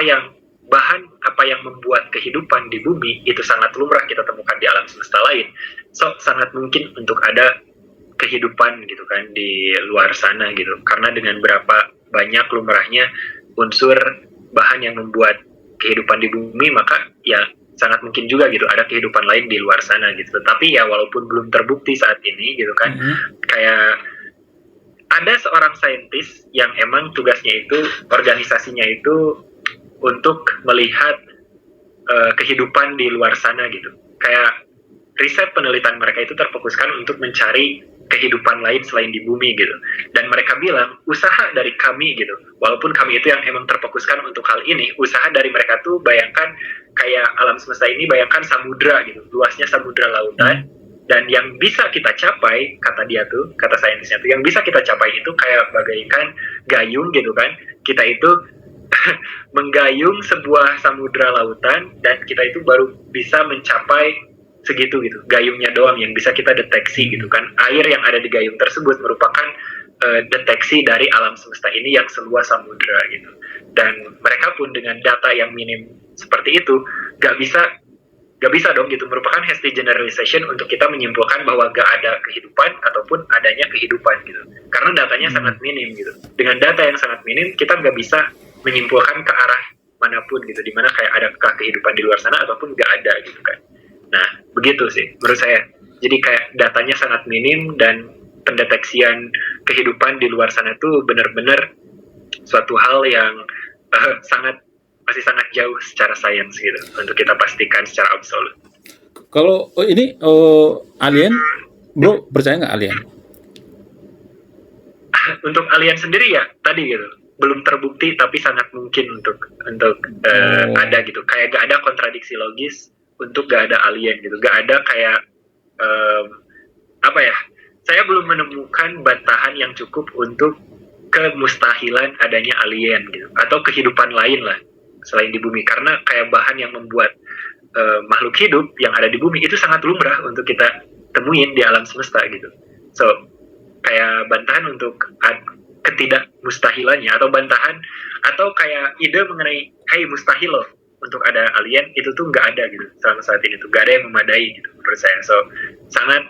yang membuat kehidupan di bumi itu sangat lumrah kita temukan di alam semesta lain. So sangat mungkin untuk ada kehidupan gitu kan di luar sana gitu, karena dengan berapa banyak lumrahnya unsur bahan yang membuat kehidupan di bumi, maka ya sangat mungkin juga gitu ada kehidupan lain di luar sana gitu. Tapi ya walaupun belum terbukti saat ini gitu kan, kayak ada seorang saintis yang emang tugasnya itu, organisasinya itu untuk melihat kehidupan di luar sana gitu. Kayak riset penelitian mereka itu terfokuskan untuk mencari kehidupan lain selain di bumi gitu. Dan mereka bilang usaha dari kami gitu, walaupun kami itu yang emang terfokuskan untuk hal ini, usaha dari mereka tuh bayangkan kayak alam semesta ini, bayangkan samudra gitu, luasnya samudra lautan, dan yang bisa kita capai, kata saintisnya tuh, yang bisa kita capai itu kayak bagaikan gayung gitu kan. Kita itu menggayung sebuah samudra lautan, dan kita itu baru bisa mencapai segitu gitu, gayungnya doang yang bisa kita deteksi gitu kan. Air yang ada di gayung tersebut merupakan deteksi dari alam semesta ini yang seluas samudra gitu. Dan mereka pun dengan data yang minim seperti itu gak bisa dong gitu, merupakan hasty generalization untuk kita menyimpulkan bahwa gak ada kehidupan ataupun adanya kehidupan gitu, karena datanya sangat minim gitu. Dengan data yang sangat minim kita gak bisa menyimpulkan ke arah manapun gitu, dimana kayak adakah kehidupan di luar sana ataupun gak ada gitu kan. Nah, begitu sih menurut saya. Jadi kayak datanya sangat minim, dan pendeteksian kehidupan di luar sana tuh benar-benar suatu hal yang masih sangat jauh secara sains gitu untuk kita pastikan secara absolut. Kalau ini alien, Bro percaya nggak alien? Untuk alien sendiri ya tadi gitu, belum terbukti, tapi sangat mungkin untuk ada gitu. Kayak gak ada kontradiksi logis untuk gak ada alien gitu, gak ada kayak saya belum menemukan bantahan yang cukup untuk kemustahilan adanya alien gitu, atau kehidupan lain lah selain di bumi, karena kayak bahan yang membuat makhluk hidup yang ada di bumi itu sangat lumrah untuk kita temuin di alam semesta gitu. So kayak bantahan untuk ketidakmustahilannya, atau bantahan atau kayak ide mengenai hey mustahil loh untuk ada alien itu tuh nggak ada gitu selama saat ini tuh, nggak ada yang memadai gitu menurut saya. So sangat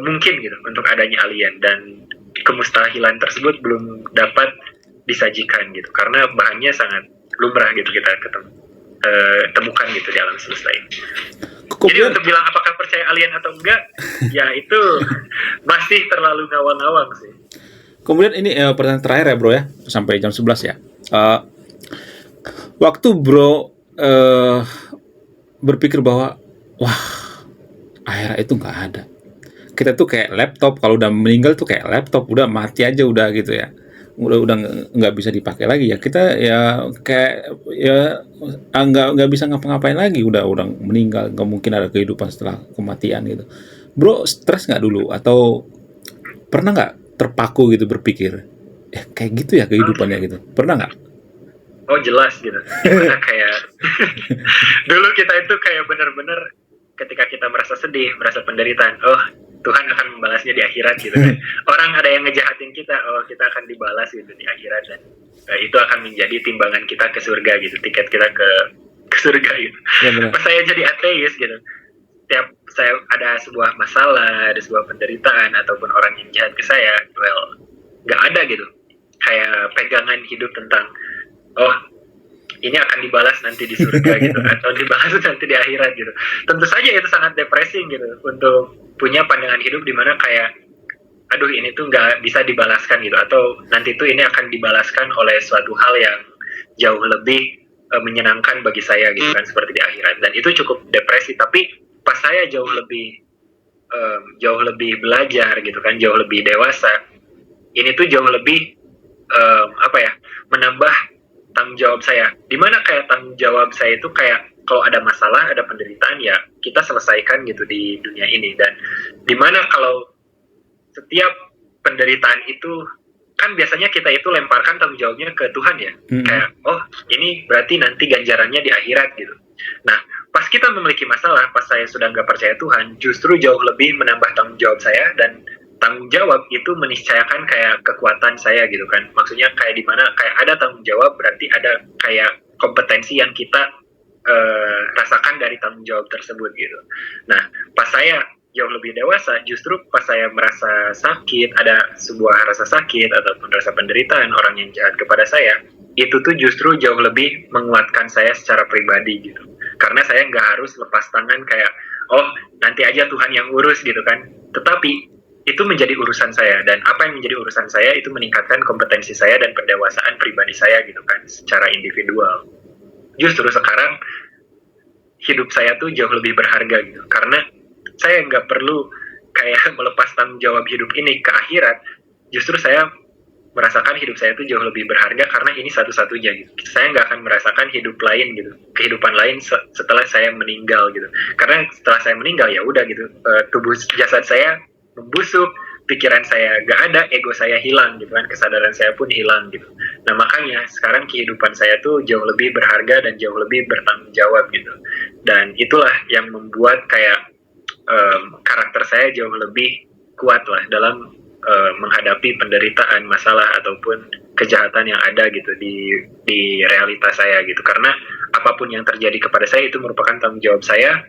mungkin gitu untuk adanya alien, dan kemustahilan tersebut belum dapat disajikan gitu karena bahannya sangat lumrah gitu kita temukan gitu di alam semesta ini. Jadi untuk bilang apakah percaya alien atau enggak, ya itu masih terlalu ngawang-ngawang sih. Kemudian ini pertanyaan terakhir ya bro ya, sampai jam 11 ya. Waktu bro berpikir bahwa wah akhirat itu nggak ada, kita tuh kayak laptop, kalau udah meninggal tuh kayak laptop, udah mati aja udah gitu ya, udah nggak bisa dipakai lagi ya, kita ya kayak ya nggak bisa ngapa-ngapain lagi, udah meninggal, nggak mungkin ada kehidupan setelah kematian gitu. Bro stres nggak dulu, atau pernah nggak terpaku gitu berpikir kayak gitu ya kehidupannya gitu, pernah nggak? Oh jelas gitu. Dimana kayak dulu kita itu kayak benar-benar ketika kita merasa sedih, merasa penderitaan, oh Tuhan akan membalasnya di akhirat gitu kan. Orang ada yang ngejahatin kita, oh kita akan dibalas gitu di akhirat, dan itu akan menjadi timbangan kita ke surga gitu, tiket kita ke surga gitu. Ya, pas saya jadi ateis gitu, setiap saya ada sebuah masalah, ada sebuah penderitaan ataupun orang yang jahat ke saya, well nggak ada gitu kayak pegangan hidup tentang oh ini akan dibalas nanti di surga gitu atau dibalas nanti di akhirat gitu. Tentu saja itu sangat depressing gitu untuk punya pandangan hidup di mana kayak aduh ini tuh nggak bisa dibalaskan gitu, atau nanti tuh ini akan dibalaskan oleh suatu hal yang jauh lebih menyenangkan bagi saya gitu kan, seperti di akhirat, dan itu cukup depresi. Tapi pas saya jauh lebih belajar gitu kan, jauh lebih dewasa, ini tuh jauh lebih menambah tanggung jawab saya, dimana kayak tanggung jawab saya itu kayak kalau ada masalah, ada penderitaan, ya kita selesaikan gitu di dunia ini. Dan dimana kalau setiap penderitaan itu kan biasanya kita itu lemparkan tanggung jawabnya ke Tuhan ya, kayak oh ini berarti nanti ganjarannya di akhirat gitu. Nah pas kita memiliki masalah, pas saya sudah nggak percaya Tuhan, justru jauh lebih menambah tanggung jawab saya, dan tanggung jawab itu meniscayakan kayak kekuatan saya gitu kan. Maksudnya kayak di mana kayak ada tanggung jawab berarti ada kayak kompetensi yang kita rasakan dari tanggung jawab tersebut gitu. Nah, pas saya jauh lebih dewasa, justru pas saya merasa sakit, ada sebuah rasa sakit ataupun rasa penderitaan orang yang jahat kepada saya, itu tuh justru jauh lebih menguatkan saya secara pribadi gitu. Karena saya nggak harus lepas tangan kayak, oh nanti aja Tuhan yang urus gitu kan. Tetapi itu menjadi urusan saya, dan apa yang menjadi urusan saya itu meningkatkan kompetensi saya dan pendewasaan pribadi saya gitu kan, secara individual. Justru sekarang hidup saya tuh jauh lebih berharga gitu, karena saya nggak perlu kayak melepas tanggung jawab hidup ini ke akhirat. Justru saya merasakan hidup saya tuh jauh lebih berharga karena ini satu-satunya gitu. Saya nggak akan merasakan hidup lain gitu, kehidupan lain setelah saya meninggal gitu. Karena setelah saya meninggal ya udah gitu, tubuh jasad saya membusuk, pikiran saya gak ada, ego saya hilang gitu kan, kesadaran saya pun hilang gitu. Nah makanya sekarang kehidupan saya tuh jauh lebih berharga dan jauh lebih bertanggung jawab gitu. Dan itulah yang membuat kayak karakter saya jauh lebih kuat lah dalam menghadapi penderitaan, masalah ataupun kejahatan yang ada gitu di realitas saya gitu. Karena apapun yang terjadi kepada saya itu merupakan tanggung jawab saya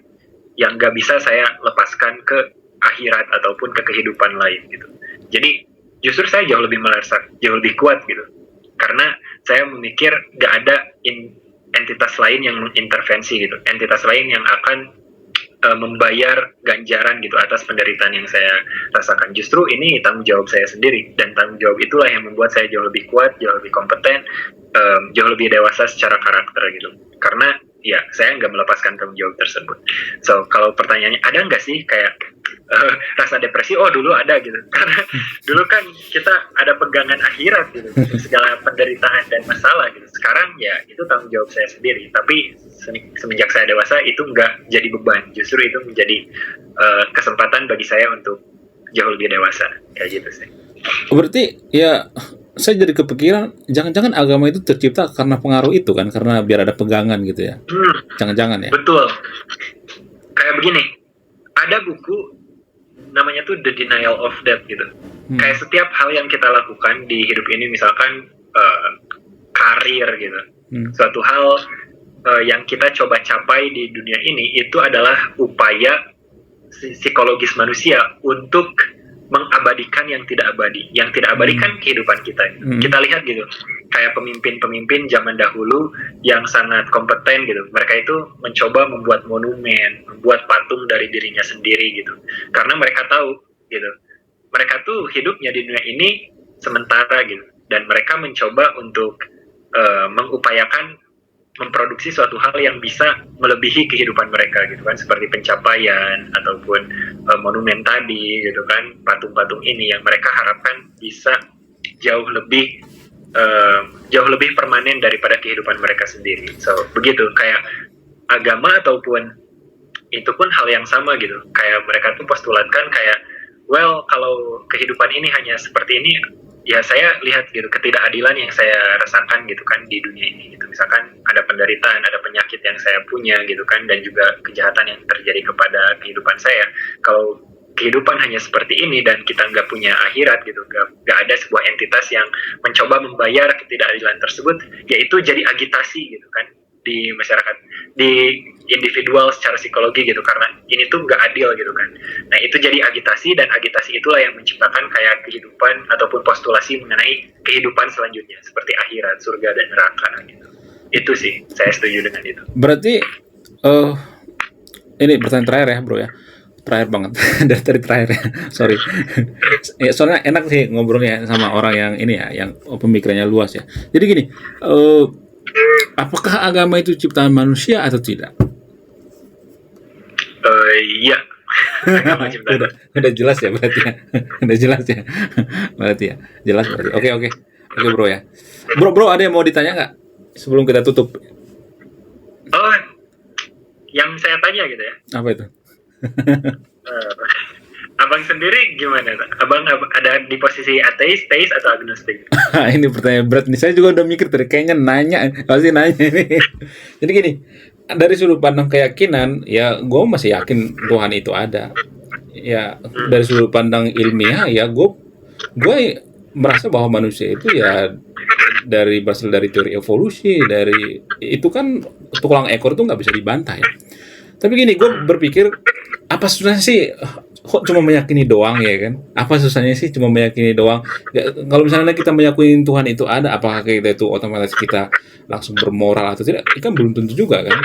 yang gak bisa saya lepaskan ke akhirat ataupun ke kehidupan lain gitu. Jadi justru saya jauh lebih merasa jauh lebih kuat gitu, karena saya memikir gak ada entitas lain yang mengintervensi gitu, entitas lain yang akan membayar ganjaran gitu atas penderitaan yang saya rasakan. Justru ini tanggung jawab saya sendiri, dan tanggung jawab itulah yang membuat saya jauh lebih kuat, jauh lebih kompeten, jauh lebih dewasa secara karakter gitu. Karena ya saya nggak melepaskan tanggung jawab tersebut. So kalau pertanyaannya ada nggak sih kayak rasa depresi? Oh dulu ada gitu, karena dulu kan kita ada pegangan akhirat gitu, segala penderitaan dan masalah gitu. Sekarang ya itu tanggung jawab saya sendiri, tapi semenjak saya dewasa itu nggak jadi beban, justru itu menjadi kesempatan bagi saya untuk jauh lebih dewasa, kayak gitu sih. Berarti ya saya jadi kepikiran, jangan-jangan agama itu tercipta karena pengaruh itu kan, karena biar ada pegangan gitu ya. Jangan-jangan ya. Betul. Kayak begini, ada buku namanya tuh The Denial of Death gitu. Kayak setiap hal yang kita lakukan di hidup ini, misalkan car karir gitu. Suatu hal yang kita coba capai di dunia ini itu adalah upaya psikologis manusia untuk mengabadikan yang tidak abadi. Yang tidak abadi kan kehidupan kita. Kita lihat gitu, kayak pemimpin-pemimpin zaman dahulu yang sangat kompeten gitu. Mereka itu mencoba membuat monumen, membuat patung dari dirinya sendiri gitu. Karena mereka tahu gitu, mereka tuh hidupnya di dunia ini sementara gitu. Dan mereka mencoba untuk mengupayakan memproduksi suatu hal yang bisa melebihi kehidupan mereka gitu kan, seperti pencapaian ataupun monumen tadi gitu kan, patung-patung ini yang mereka harapkan bisa jauh lebih permanen daripada kehidupan mereka sendiri. So begitu, kayak agama ataupun itu pun hal yang sama gitu, kayak mereka tuh postulatkan kayak, well kalau kehidupan ini hanya seperti ini, ya saya lihat gitu ketidakadilan yang saya rasakan gitu kan di dunia ini gitu. Misalkan ada penderitaan, ada penyakit yang saya punya gitu kan, dan juga kejahatan yang terjadi kepada kehidupan saya. Kalau kehidupan hanya seperti ini dan kita nggak punya akhirat gitu, nggak ada sebuah entitas yang mencoba membayar ketidakadilan tersebut, yaitu jadi agitasi gitu kan di masyarakat, di individual secara psikologi gitu, karena ini tuh nggak adil gitu kan. Nah itu jadi agitasi, dan agitasi itulah yang menciptakan kayak kehidupan ataupun postulasi mengenai kehidupan selanjutnya seperti akhirat, surga dan neraka gitu. Itu sih saya setuju dengan itu. Berarti ini pertanyaan terakhir ya bro ya, terakhir banget dari tadi terakhir ya, sorry. Ya, soalnya enak sih ngobrolnya sama orang yang ini ya, yang pemikirannya luas ya. Jadi gini, apakah agama itu ciptaan manusia atau tidak? Iya. udah jelas ya berarti ya. Udah jelas ya. Berarti ya. Jelas berarti. Oke bro ya. Bro ada yang mau ditanya nggak sebelum kita tutup? Oh, yang saya tanya gitu ya. Apa itu? Abang sendiri gimana? Abang ada di posisi ateis, teis atau agnostik? Ini pertanyaan berat nih. Saya juga udah mikir tadi, kayaknya pasti nanya ini. Jadi gini, dari sudut pandang keyakinan, ya gue masih yakin Tuhan itu ada. Ya dari sudut pandang ilmiah, ya gue merasa bahwa manusia itu ya berasal dari teori evolusi, dari itu kan tulang ekor tuh nggak bisa dibantah ya. Tapi gini, gue berpikir apa susahnya sih kok cuma meyakini doang ya kan? Apa susahnya sih cuma meyakini doang? Ya, kalau misalnya kita meyakini Tuhan itu ada, apakah kita itu otomatis kita langsung bermoral atau tidak? Itu kan belum tentu juga kan?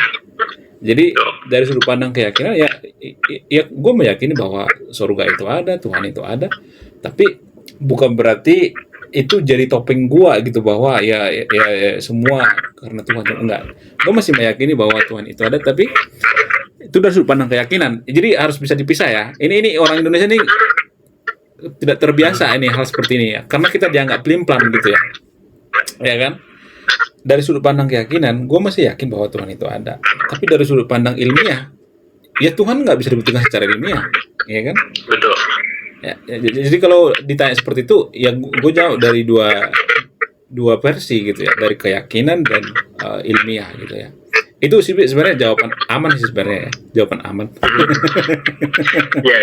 Jadi dari sudut pandang keyakinan ya gue meyakini bahwa surga itu ada, Tuhan itu ada, tapi bukan berarti itu jadi topeng gua gitu bahwa ya semua karena Tuhan itu enggak. Gue masih meyakini bahwa Tuhan itu ada, tapi itu dari sudut pandang keyakinan. Jadi harus bisa dipisah ya. Ini orang Indonesia ini tidak terbiasa ini hal seperti ini ya, karena kita dianggap pelin-pelan gitu ya. Ya kan? Dari sudut pandang keyakinan, gue masih yakin bahwa Tuhan itu ada. Tapi dari sudut pandang ilmiah, ya Tuhan nggak bisa dibuktikan secara ilmiah, ya kan? Betul. Ya, jadi kalau ditanya seperti itu, ya gue jauh dari dua versi gitu ya, dari keyakinan dan ilmiah gitu ya. Itu sih sebenarnya jawaban aman sih sebenarnya ya, jawaban aman. Iya.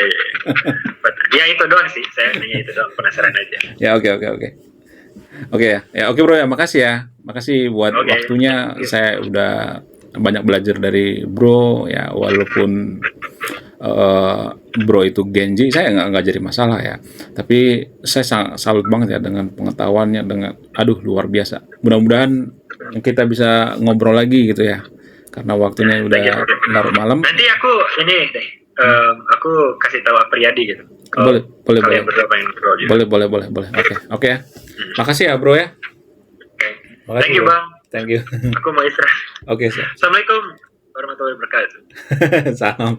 Ya itu doang sih, saya nanya itu doang, penasaran aja. Ya oke. Oke ya oke bro ya, makasih ya, makasih buat waktunya. Saya udah banyak belajar dari bro ya, walaupun bro itu Genji, saya nggak jadi masalah ya, tapi saya sangat salut banget ya dengan pengetahuannya, dengan luar biasa. Mudah-mudahan kita bisa ngobrol lagi gitu ya, karena waktunya udah larut malam. Nanti aku ini deh, aku kasih tahu Apriyadi gitu. Boleh. Boleh. Oke ya. Makasih ya bro ya. Makasih, thank you bro. Bang. Thank you. Aku mau istirahat. Oke. Assalamualaikum warahmatullahi wabarakatuh. Salam.